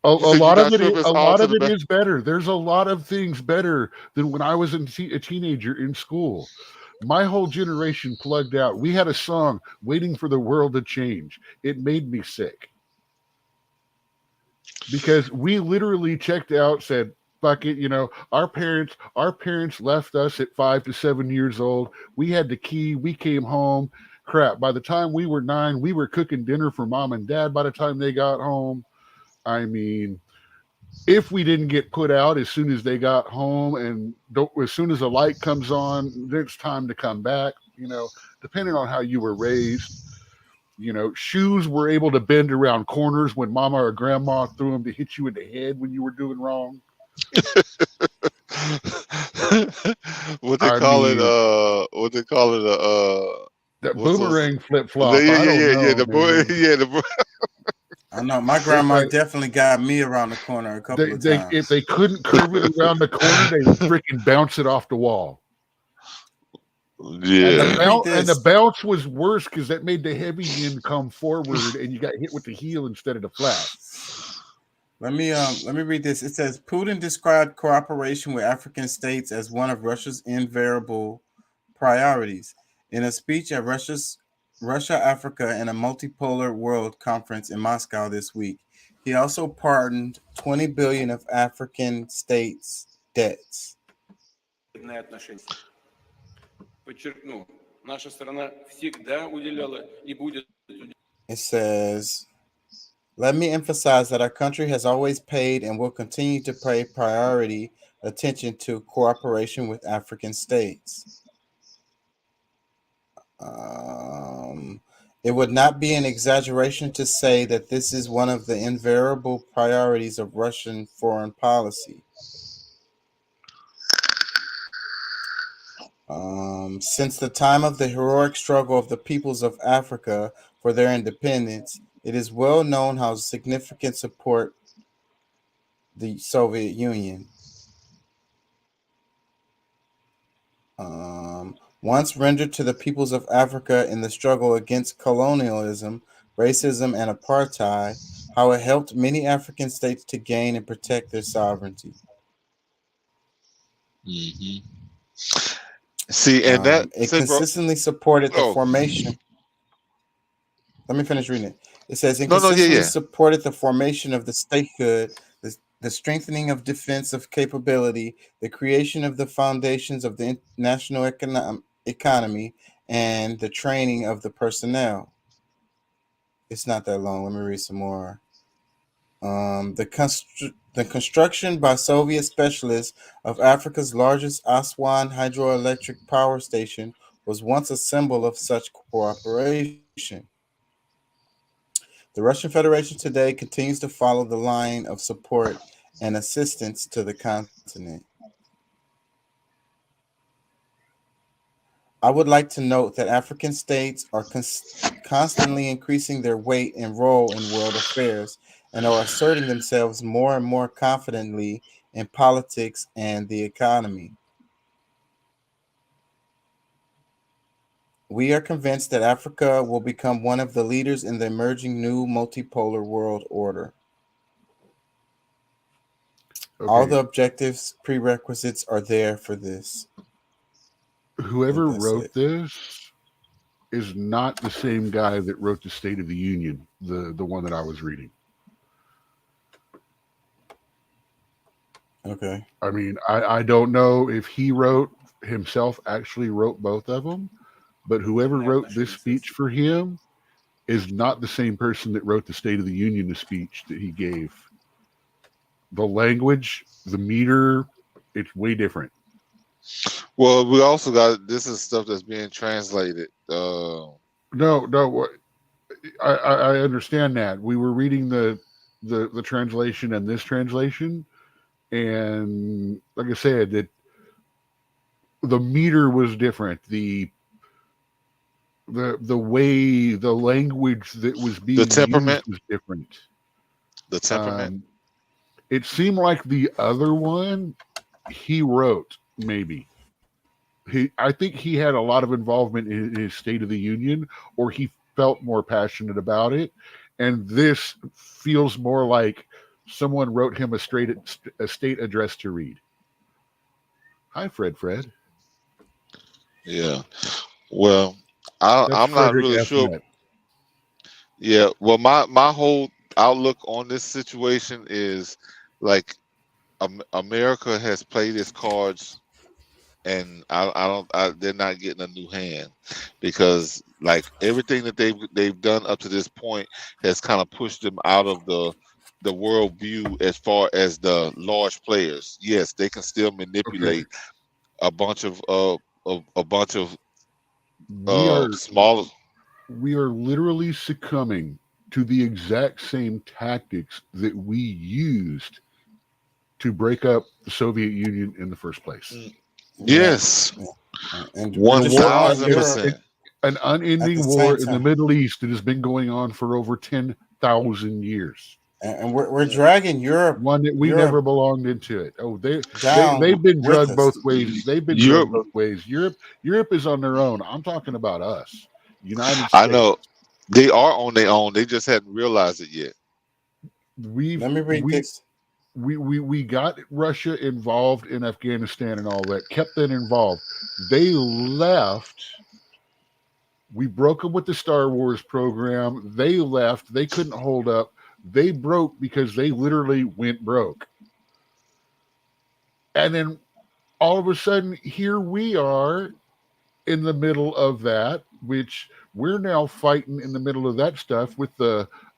a lot of it is better. There's a lot of things better than when I was a teenager in school. My whole generation plugged out. We had a song, Waiting for the World to Change. It made me sick. Because we literally checked out, said, fuck it, you know, our parents left us at 5 to 7 years old. We had the key. We came home. Crap. By the time we were 9, we were cooking dinner for mom and dad by the time they got home. I mean, if we didn't get put out as soon as they got home and as soon as the light comes on, it's time to come back, you know, depending on how you were raised. You know, shoes were able to bend around corners when mama or grandma threw them to hit you in the head when you were doing wrong.
What they call it
that boomerang flip flop.
I know my grandma definitely got me around the corner a couple of times.
If they couldn't curve it around the corner, they would freaking bounce it off the wall.
Yeah,
and the bounce was worse because that made the heavy end come forward, and you got hit with the heel instead of the flat.
Let me read this. It says Putin described cooperation with African states as one of Russia's invariable priorities. In a speech at Russia, Africa, and a multipolar world conference in Moscow this week, he also pardoned 20 billion of African states' debts. It says, let me emphasize that our country has always paid and will continue to pay priority attention to cooperation with African states. It would not be an exaggeration to say that this is one of the invariable priorities of Russian foreign policy. Since the time of the heroic struggle of the peoples of Africa for their independence, it is well known how significant support the Soviet Union once rendered to the peoples of Africa in the struggle against colonialism, racism, and apartheid, how it helped many African states to gain and protect their sovereignty.
Mm-hmm. See, and that
it consistently supported the formation. Let me finish reading it. It says it consistently supported the formation of the statehood, the strengthening of defensive capability, the creation of the foundations of the national economy, and the training of the personnel. It's not that long. Let me read some more. The construction by Soviet specialists of Africa's largest Aswan hydroelectric power station was once a symbol of such cooperation. The Russian Federation today continues to follow the line of support and assistance to the continent. I would like to note that African states are constantly increasing their weight and role in world affairs and are asserting themselves more and more confidently in politics and the economy. We are convinced that Africa will become one of the leaders in the emerging new multipolar world order. All
Okay.
the objectives, prerequisites are there for this.
Whoever
that's
wrote
it.
this is not the same guy that wrote the State of the Union, the one that I was reading.
Okay.
I mean, I don't know if he actually wrote both of them, but whoever wrote this speech for him is not the same person that wrote the State of the Union, the speech that he gave. The language, the meter, it's way different.
Well, we also got, this is stuff that's being translated.
No, I understand that. We were reading the translation and this translation, and like I said, that the meter was different. The way the language that was being used was different.
The temperament.
It seemed like the other one he wrote, maybe. I think he had a lot of involvement in his State of the Union, or he felt more passionate about it. And this feels more like someone wrote him a state address to read. Hi, Fred.
Yeah. Well, I'm not really sure. Yeah. Well, my whole outlook on this situation is like America has played its cards, and they're not getting a new hand, because like everything that they've done up to this point has kind of pushed them out of the world view as far as the large players. Yes, they can still manipulate a bunch of smaller.
We are literally succumbing to the exact same tactics that we used to break up the Soviet Union in the first place.
Yes.
And
1000%.
An unending war in the Middle East that has been going on for over 10,000 years.
And we're dragging Europe.
One that we never belonged into it. Oh, they've been drugged both ways. They've been drugged both ways. Europe is on their own. I'm talking about us. United States.
I know. They are on their own. They just hadn't realized it yet.
Let me read this.
We got Russia involved in Afghanistan and all that, kept them involved. They left. We broke them with the Star Wars program. They left. They couldn't hold up. They broke because they literally went broke. And then all of a sudden, here we are in the middle of that, which we're now fighting in the middle of that stuff with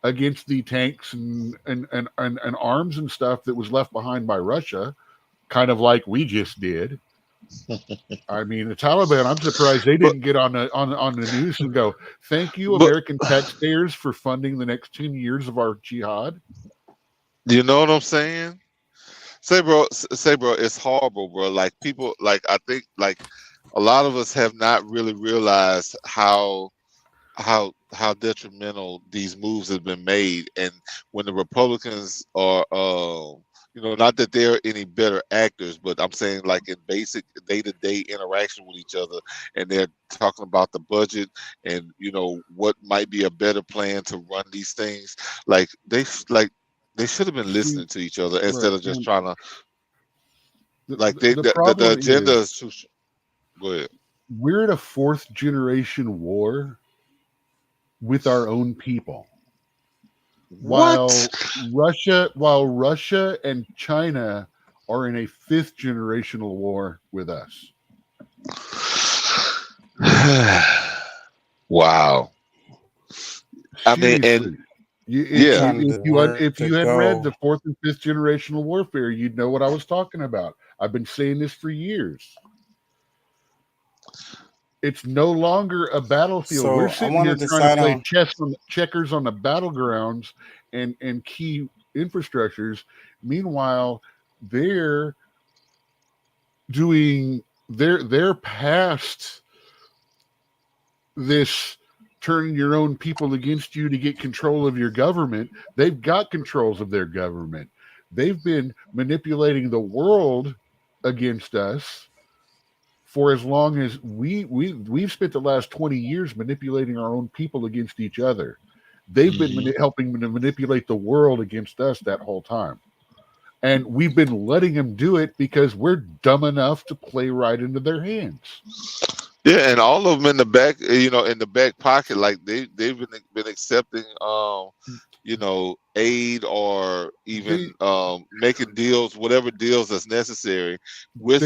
against the tanks and arms and stuff that was left behind by Russia, kind of like we just did. I mean, the Taliban, I'm surprised they didn't get on the news and go, thank you, American taxpayers, for funding the next 10 years of our jihad.
You know what I'm saying? Say, bro, it's horrible, bro. Like people, like I think, like a lot of us have not really realized how detrimental these moves have been made. And when the Republicans are, not that they're any better actors, but I'm saying like in basic day-to-day interaction with each other, and they're talking about the budget and what might be a better plan to run these things. Like they should have been listening to each other instead of just trying to. The agenda is too. Go ahead.
We're in a 4th generation war with our own people. While Russia and China are in a 5th generational war with us.
Wow. I mean, and
if you had read the 4th and 5th generational warfare, you'd know what I was talking about. I've been saying this for years. It's no longer a battlefield.
So
we're sitting here trying to play checkers on the battlegrounds and key infrastructures. Meanwhile, they're past this turning your own people against you to get control of your government. They've got controls of their government. They've been manipulating the world against us for as long as we've spent the last 20 years manipulating our own people against each other. They've been helping to manipulate the world against us that whole time. And we've been letting them do it because we're dumb enough to play right into their hands.
Yeah, and all of them in the back, in the back pocket, like they've been accepting, aid or even making deals, whatever deals that's necessary, with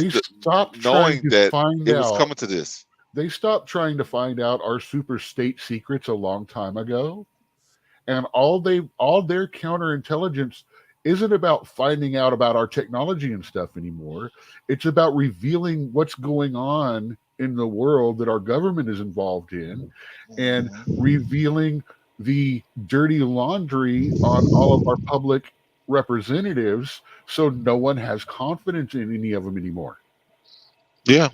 knowing that it was coming to this.
They stopped trying to find out our super state secrets a long time ago, and all their counterintelligence isn't about finding out about our technology and stuff anymore. It's about revealing what's going on in the world that our government is involved in, and revealing the dirty laundry on all of our public representatives, so no one has confidence in any of them anymore.
Yeah,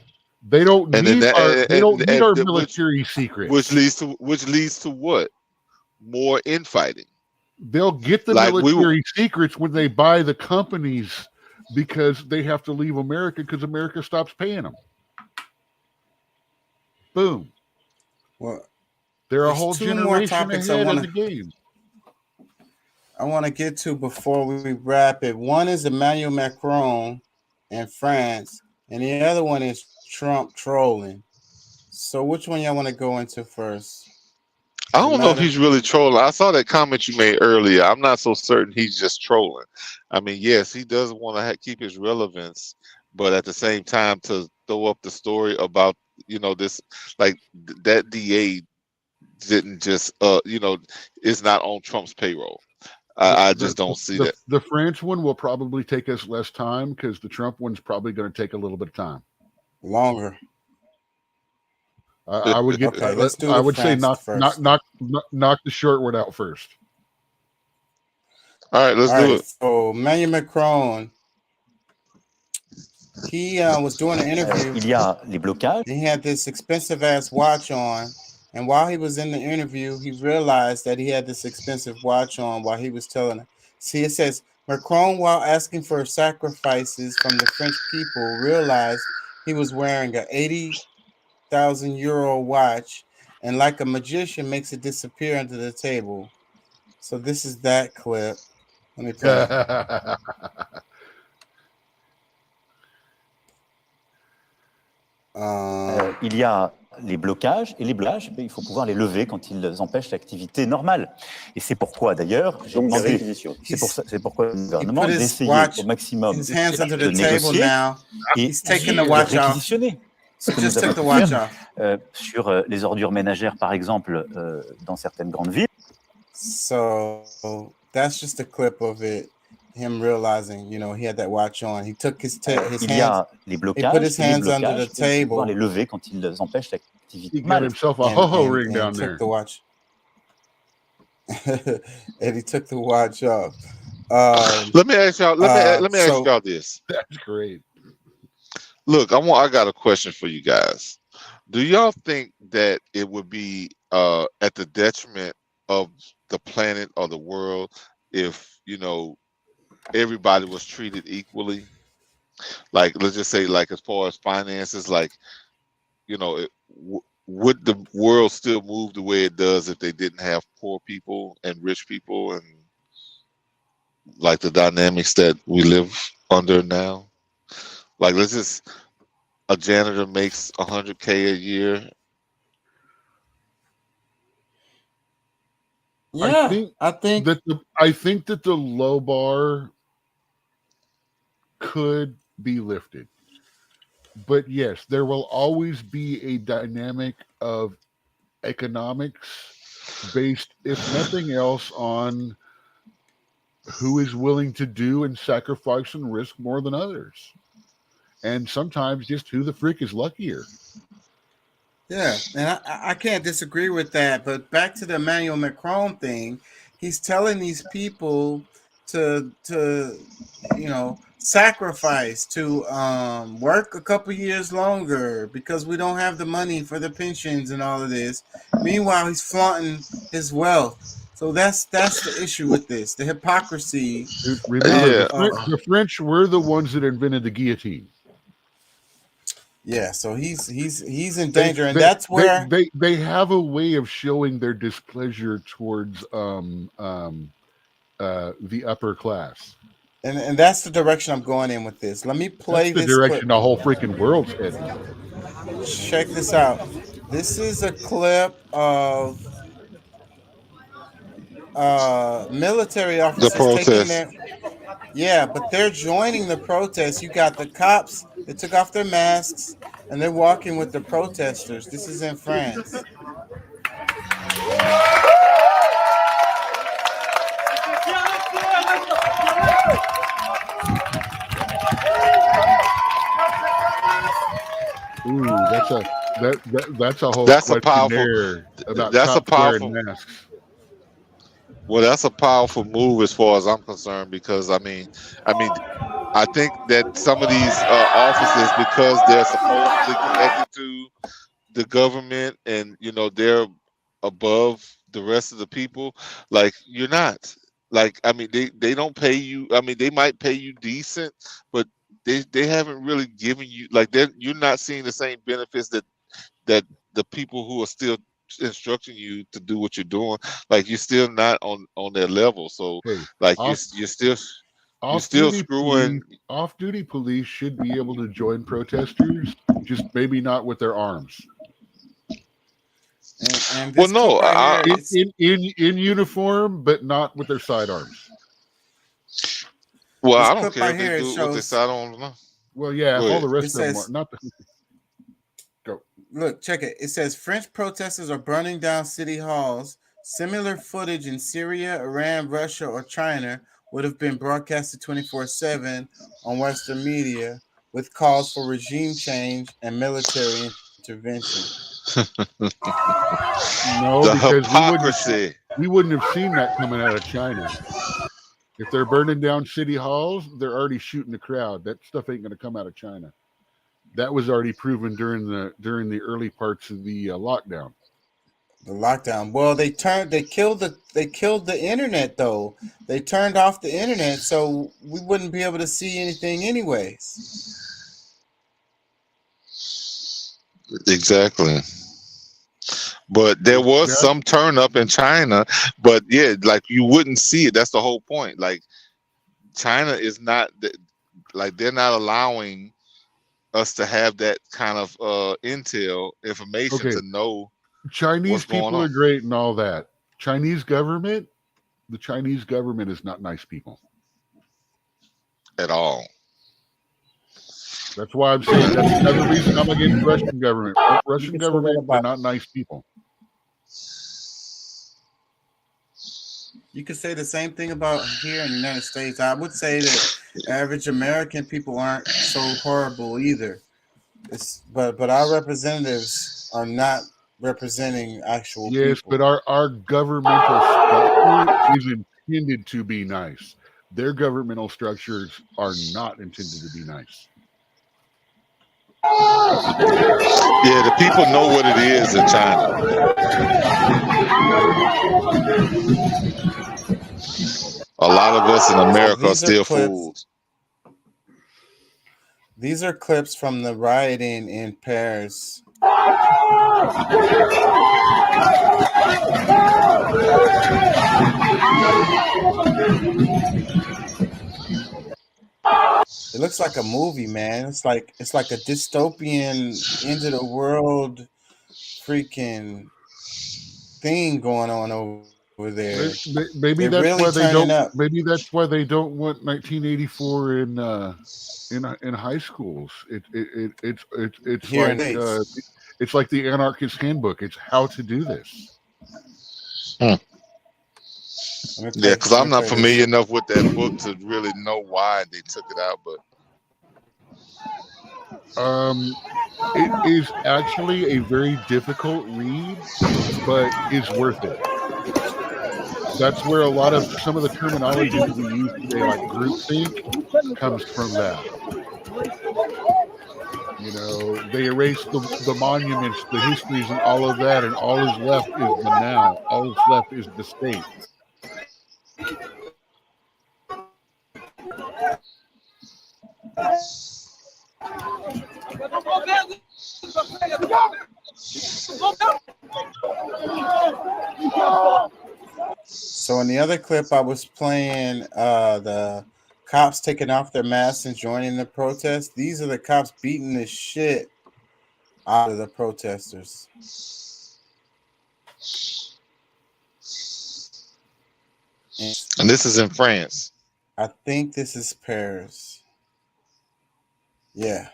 they don't need our military secrets,
which leads to what? More infighting.
They'll get the military secrets when they buy the companies, because they have to leave America because America stops paying them. Boom.
Well,
they're a whole generation ahead of the game.
I want to get to before we wrap it. One is Emmanuel Macron in France, and the other one is Trump trolling. So which one y'all want to go into first?
I don't know if he's really trolling. I saw that comment you made earlier. I'm not so certain he's just trolling. I mean, yes, he does want to keep his relevance, but at the same time, to throw up the story about, this, like that DA didn't just, is not on Trump's payroll. I just don't see that.
The French one will probably take us less time, because the Trump one's probably going to take a little bit of time.
Longer.
I would get. Okay, let's do. I would say knock the short one out first.
All right, let's do it.
So Emmanuel Macron, he was doing an interview. He had this expensive ass watch on, and while he was in the interview, he realized that he had this expensive watch on while he was telling it. See, it says Macron, while asking for sacrifices from the French people, realized he was wearing an 80,000 euro watch, and like a magician makes it disappear under the table. So this is that clip. Let me play it.
Il y a les blocages, et les blocages, il faut pouvoir les lever quand ils empêchent l'activité normale. Et c'est pourquoi d'ailleurs, c'est pourquoi le gouvernement d'essayer au maximum de négocier et de réquisitionner. Ce que nous avons fait sur les ordures ménagères, par exemple, dans certaines grandes villes.
So that's just a clip of it. Him realizing, he had that watch on. He took his hands.
Il y a les blocages,
he put his hands under the table.
Pouvoir les lever quand ils empêchent l'activité
He got himself a ho-ho ring down there.
Took the watch. And he took the watch off.
Let me ask y'all. Let me ask y'all this.
That's great.
Look, I got a question for you guys. Do y'all think that it would be at the detriment of the planet or the world if, everybody was treated equally? Like, let's just say, like, as far as finances, like, would the world still move the way it does if they didn't have poor people and rich people, and like the dynamics that we live under now? Like, a janitor makes $100K a year.
Yeah,
I think that the low bar could be lifted, but yes, there will always be a dynamic of economics based, if nothing else, on who is willing to do and sacrifice and risk more than others, and sometimes just who the frick is luckier.
Yeah, and I can't disagree with that. But back to the Emmanuel Macron thing, he's telling these people to sacrifice, to work a couple years longer because we don't have the money for the pensions and all of this. Meanwhile, he's flaunting his wealth. So that's the issue with this, the hypocrisy.
Remember, the French were the ones that invented the guillotine.
Yeah, so he's in danger, and that's where
they have a way of showing their displeasure towards the upper class.
And that's the direction I'm going in with this. Let me play
That's the
this
direction
clip.
the whole freaking world's heading.
Check this out. This is a clip of military officers taking their but they're joining the protest. You got the cops that took off their masks and they're walking with the protesters. This is in France.
Ooh, that's a whole
that's a powerful
about
that's a powerful
masks.
Well, that's a powerful move as far as I'm concerned, because I think that some of these offices, because they're supposedly connected to the government and they're above the rest of the people, like you're not. Like they don't pay you. They might pay you decent, but they haven't really given you you're not seeing the same benefits that the people who are still instructing you to do what you're doing, like you're still not on their level. So you're still screwing.
Off-duty police should be able to join protesters, just maybe not with their arms.
And
well, no,
in uniform, but not with their sidearms.
Well, I don't care if they do what they sidearms.
Well, yeah, all the rest of them are not. Go.
Look, check it. It says French protesters are burning down city halls. Similar footage in Syria, Iran, Russia, or China would have been broadcasted 24/7 on Western media with calls for regime change and military intervention.
No,
the
because
hypocrisy.
We wouldn't have seen that coming out of China. If they're burning down city halls, they're already shooting the crowd. That stuff ain't going to come out of China. That was already proven during the early parts of the lockdown.
The lockdown. Well, they killed the internet though. They turned off the internet, so we wouldn't be able to see anything anyways.
Exactly. But there was some turn up in China, but yeah, like you wouldn't see it. That's the whole point. Like China is not they're not allowing us to have that kind of intel information to know.
Chinese people are great and all that. The Chinese government is not nice people
at all.
That's why I'm saying that's another reason I'm against Russian government. Russian government are not nice people.
You could say the same thing about here in the United States. I would say that average American people aren't so horrible either. But our representatives are not representing actual people.
Yes, but our governmental structure is intended to be nice. Their governmental structures are not intended to be nice.
Yeah, the people know what it is in China. A lot of us in America are still fooled.
These are clips from the rioting in Paris. It looks like a movie, man. It's like a dystopian end of the world freaking thing going on over there.
Maybe
They're
that's
really
why they
turning
don't.
up.
Maybe that's why they don't want 1984 in high schools. It's
Here
like
it is.
it's like the Anarchist Handbook. It's how to do this.
Yeah, because I'm not familiar enough with that book to really know why they took it out, but
it is actually a very difficult read, but it's worth it. That's where a lot of some of the terminology that we use today, like groupthink, comes from that. You know, they erase the monuments, the histories, and all of that, and all is left is the now. All is left is the state.
So in the other clip, I was playing the cops taking off their masks and joining the protest. These are the cops beating the shit out of the protesters.
And this is in France.
I think this is Paris. Yeah.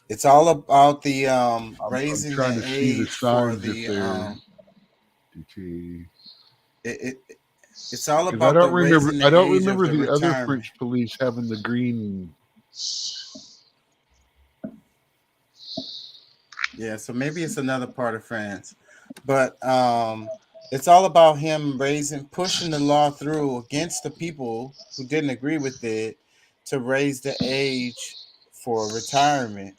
It's all about the raising
trying
the
to see the
age for
signs
the it's all
'cause
about
I don't
the
remember.
raising
I don't
the age
remember
of the
the other
retirement.
French police having the green.
Yeah, so maybe it's another part of France, but it's all about him pushing the law through against the people who didn't agree with it to raise the age for retirement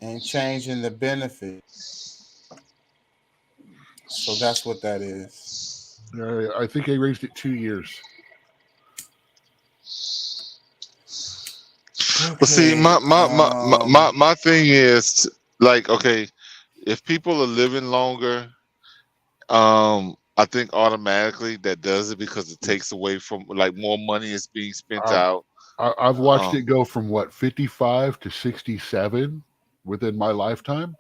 and changing the benefit. So that's what that is.
I think they raised it 2 years.
But see, my thing is like, okay, if people are living longer, I think automatically that does it because it takes away from like more money is being spent out.
I've watched it go from what 55 to 67 within my lifetime.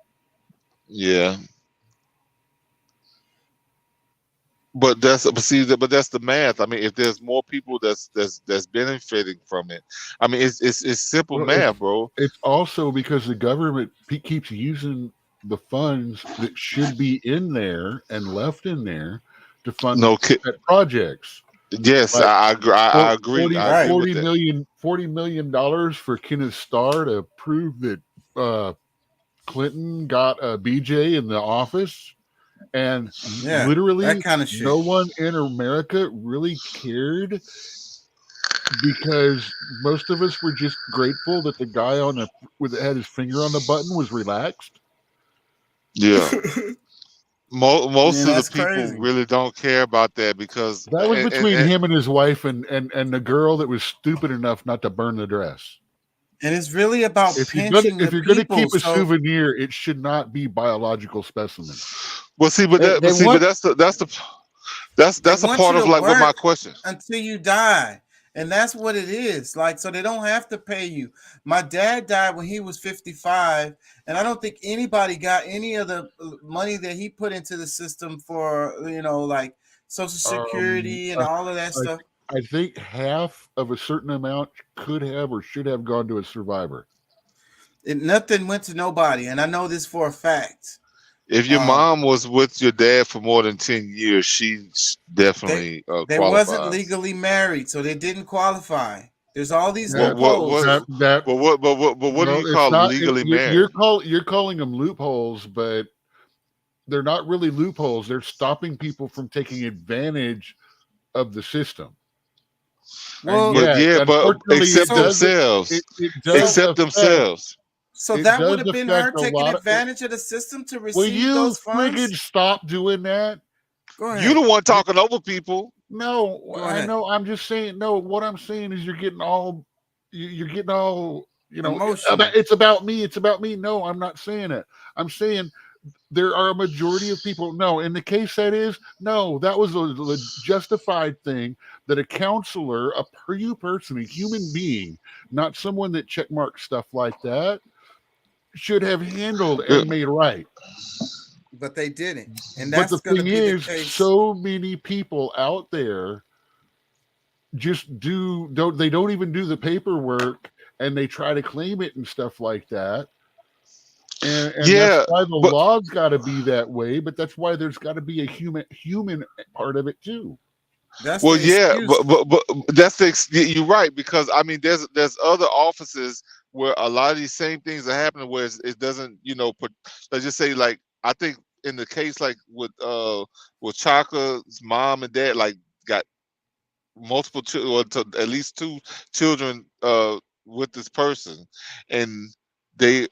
Yeah. But that's the math. I mean, if there's more people that's benefiting from it, I mean, it's simple math, bro.
It's also because the government keeps using the funds that should be in there and left in there to fund projects.
Yes, like, I agree.
$40 million for Kenneth Starr to prove that Clinton got a BJ in the office. And literally,
that kind of shit.
No one in America really cared because most of us were just grateful that the guy that had his finger on the button was relaxed.
Yeah. Most of the people
crazy.
Really don't care about that because
that was between him and his wife and the girl that was stupid enough not to burn the dress.
And it's really about
if you're going to keep a souvenir, it should not be biological specimen.
Well, see, but that's a part of like what my question.
Until you die, and that's what it is. Like, so they don't have to pay you. My dad died when he was 55, and I don't think anybody got any of the money that he put into the system for like Social Security and all of that stuff.
I think half of a certain amount could have or should have gone to a survivor.
Nothing went to nobody, and I know this for a fact.
If your mom was with your dad for more than 10 years, she's definitely
they wasn't legally married, so they didn't qualify. There's all these loopholes.
But what do you call legally married?
You're calling them loopholes, but they're not really loopholes. They're stopping people from taking advantage of the system.
Well, but accept themselves. Accept themselves.
So that would have been her taking advantage of the system to receive those funds.
Will you friggin' stop doing that?
Go ahead.
You the one talking over people.
No, I know. I'm just saying. No, what I'm saying is you're getting all emotional. It's about me. It's about me. No, I'm not saying it. I'm saying there are a majority of people. No, in the case that was a justified thing that a counselor, a human being, not someone that checkmarks stuff like that, should have handled and made right.
But they didn't. And that's
but the thing is, so many people out there just don't even do the paperwork, and they try to claim it and stuff like that. And that's why the law's got to be that way, but that's why there's got to be a human part of it too.
That's
but that's you're right, because I mean there's other offices where a lot of these same things are happening where it doesn't, let's just say, like, I think in the case like with Chaka's mom and dad, like, got multiple or at least 2 children with this person, and they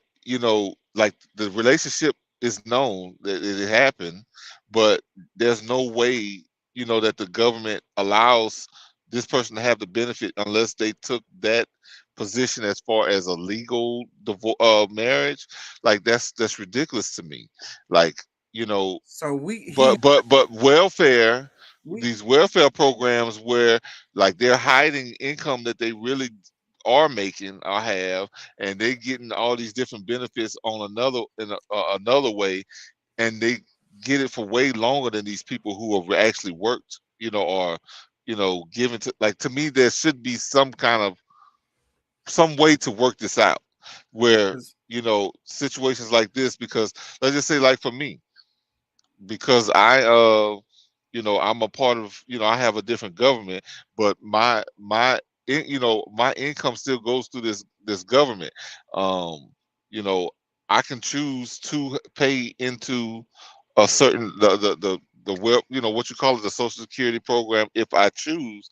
like the relationship is known that it happened, but there's no way that the government allows this person to have the benefit unless they took that position as far as a legal marriage, like that's ridiculous to me. Like, you know,
So
but welfare, these welfare programs where like they're hiding income that they really are making or have, and they're getting all these different benefits on another way, and they get it for way longer than these people who have actually worked, you know, or you know, given to, like, to me there should be some way to work this out where, you know, situations like this, because let's just say, like, for me, because I you know, I'm a part of, you know, I have a different government, but my income still goes through this government. You know, I can choose to pay into a certain well, you know, what you call it, the Social Security program, if I choose,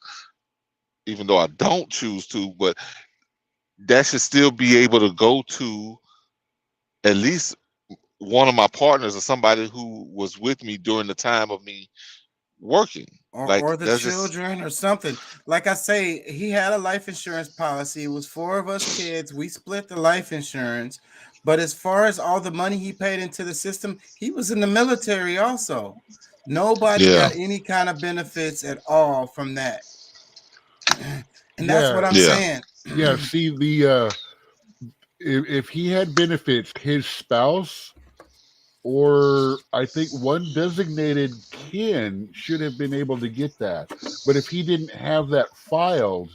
even though I don't choose to, but that should still be able to go to at least one of my partners or somebody who was with me during the time of me working,
or the children or something. Like I say, he had a life insurance policy. It was 4 of us kids. We split the life insurance. But as far as all the money he paid into the system, he was in the military also. Nobody got any kind of benefits at all from that. And that's what I'm saying.
Yeah, see, if he had benefits, his spouse, or I think one designated kin should have been able to get that. But if he didn't have that filed,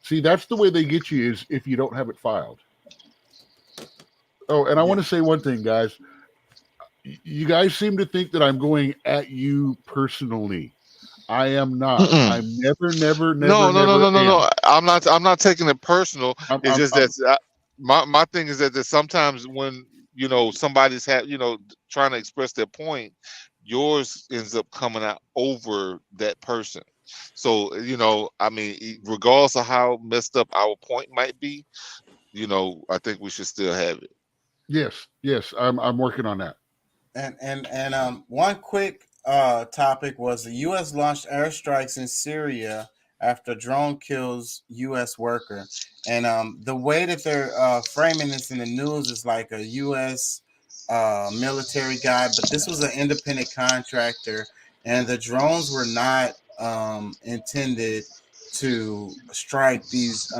see, that's the way they get you, is if you don't have it filed. Oh, and I want to say one thing, guys. You guys seem to think that I'm going at you personally. I am not. I'm never.
No. I'm not taking it personal. It's just that my thing is that sometimes when, you know, somebody's trying to express their point, yours ends up coming out over that person. So, you know, I mean, regardless of how messed up our point might be, you know, I think we should still have it.
Yes, I'm working on that.
And one quick topic was the U.S. launched airstrikes in Syria after drone kills U.S. worker. And the way that they're framing this in the news is like a U.S. Military guy, but this was an independent contractor, and the drones were not intended to strike these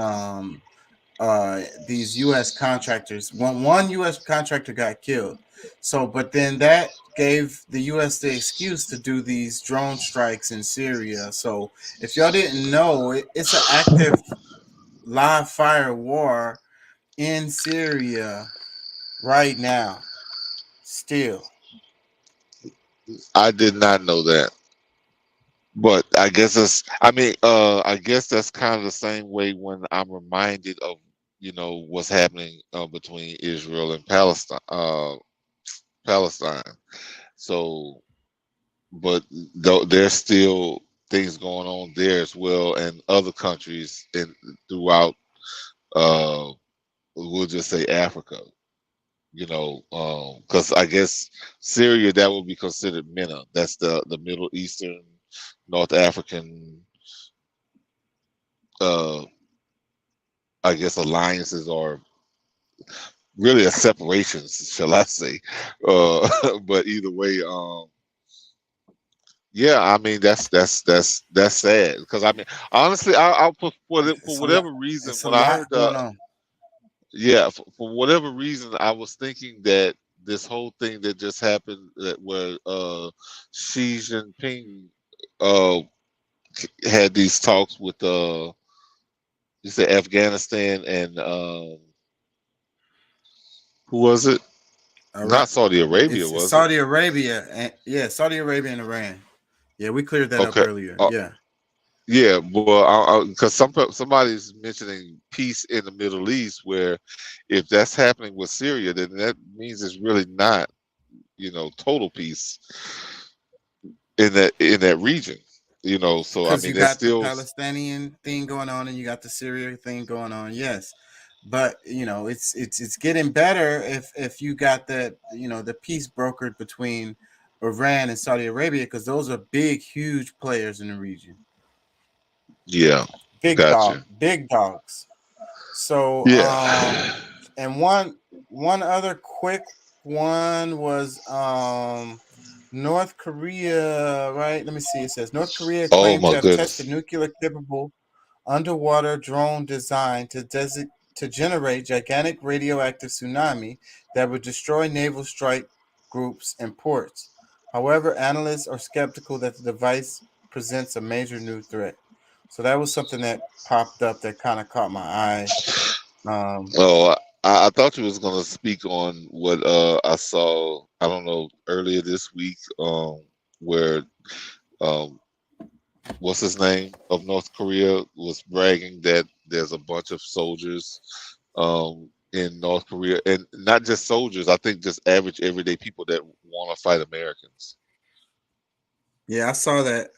U.S. contractors. One U.S. contractor got killed. So, but then that gave the U.S. the excuse to do these drone strikes in Syria. So, if y'all didn't know, it's an active live fire war in Syria right now. Still,
I did not know that. But I guess I guess that's kind of the same way when I'm reminded of, you know, what's happening between Israel and Palestine. So, but there's still things going on there as well, and other countries throughout, we'll just say Africa. You know, because I guess Syria, that would be considered MENA. That's the Middle Eastern, North African, I guess, alliances, or really a separation, shall I say? But either way, yeah, I mean that's sad, because I mean, honestly, I'll put for whatever reason when I heard for whatever reason, I was thinking that this whole thing that just happened, where Xi Jinping had these talks with you said Afghanistan and who was it? Not Saudi Arabia, was
Saudi Arabia, and Saudi Arabia and Iran. Yeah, we cleared that up earlier.
Yeah, well, because somebody's mentioning peace in the Middle East, where if that's happening with Syria, then that means it's really not, you know, total peace in that region. You know, so I mean,
you got the Palestinian thing going on, and you got the Syria thing going on. Yes, but you know, it's getting better if you got that, you know, the peace brokered between Iran and Saudi Arabia, because those are big, huge players in the region.
Yeah,
big dogs. So,
Yeah.
and one other quick one was North Korea, right? Let me see. It says North Korea
Oh
claimed to
my
have tested
goodness.
nuclear capable underwater drone designed to generate gigantic radioactive tsunami that would destroy naval strike groups and ports. However, analysts are skeptical that the device presents a major new threat. So that was something that popped up that kind of caught my eye.
Oh, I thought you was gonna speak on what I saw. I don't know, earlier this week, where what's his name of North Korea was bragging that there's a bunch of soldiers in North Korea, and not just soldiers. I think just average everyday people that want to fight Americans.
Yeah, I saw that.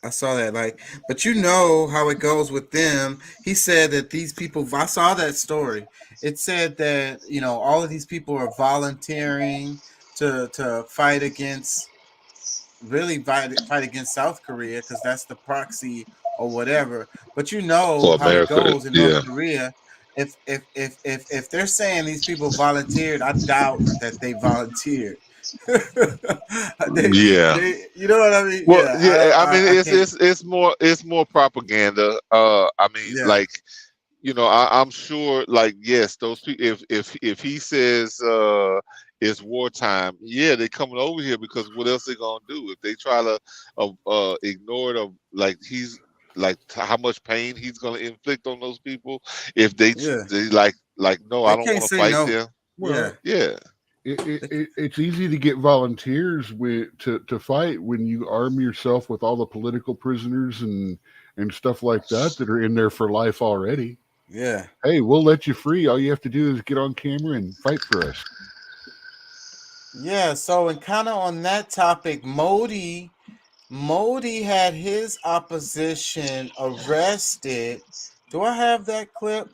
Like, but you know how it goes with them. He said that these people, I saw that story. It said that, all of these people are volunteering to fight against, really fight against South Korea, because that's the proxy or whatever. But you know
For
how it
America,
goes in
yeah.
North Korea. If they're saying these people volunteered, I doubt that they volunteered.
Yeah.
You know what I mean?
Well,
Yeah,
I mean,
I can't.
it's more propaganda. I mean,
Yeah.
like, I'm sure, like, yes, those people. If he says it's wartime, yeah, they're coming over here because what else they gonna do if they try to ignore it? Or like he's like how much pain he's gonna inflict on those people if they like no,
They
I don't
can't
want to
say
fight
no.
them.
Yeah.
Yeah.
It's easy to get volunteers to fight when you arm yourself with all the political prisoners and stuff like that are in there for life already.
Yeah.
Hey, we'll let you free. All you have to do is get on camera and fight for us.
Yeah. So, and kind of on that topic, Modi had his opposition arrested. Do I have that clip?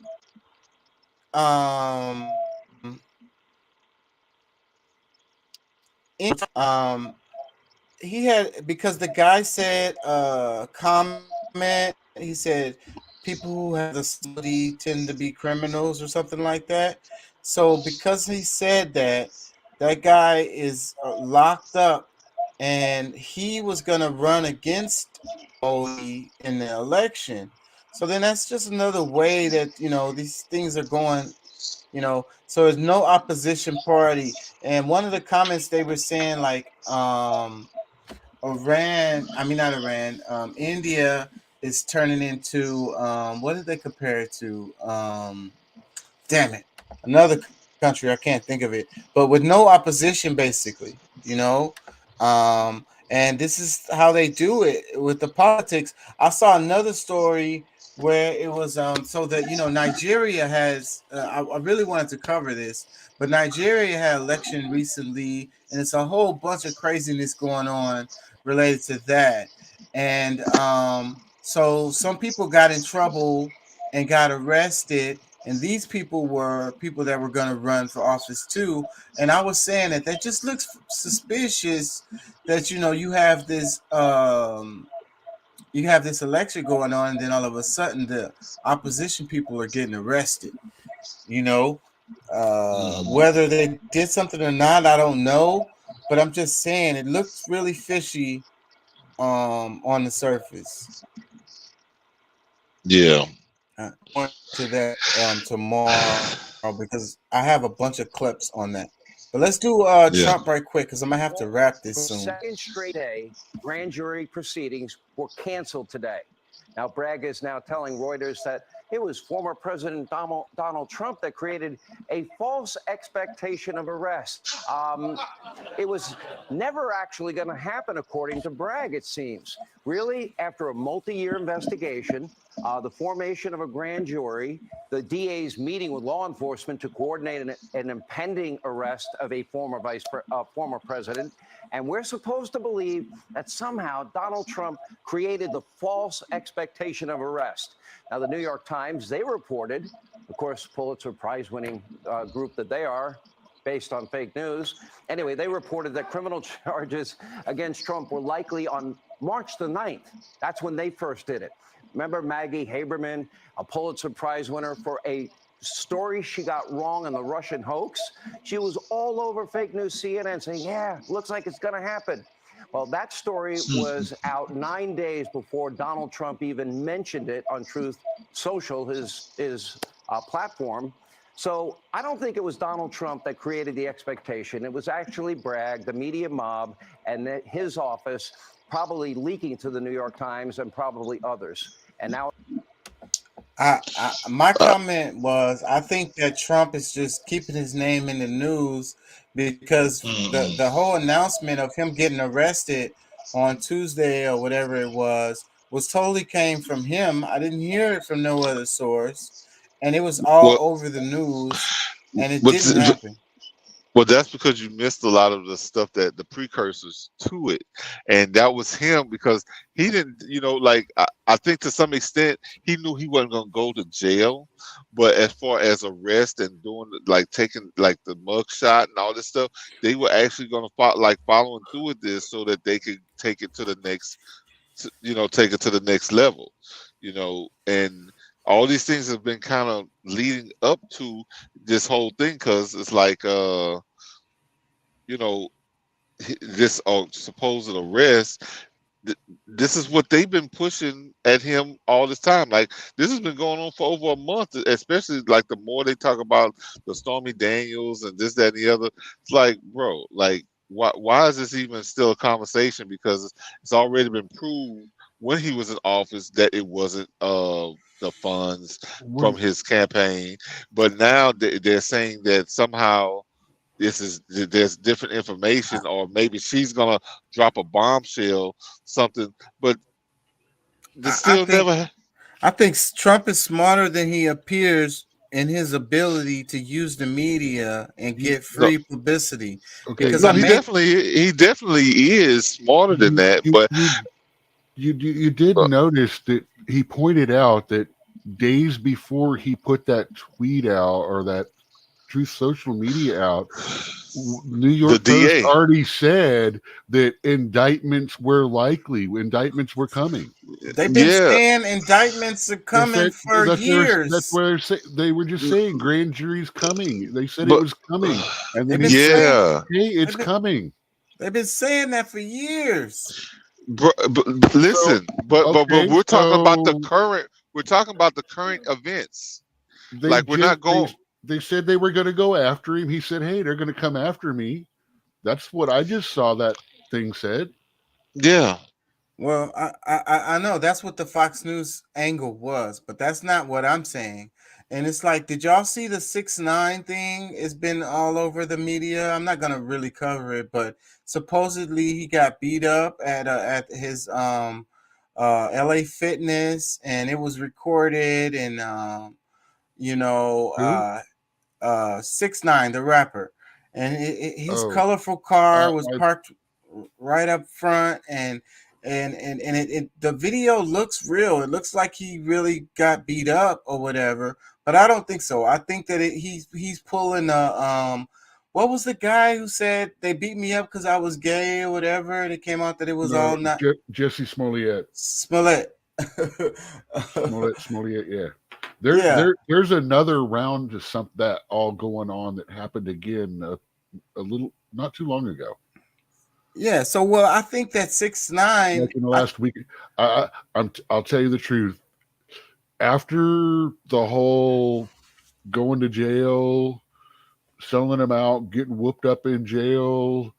He had, because the guy said comment. He said people who have the disability tend to be criminals or something like that. So because he said that, that guy is locked up, and he was gonna run against Modi in the election. So then that's just another way that these things are going. So there's no opposition party. And one of the comments they were saying, like, India is turning into, what did they compare it to? Damn it, another country, I can't think of it, but with no opposition, basically, and this is how they do it with the politics. I saw another story where it was so that Nigeria has I really wanted to cover this, but Nigeria had an election recently, and it's a whole bunch of craziness going on related to that. And so some people got in trouble and got arrested, and these people were people that were going to run for office too. And I was saying that just looks suspicious, that you have this election going on, and then all of a sudden the opposition people are getting arrested. Whether they did something or not, I don't know, but I'm just saying it looks really fishy on the surface.
Yeah.
Point to that tomorrow, because I have a bunch of clips on that. But let's do Trump right quick, because I'm gonna have to wrap this soon.
Second straight day, grand jury proceedings were canceled today. Now, Bragg is now telling Reuters that it was former President Donald Trump that created a false expectation of arrest. It was never actually going to happen, according to Bragg, it seems. Really, after a multi-year investigation, the formation of a grand jury, the DA's meeting with law enforcement to coordinate an impending arrest of a former president, and we're supposed to believe that somehow Donald Trump created the false expectation of arrest. Now, the New York Times, they reported, of course, Pulitzer Prize-winning group that they are, based on fake news. Anyway, they reported that criminal charges against Trump were likely on March the 9th. That's when they first did it. Remember Maggie Haberman, a Pulitzer Prize winner for a story she got wrong on the Russian hoax. She was all over fake news CNN saying, yeah, looks like it's going to happen. Well, that story was out 9 days before Donald Trump even mentioned it on Truth Social, his platform. So I don't think it was Donald Trump that created the expectation. It was actually Bragg, the media mob, and his office probably leaking to the New York Times and probably others. And now
my comment was, I think that Trump is just keeping his name in the news because the whole announcement of him getting arrested on Tuesday or whatever it was totally came from him. I didn't hear it from no other source, and it was all over the news, and it didn't happen.
Well, that's because you missed a lot of the stuff that the precursors to it. And that was him, because he didn't, like, I think to some extent he knew he wasn't going to go to jail. But as far as arrest and doing, like, taking like the mug shot and all this stuff, they were actually going to following through with this so that they could take it to the next, take it to the next level, and all these things have been kind of leading up to this whole thing, because it's like, this supposed arrest. This is what they've been pushing at him all this time. Like, this has been going on for over a month, especially like the more they talk about the Stormy Daniels and this, that, and the other. It's like, bro, like, why is this even still a conversation? Because it's already been proved when he was in office that it wasn't the funds from his campaign, but now they're saying that somehow there's different information, or maybe she's gonna drop a bombshell, something. But
I think Trump is smarter than he appears in his ability to use the media and get free publicity.
Okay,
because
he definitely is smarter than that. But
you did notice that he pointed out that days before he put that tweet out, or that Truth Social media out, New York Post already said that indictments were likely. Indictments were coming.
They've been saying indictments are coming for years.
That's where they were just saying grand jury's coming. They said it was coming, and then
saying,
hey, it's coming.
They've been saying that for years.
But listen, but we're talking about the current. We're talking about the current events. We're not going.
They said they were going to go after him. He said, "Hey, they're going to come after me." That's what I just saw that thing said.
Yeah.
Well, I know that's what the Fox News angle was, but that's not what I'm saying. And it's like, did y'all see the 6ix9ine thing? It's been all over the media. I'm not gonna really cover it, but supposedly he got beat up at his LA Fitness, and it was recorded, and 6ix9ine, the rapper, and his colorful car was parked right up front, and the video looks real. It looks like he really got beat up or whatever, but I don't think so. I think that he's pulling a what was the guy who said they beat me up because I was gay or whatever, and it came out that it was all not
Jesse Smollett.
Smollett,
yeah. There's another round of that all going on that happened again a little not too long ago.
Yeah, so I think that 6ix9ine
like in the last week. I'll tell you the truth. After the whole going to jail, selling them out, getting whooped up in jail,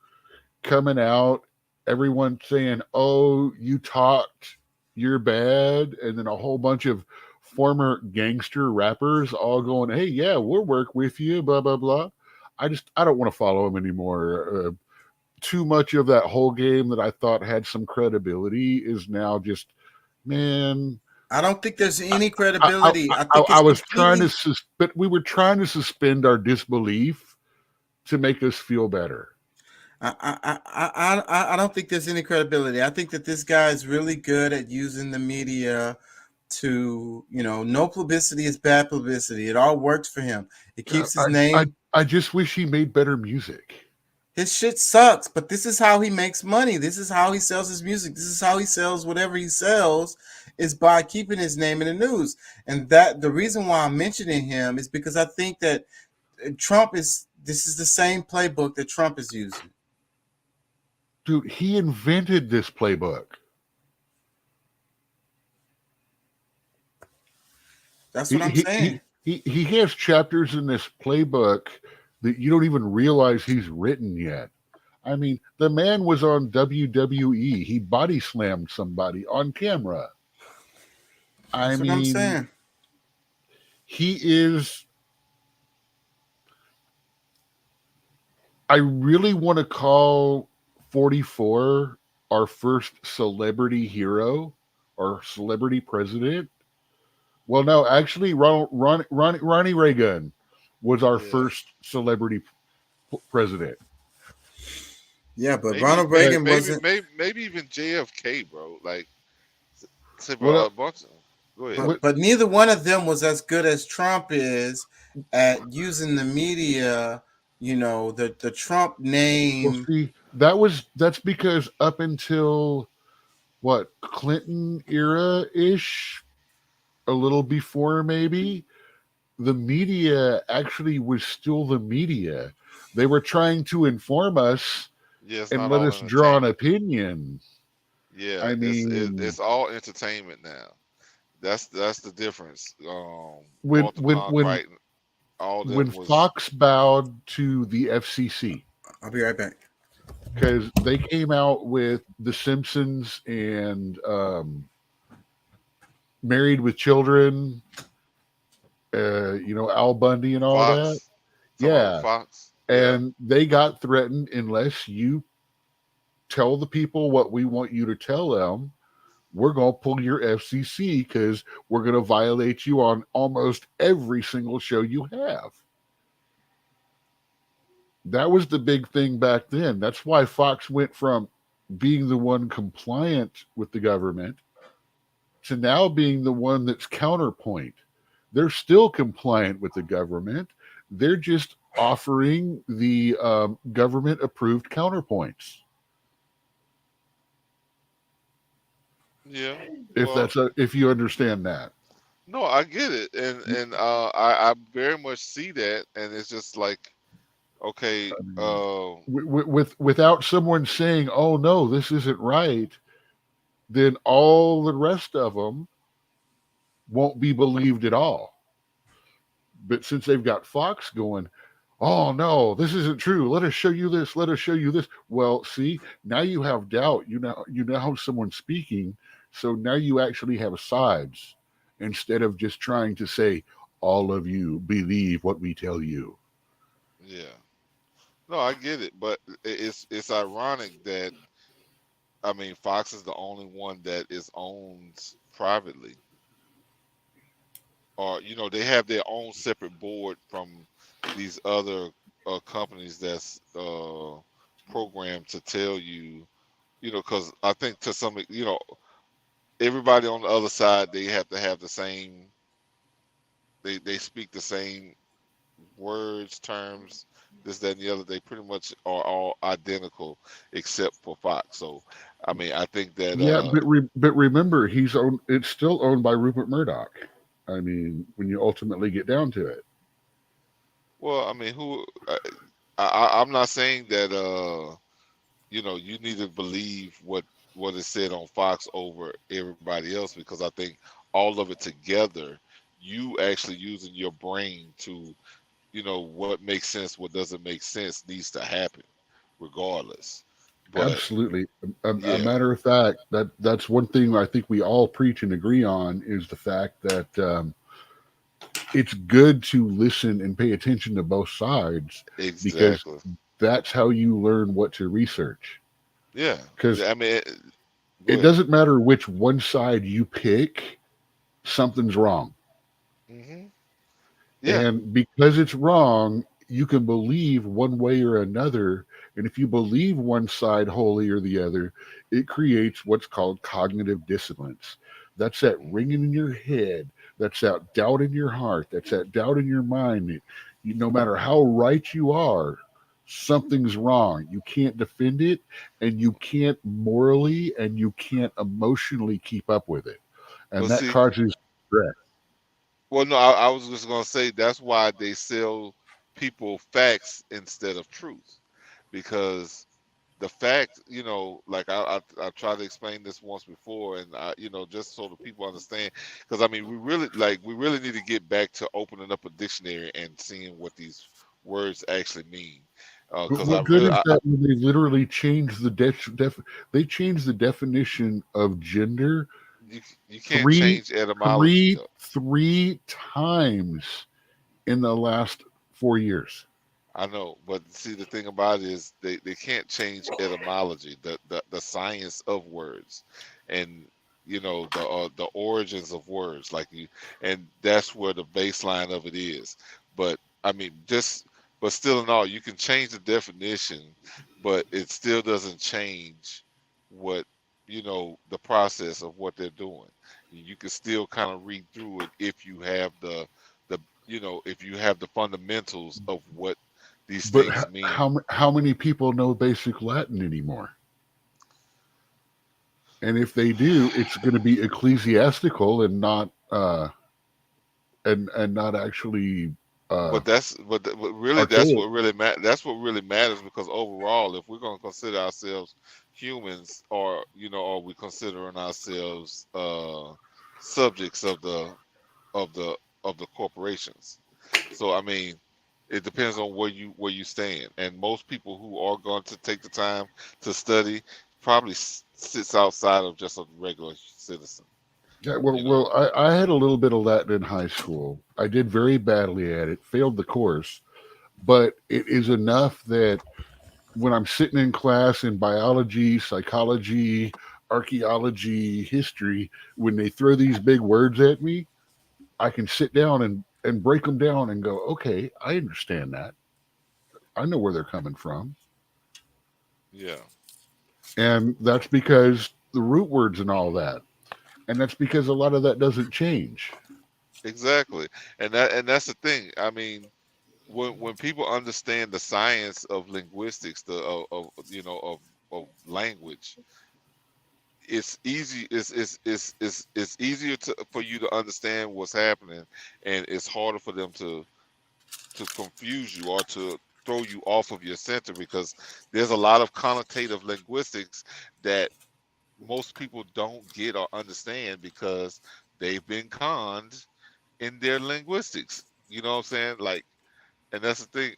coming out, everyone saying, "Oh, you talked, you're bad," and then a whole bunch of former gangster rappers all going, "Hey, yeah, we'll work with you," blah blah blah. I don't want to follow him anymore. Too much of that whole game that I thought had some credibility is now just, man.
I don't think there's any credibility.
We were trying to suspend our disbelief to make us feel better.
I don't think there's any credibility. I think that this guy is really good at using the media to, no publicity is bad publicity. It all works for him. It keeps his name.
I just wish he made better music.
His shit sucks, but this is how he makes money. This is how he sells his music. This is how he sells whatever he sells. is by keeping his name in the news. And that the reason why I'm mentioning him is because I think that this is the same playbook that Trump is using.
Dude, he invented this playbook.
That's what I'm saying.
He has chapters in this playbook that you don't even realize he's written yet. I mean, the man was on WWE. He body slammed somebody on camera.
That's what I'm saying.
He is. I really want to call 44 our first celebrity hero or celebrity president. Well, no, actually, Ronnie Reagan was our first celebrity president.
Yeah, but Ronald Reagan wasn't.
Maybe even JFK, bro. Like,
Go
ahead.
But neither one of them was as good as Trump is at using the media. You know, the Trump name.
Well, see, that's because up until what, Clinton era ish, a little before maybe, the media actually was still the media. They were trying to inform us and let us draw an opinion.
Yeah,
I mean,
it's all entertainment now. That's the difference.
When
was...
Fox bowed to the FCC,
I'll be right back,
because they came out with The Simpsons and Married with Children, Al Bundy and all that. Yeah,
Fox.
And they got threatened, unless you tell the people what we want you to tell them, we're going to pull your FCC because we're going to violate you on almost every single show you have. That was the big thing back then. That's why Fox went from being the one compliant with the government to now being the one that's counterpoint. They're still compliant with the government. They're just offering the government-approved counterpoints.
Yeah,
if you understand that.
No, I get it, and I very much see that, and it's just like, okay,
without someone saying, "Oh no, this isn't right," then all the rest of them won't be believed at all. But since they've got Fox going, "Oh no, this isn't true. Let us show you this. Let us show you this." Well, see, now you have doubt. You now have someone speaking, so now you actually have sides instead of just trying to say, "All of you believe what we tell you."
Yeah. No, I get it, but it's ironic that, I mean, Fox is the only one that is owned privately, or they have their own separate board from these other companies that's programmed to tell you, because I think to some, everybody on the other side, they have to have the same. They speak the same words, terms, this, that, and the other. They pretty much are all identical except for Fox. So, I mean, I think that.
But remember, it's still owned by Rupert Murdoch. I mean, when you ultimately get down to it.
Well, I mean, I'm not saying that you need to believe what is said on Fox over everybody else, because I think all of it together, you actually using your brain to, what makes sense, what doesn't make sense, needs to happen regardless. But,
absolutely. A matter of fact, that's one thing I think we all preach and agree on, is the fact that it's good to listen and pay attention to both sides.
Exactly.
Because that's how you learn what to research.
Yeah.
Because
I mean,
it doesn't matter which one side you pick, something's wrong.
Mm-hmm. Yeah.
And because it's wrong, you can believe one way or another. And if you believe one side wholly or the other, it creates what's called cognitive dissonance. That's that ringing in your head. That's that doubt in your heart. That's that doubt in your mind. No matter how right you are, something's wrong. You can't defend it, and you can't morally and you can't emotionally keep up with it. and
Well,
that
see,
causes stress.
well, no, I was just gonna say that's why they sell people facts instead of truth, because the fact, like I tried to explain this once before, and just so the people understand, because I mean, we really need to get back to opening up a dictionary and seeing what these words actually mean.
But
Because
what good is that when they literally change the they change the definition of gender
you can't change etymology.
three times in the last 4 years.
I know, but see, the thing about it is they can't change etymology, the science of words, and the origins of words, and that's where the baseline of it is. But I mean, but still in all, you can change the definition, but it still doesn't change what the process of what they're doing. You can still kind of read through it if you have if you have the fundamentals of what these
But
things mean.
how many people know basic Latin anymore? And if they do, it's going to be ecclesiastical and not and not actually.
But really,
archaic.
that's what really matters, because overall, if we're going to consider ourselves humans, or are we considering ourselves subjects of the corporations? So I mean, it depends on where you stand, and most people who are going to take the time to study probably sits outside of just a regular citizen.
Yeah, well, I had a little bit of Latin in high school. I did very badly at it, failed the course, but it is enough that when I'm sitting in class in biology, psychology, archaeology, history, when they throw these big words at me, I can sit down and break them down and go, okay, I understand that. I know where they're coming from.
Yeah.
And that's because the root words and all that. And that's because a lot of that doesn't change.
Exactly. And that's the thing. I mean, when people understand the science of linguistics, of language, it's easy. It's easier for you to understand what's happening, and it's harder for them to confuse you or to throw you off of your center, because there's a lot of connotative linguistics that most people don't get or understand because they've been conned in their linguistics. You know what I'm saying? And that's the thing,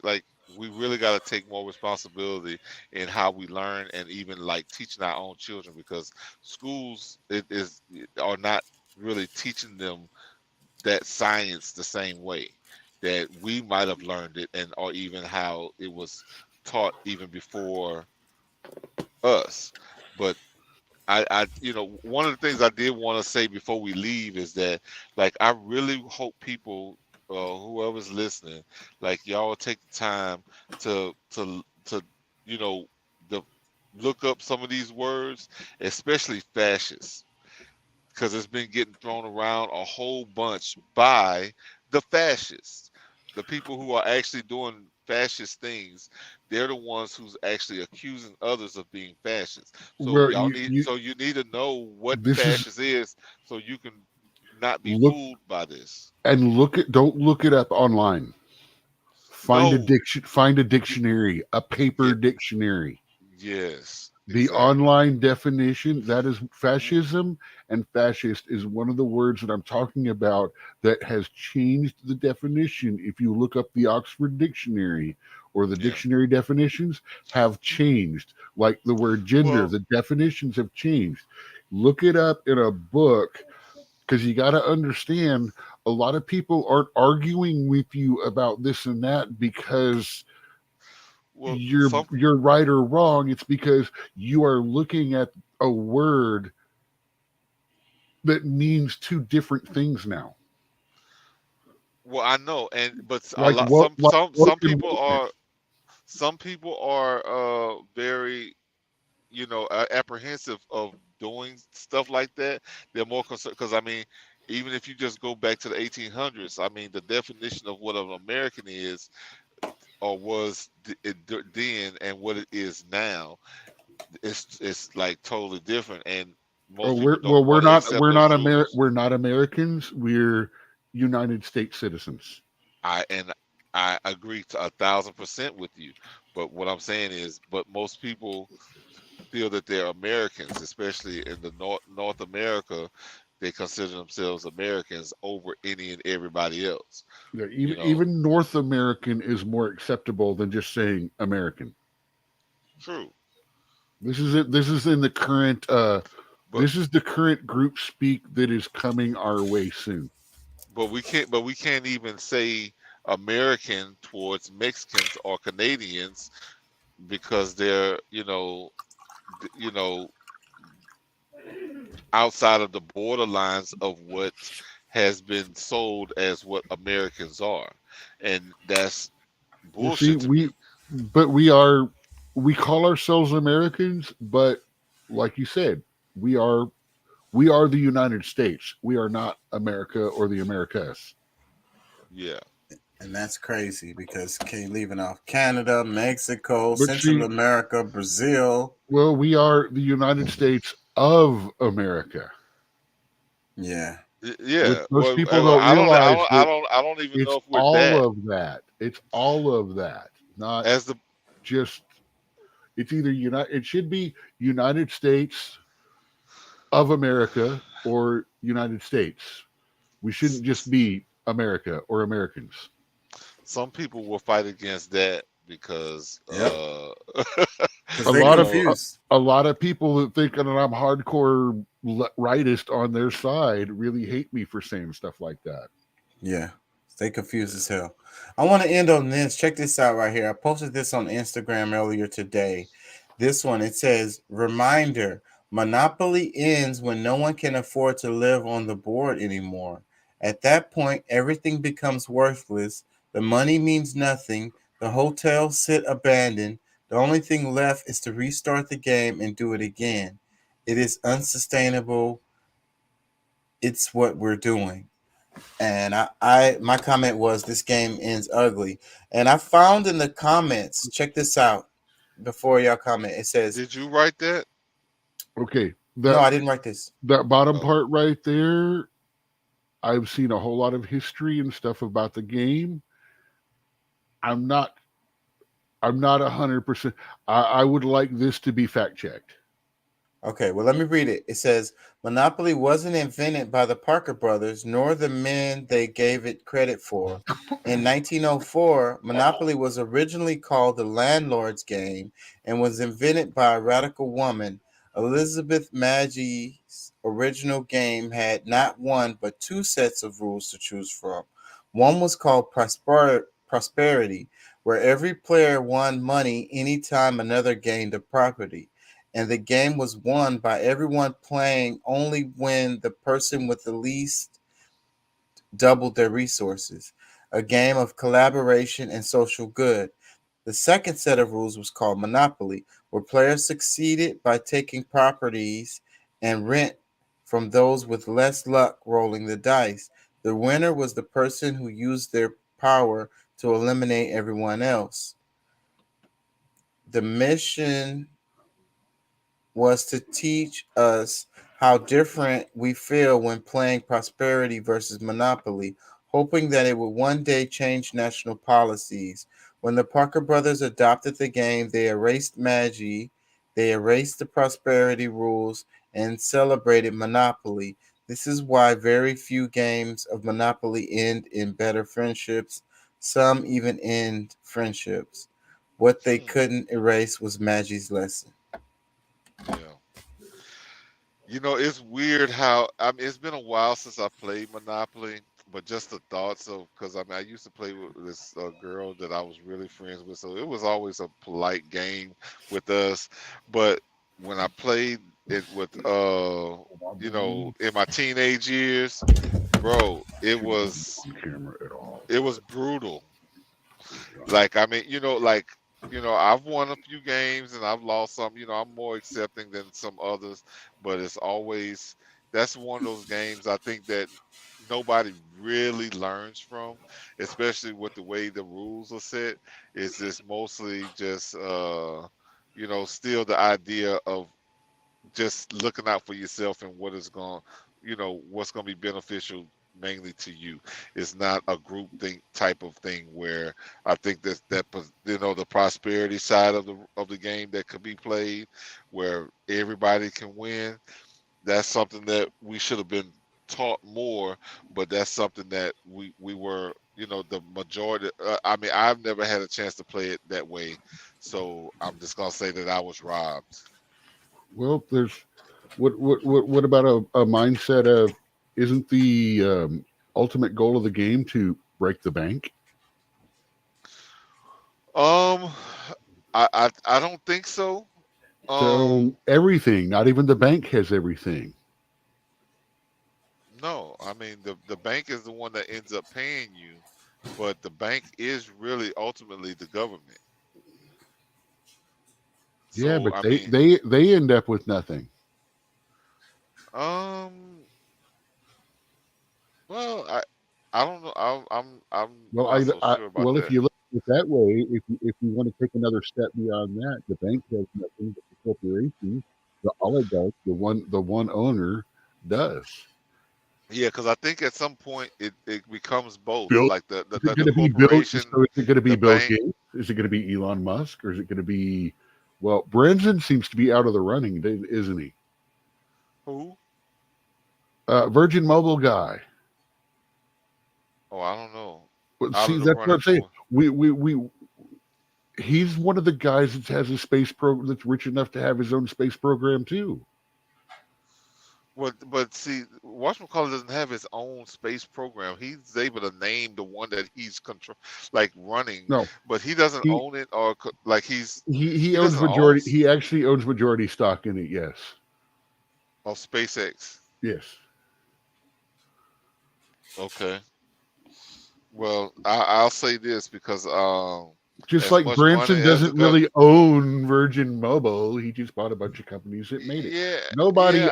we really got to take more responsibility in how we learn, and even teaching our own children, because schools are not really teaching them that science the same way that we might have learned it, or even how it was taught even before us. But I one of the things I did want to say before we leave is that, I really hope people, whoever's listening, y'all take the time to look up some of these words, especially fascist, because it's been getting thrown around a whole bunch by the fascists, the people who are actually doing fascist things. They're the ones who's actually accusing others of being fascist. So
Well,
you need to know what fascist is, so you can not be fooled by this.
And don't look it up online. Find a dictionary, a paper dictionary.
Yes.
The online definition, that is fascism, and fascist is one of the words that I'm talking about that has changed the definition. If you look up the Oxford Dictionary, or the dictionary definitions have changed, like the word gender, the definitions have changed. Look it up in a book, because you got to understand, a lot of people aren't arguing with you about this and that because you're right or wrong. It's because you are looking at a word that means two different things now.
Well, I know, but some people are very apprehensive of doing stuff like that. They're more concerned because, I mean, even if you just go back to the 1800s, I mean, the definition of what an American is, or was then, and what it is now, it's totally different. And Most people don't
we're
want to
not
accept those rules.
We're not Americans. We're United States citizens.
I agree to 1,000% with you. But what I'm saying is, but most people feel that they're Americans, especially in the North America. They consider themselves Americans over any and everybody else.
Yeah,
you know?
even North American is more acceptable than just saying American.
True.
This is it. This is in the current. This is the current group speak that is coming our way soon.
But we can't even say American towards Mexicans or Canadians because they're outside of the borderlines of what has been sold as what Americans are, and that's bullshit.
We call ourselves Americans, but like you said, we are the United States. We are not America or the Americas.
Yeah.
And that's crazy because leaving off Canada, Mexico, Central America, Brazil.
Well, we are the United States of America.
Yeah.
Yeah.
Most people don't realize
I don't even know if we're
all
that.
of that. It's all of that. Not
as the
just it's either it should be United States of America or United States. We shouldn't just be America or Americans.
Some people will fight against that because
a lot of people that think that I'm hardcore rightist on their side really hate me for saying stuff like that.
Yeah, they confused as hell. I want to end on this. Check this out right here. I posted this on Instagram earlier today. This one, it says, reminder, monopoly ends when no one can afford to live on the board anymore. At that point, everything becomes worthless. The money means nothing. The hotels sit abandoned. The only thing left is to restart the game and do it again. It is unsustainable. It's what we're doing. And my comment was, this game ends ugly. And I found in the comments, check this out before y'all comment. It says,
did you write that?
Okay.
No, I didn't write this.
That bottom part right there, I've seen a whole lot of history and stuff about the game. I'm not 100%. I would like this to be fact checked.
Okay, well, let me read it. It says, Monopoly wasn't invented by the Parker brothers, nor the men they gave it credit for. In 1904, Monopoly was originally called the landlord's game and was invented by a radical woman. Elizabeth Maggie's original game had not one but two sets of rules to choose from. One was called Prosperity, where every player won money anytime another gained a property. And the game was won by everyone playing only when the person with the least doubled their resources. A game of collaboration and social good. The second set of rules was called Monopoly, where players succeeded by taking properties and rent from those with less luck rolling the dice. The winner was the person who used their power to eliminate everyone else. The mission was to teach us how different we feel when playing Prosperity versus Monopoly, hoping that it would one day change national policies. When the Parker brothers adopted the game, they erased Maggie, they erased the Prosperity rules, and celebrated Monopoly. This is why very few games of Monopoly end in better friendships. Some even end friendships. What they couldn't erase was Maggie's lesson.
Yeah. It's weird how it's been a while since I played Monopoly, but just the thoughts of, because I used to play with this girl that I was really friends with, so it was always a polite game with us. But when I played it with in my teenage years, bro, it was brutal. Like I've won a few games and I've lost some. I'm more accepting than some others, but that's one of those games I think that nobody really learns from, especially with the way the rules are set. It's just mostly just still the idea of just looking out for yourself and what is going, what's going to be beneficial mainly to you. It's not a group think type of thing where I think that the prosperity side of the game that could be played where everybody can win. That's something that we should have been taught more, but that's something that we were, the majority. I mean, I've never had a chance to play it that way, so I'm just gonna say that I was robbed.
Well, there's what about a mindset of, isn't the ultimate goal of the game to break the bank?
I don't think so.
So everything, not even the bank has everything.
No, I mean the bank is the one that ends up paying you, but the bank is really ultimately the government.
Yeah,
So,
but they end up with nothing.
Well, I don't know. I'm
Well,
not so sure about that.
if you look at it that way, if you want to take another step beyond that, the bank has nothing, but the corporation, the oligarch, the one owner does.
Yeah, because I think at some point it becomes both.
Bill,
Like the
is it going to be
corporation.
So is it going to be
the
Bill
bank.
Gates? Is it going to be Elon Musk? Or is it going to be? Well, Branson seems to be out of the running, isn't he?
Who?
Virgin Mobile guy.
Oh, I don't know.
Well, see, that's what I'm saying. He's one of the guys that has a space program that's rich enough to have his own space program too.
But see, whatchamacallit doesn't have his own space program. He's able to name the one that he's running.
No,
but he doesn't own it, or like
he owns majority. He actually owns majority stock in it. Yes.
Of SpaceX.
Yes.
Okay. Well, I'll say this because
just like Branson doesn't really own Virgin Mobile, he just bought a bunch of companies that made it.
Yeah,
nobody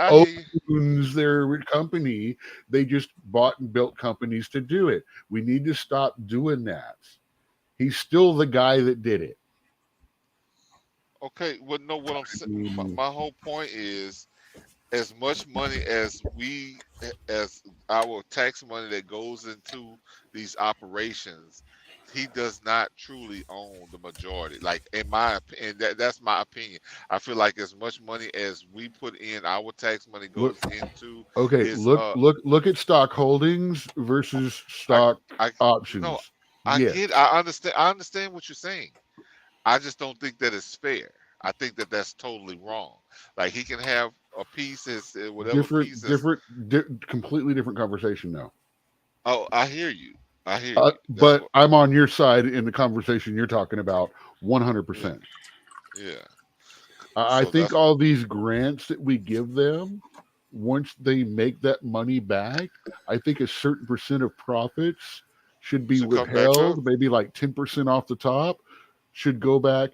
owns their company. They just bought and built companies to do it. We need to stop doing that. He's still the guy that did it.
Okay, well, no, what I'm saying, my whole point is, as much money as our tax money that goes into these operations, he does not truly own the majority. Like, in my opinion, that's my opinion. I feel like as much money as we put in, our tax money goes into.
Okay, look at stock holdings versus stock options.
No, I understand what you're saying. I just don't think that it's fair. I think that that's totally wrong. Like, he can have a piece, whatever
completely different conversation now.
Oh, I hear you.
But I'm on your side in the conversation you're talking about 100%.
Yeah.
I think all these grants that we give them, once they make that money back, I think a certain percent of profits should be withheld, maybe like 10% off the top should go back.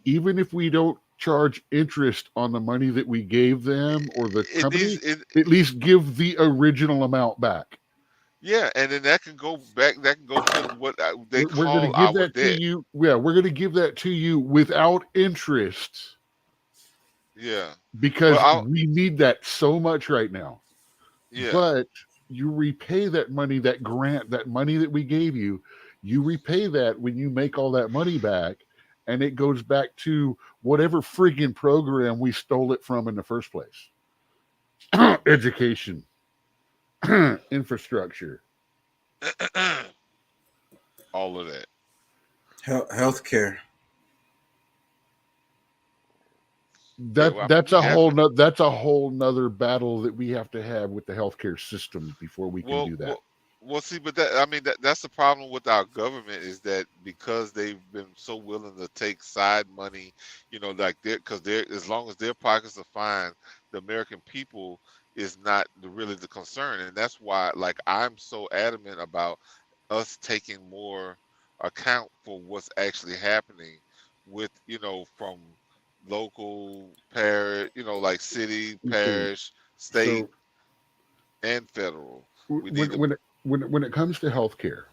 Even if we don't charge interest on the money that we gave them or the company, at least give the original amount back.
Yeah, and then that can go back. That can go to what they call our debt.
We're going to give that to you. Yeah, we're going to give that to you without interest.
Yeah,
because we need that so much right now.
Yeah,
but you repay that money, that grant, that money that we gave you. You repay that when you make all that money back, and it goes back to whatever friggin' program we stole it from in the first place. Education. Infrastructure,
all of that,
healthcare.
That's a whole nother battle that we have to have with the healthcare system before we can do that.
Well, see, but that's the problem with our government, is that because they've been so willing to take side money, like because as long as their pockets are fine, the American people is not really the concern. And that's why, like, I'm so adamant about us taking more account for what's actually happening with, from local parish, like city, parish, state, and federal.
When it comes to healthcare,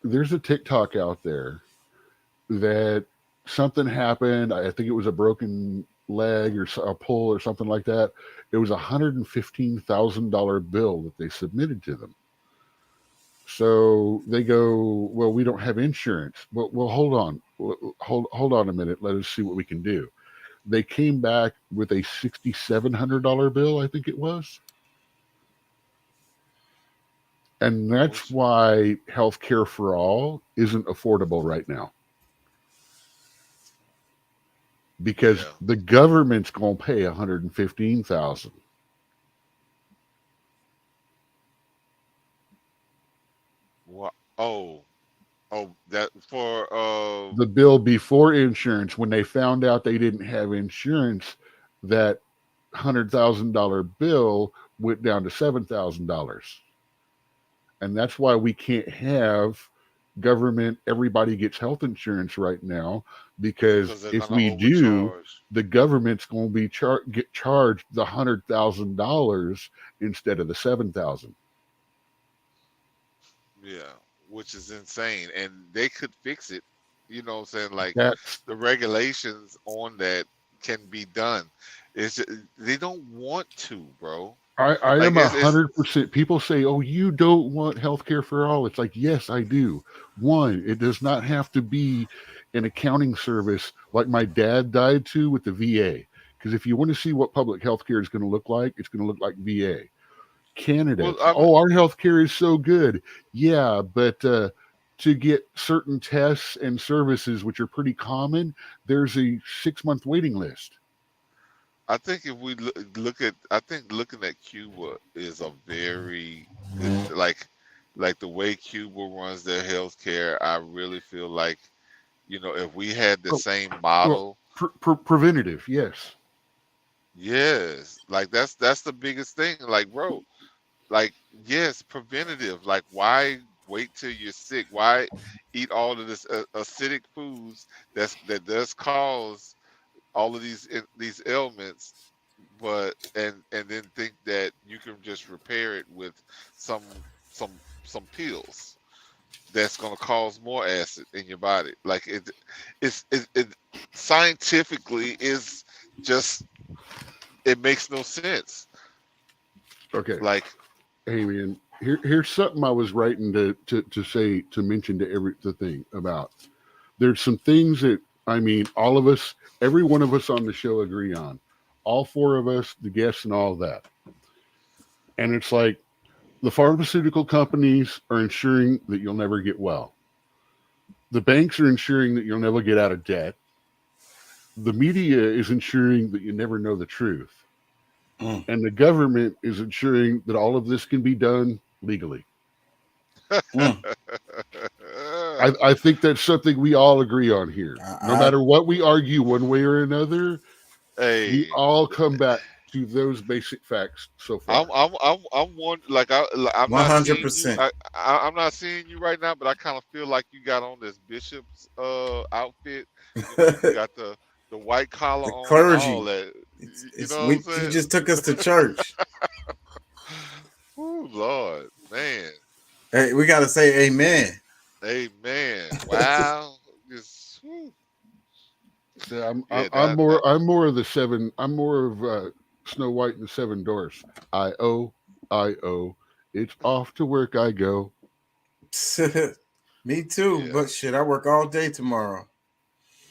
there's a TikTok out there that something happened. I think it was a broken leg or a pull or something like that. It was $115,000 bill that they submitted to them. So they go, well, we don't have insurance. Well, hold on. Hold on a minute. Let us see what we can do. They came back with a $6,700 bill, I think it was. And that's why healthcare for all isn't affordable right now. Because the government's going to pay $115,000.
What? Oh, that for
the bill before insurance, when they found out they didn't have insurance, that $100,000 bill went down to $7,000. And that's why we can't have government, everybody gets health insurance right now, because if we do, the government's going to be get charged the $100,000 instead of the $7,000.
Yeah, which is insane, and they could fix it. You know what I'm saying? Like the regulations on that can be done. It's just, they don't want to, bro.
I am 100%. People say, "Oh, you don't want healthcare for all." It's like, yes, I do. One, it does not have to be an accounting service like my dad died to with the VA. Because if you want to see what public healthcare is going to look like, it's going to look like VA. Canada. Well, our healthcare is so good. Yeah, but to get certain tests and services, which are pretty common, there's a 6-month waiting list.
I think if we look at, I think looking at Cuba is a very like the way Cuba runs their healthcare. I really feel like, you know, if we had the same model,
preventative, yes,
like that's the biggest thing. Like, bro, like yes, preventative. Like, why wait till you're sick? Why eat all of this acidic foods that does cause all of these ailments, but and then think that you can just repair it with some pills that's going to cause more acid in your body. Like it scientifically is just, it makes no sense.
Okay,
like,
hey man, here's something I was writing to say, to mention to the thing about. There's some things that, I mean, all of us, every one of us on the show agree on. All 4 of us, the guests and all that. And it's like the pharmaceutical companies are ensuring that you'll never get well. The banks are ensuring that you'll never get out of debt. The media is ensuring that you never know the truth. And the government is ensuring that all of this can be done legally. I think that's something we all agree on here. No matter what we argue one way or another, we all come back to those basic facts so far.
I'm one, like I'm
100%.
I'm not seeing you right now, but I kind of feel like you got on this bishop's outfit. You got the white collar
the
on,
clergy.
All that.
He just took us to church.
Oh Lord, man.
Hey, we got to say amen.
Amen. Wow.
I'm more of the 7. I'm more of Snow White and the 7 Dwarfs. I-O. It's off to work I go.
Me too, but shit, I work all day tomorrow.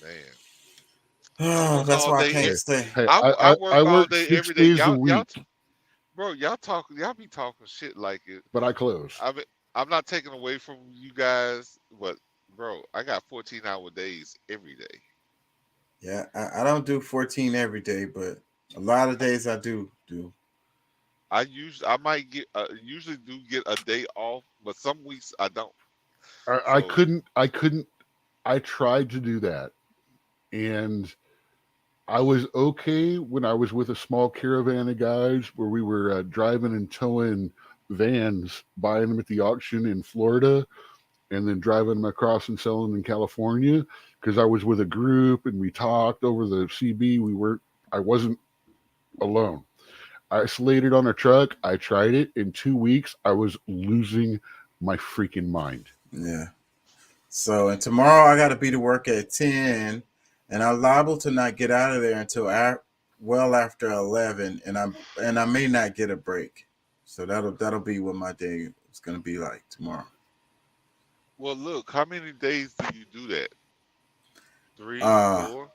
Man.
Oh, that's why I can't stay.
Hey, I work
all
all
day,
6
every day.
days a week.
Bro, y'all be talking shit like it.
But I close.
I'm not taking away from you guys, but bro, I got 14-hour days every day.
Yeah, I don't do 14 every day, but a lot of days I do.
I might get usually do get a day off, but some weeks I don't.
I couldn't. I tried to do that, and I was okay when I was with a small caravan of guys where we were driving and towing vans, buying them at the auction in Florida, and then driving them across and selling them in California, because I was with a group and we talked over the CB. I wasn't alone. Isolated on a truck. I tried it. In 2 weeks, I was losing my freaking mind.
Yeah. So, and tomorrow I got to be to work at 10, and I'm liable to not get out of there until well after 11, and I may not get a break. So that'll be what my day is gonna be like tomorrow.
Well, look, how many days do you do that? 3, 4?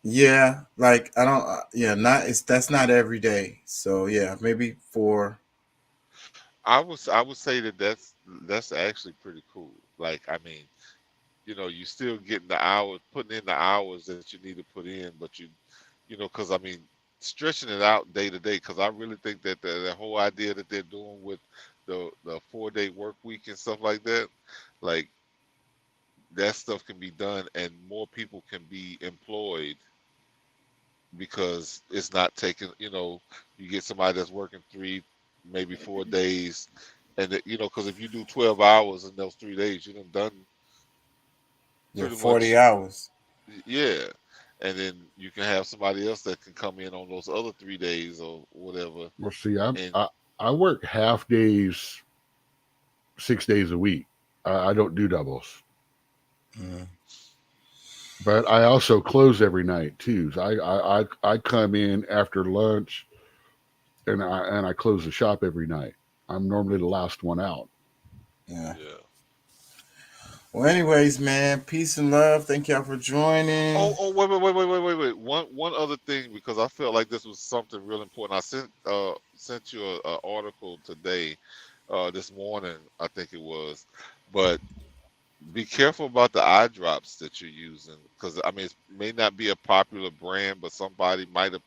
Yeah, like I don't. That's not every day. So yeah, maybe 4.
I would say that that's actually pretty cool. Like, I mean, you still getting the hours, putting in the hours that you need to put in, but because I mean, stretching it out day to day. Because I really think that the whole idea that they're doing with the 4-day work week and stuff like that, like that stuff can be done, and more people can be employed because it's not taking. You get somebody that's working 3, maybe 4 days, and because if you do 12 hours in those 3 days, you've done pretty
40
much,
hours.
Yeah, and then you can have somebody else that can come in on those other 3 days or whatever.
Well, see, I work half days, 6 days a week. I don't do doubles. But I also close every night too. So I come in after lunch, and I close the shop every night. I'm normally the last one out.
Yeah. Well, anyways, man, peace and love. Thank y'all for joining.
Oh, wait. One other thing, because I felt like this was something real important. I sent you an article today, this morning, I think it was, but be careful about the eye drops that you're using, because I mean, it may not be a popular brand, but somebody might have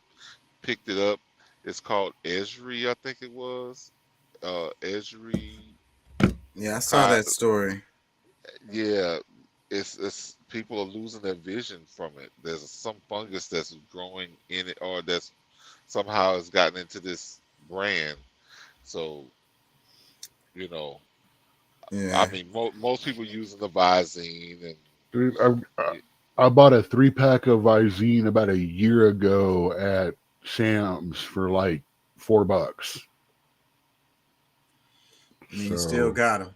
picked it up. It's called Esri, I think it was. Esri.
Yeah, I saw that story.
Yeah, it's people are losing their vision from it. There's some fungus that's growing in it, or that's somehow has gotten into this brand. So,
Yeah.
I mean, most people using the Visine, and
Dude, I bought a 3-pack of Visine about a year ago at Sam's for like $4.
You still got them.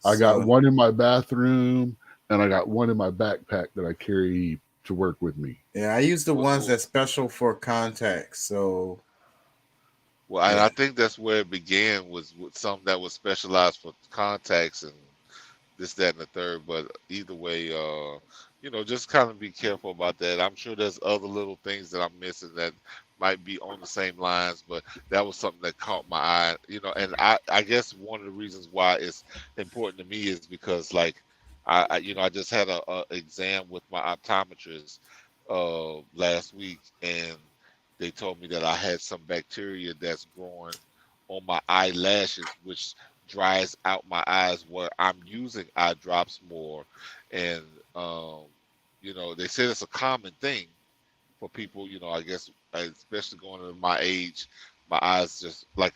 I got one in my bathroom, and I got one in my backpack that I carry to work with me.
Yeah, I use the ones that's special for contacts. So,
and I think that's where it began, was with some that was specialized for contacts and this, that, and the third. But either way, just kind of be careful about that. I'm sure there's other little things that I'm missing that might be on the same lines, but that was something that caught my eye. And I guess one of the reasons why it's important to me is because, like, I just had a exam with my optometrist last week, and they told me that I had some bacteria that's growing on my eyelashes, which dries out my eyes, where I'm using eye drops more. And they said it's a common thing for people, I guess, especially going into my age, my eyes just like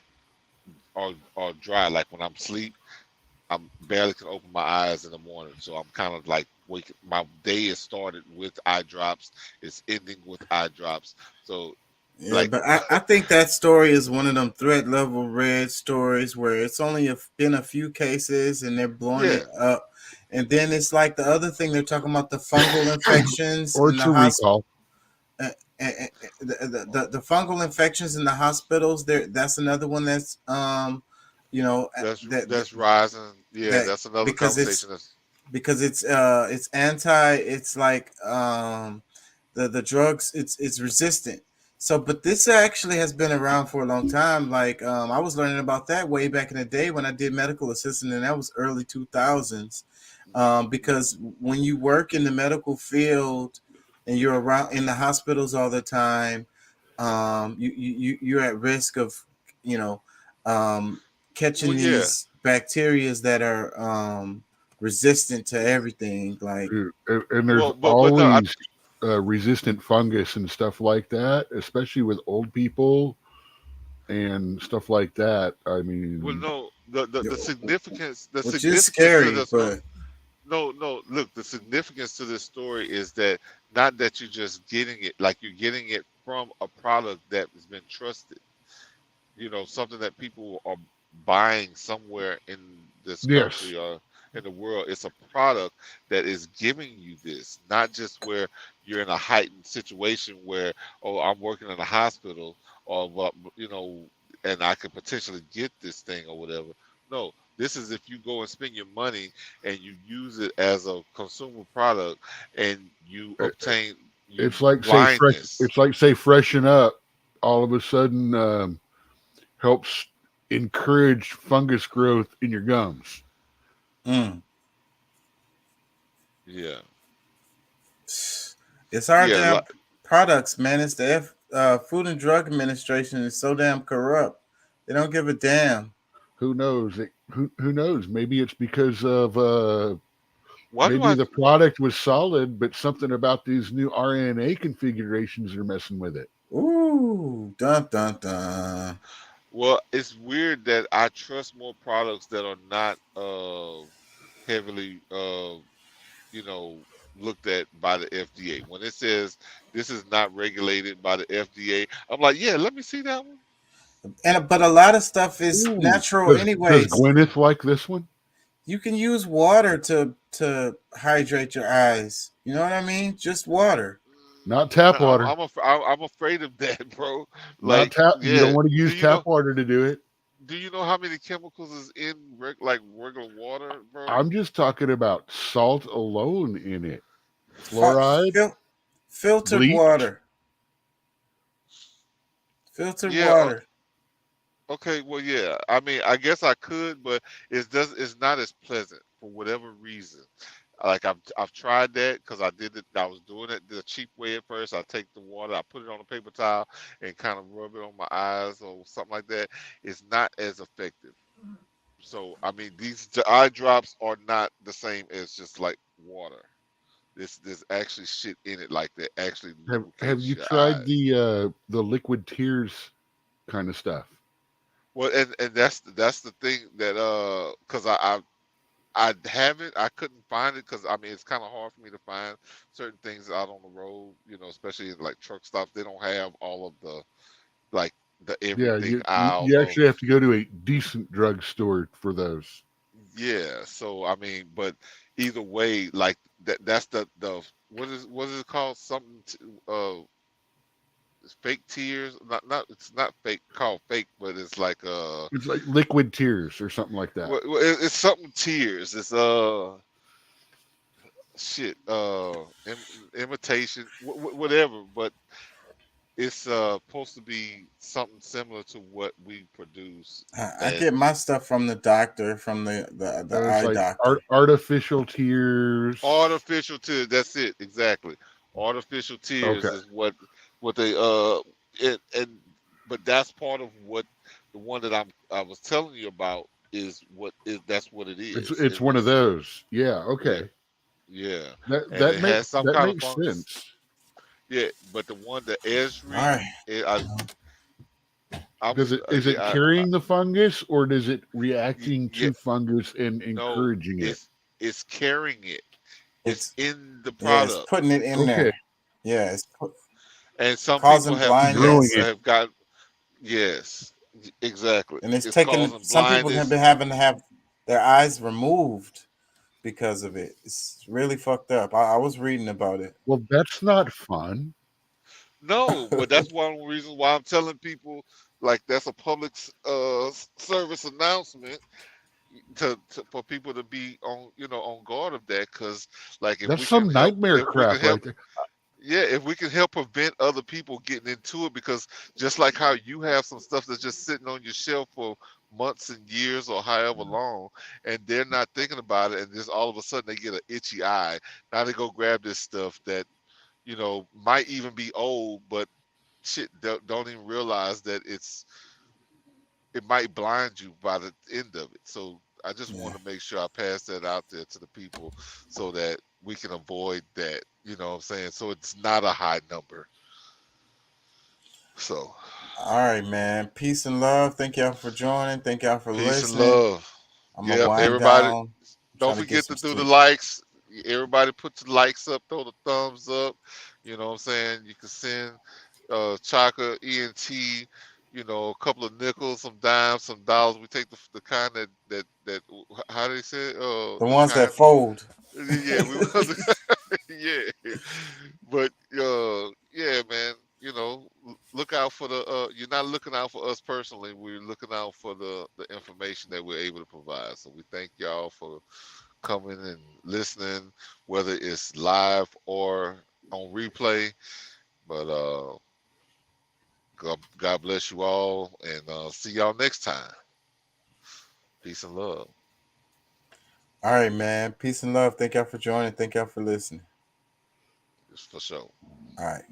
are dry. Like when I'm asleep, I barely can open my eyes in the morning. So I'm kind of like waking. My day is started with eye drops. It's ending with eye drops. So
yeah, but I think that story is one of them threat level red stories where it's only been a few cases and they're blowing it up. And then it's like the other thing they're talking about, the fungal infections
or
in the
recall.
The fungal infections in the hospitals. That's another one that's
that's rising. Yeah, that's another conversation.
Because it's it's like the drugs, it's resistant. So, but this actually has been around for a long time. Like I was learning about that way back in the day when I did medical assistant, and that was early 2000s. Because when you work in the medical field and you're around in the hospitals all the time, you're at risk of catching these bacteria that are resistant to everything. Like,
and there's always resistant fungus and stuff like that, especially with old people and stuff like that. I mean,
well, no, the significance,
which is scary, but.
No, look, the significance to this story is that not that you're just getting it, like you're getting it from a product that has been trusted. Something that people are buying somewhere in this country, in the world. It's a product that is giving you this, not just where you're in a heightened situation where, oh, I'm working in a hospital, or and I could potentially get this thing or whatever. No, this is if you go and spend your money and you use it as a consumer product and you obtain
It's like
blindness.
say Freshen Up all of a sudden helps encourage fungus growth in your gums.
Yeah.
It's our damn products, man. It's the Food and Drug Administration is so damn corrupt. They don't give a damn.
Who knows? Who knows? Maybe it's because of
Why
maybe the product was solid, but something about these new RNA configurations are messing with it.
Ooh, dun dun dun.
Well, it's weird that I trust more products that are not heavily looked at by the FDA. When it says this is not regulated by the FDA, I'm like, yeah, let me see that one.
But a lot of stuff is natural anyways.
Does Gwyneth like this one?
You can use water to hydrate your eyes. You know what I mean? Just water.
Not tap water.
I'm afraid of that, bro.
Like, you don't want to use tap water to do it.
Do you know how many chemicals is in regular water, bro?
I'm just talking about salt alone in it. Fluoride,
filtered
bleach.
water. Filtered water.
Okay, well, yeah. I mean, I guess I could, but it's not as pleasant for whatever reason. Like I've tried that because I was doing it the cheap way at first. I take the water, I put it on a paper towel and kind of rub it on my eyes or something like that. It's not as effective. So I mean, these eye drops are not the same as just like water. There's actually shit in it like that actually.
Have you tried the liquid tears kind of stuff?
Well, and that's the thing that because I haven't, I couldn't find it because I mean it's kind of hard for me to find certain things out on the road, especially in like truck stops. They don't have all of the everything aisle.
You actually have to go to a decent drugstore for those.
Yeah, so I mean, but either way, like that's the what is it called? Something fake tears? Not it's not fake called fake, but it's like
it's like liquid tears or something like that.
Well, it's something tears. It's imitation, whatever. But it's supposed to be something similar to what we produce.
I get my stuff from the doctor, from the eye
like
doctor.
Artificial tears.
Artificial tears. That's it. Exactly. Artificial tears is what they but that's part of what the one that I was telling you about that's what it is.
It's one of those. Yeah. Okay.
Yeah.
That makes sense.
Yeah, but the one that Esri,
is it carrying the fungus or does it reacting to fungus and encouraging it?
It's carrying it. It's in the product.
It's putting it in there. Yeah,
and some people have got yes, exactly.
And it's taking some people have been having to have their eyes removed because of it. It's really fucked up. I was reading about it.
Well, that's not fun.
No, but that's one of the reasons why I'm telling people like that's a public service announcement for people to be on guard of that, because like if
that's some nightmare crap.
If we can help prevent other people getting into it, because just like how you have some stuff that's just sitting on your shelf for months and years or however long, and they're not thinking about it, and just all of a sudden they get an itchy eye. Now they go grab this stuff that might even be old, but shit, don't even realize that it might blind you by the end of it. So I just want to make sure I pass that out there to the people so that we can avoid that. You know what I'm saying? So it's not a high number. So.
All right, man. Peace and love. Thank y'all for joining. Thank y'all for listening.
Peace and love. Everybody, don't forget to do the likes. Everybody put the likes up, throw the thumbs up. You know what I'm saying? You can send Chaka ENT you know, a couple of nickels, some dimes, some dollars. We take the kind that how they say
the ones that fold.
Yeah, yeah, but yeah, man. You know, look out for the. You're not looking out for us personally. We're looking out for the information that we're able to provide. So we thank y'all for coming and listening, whether it's live or on replay. But God bless you all, and see y'all next time. Peace and love.
All right, man. Peace and love. Thank y'all for joining. Thank y'all for listening.
It's for sure.
All right.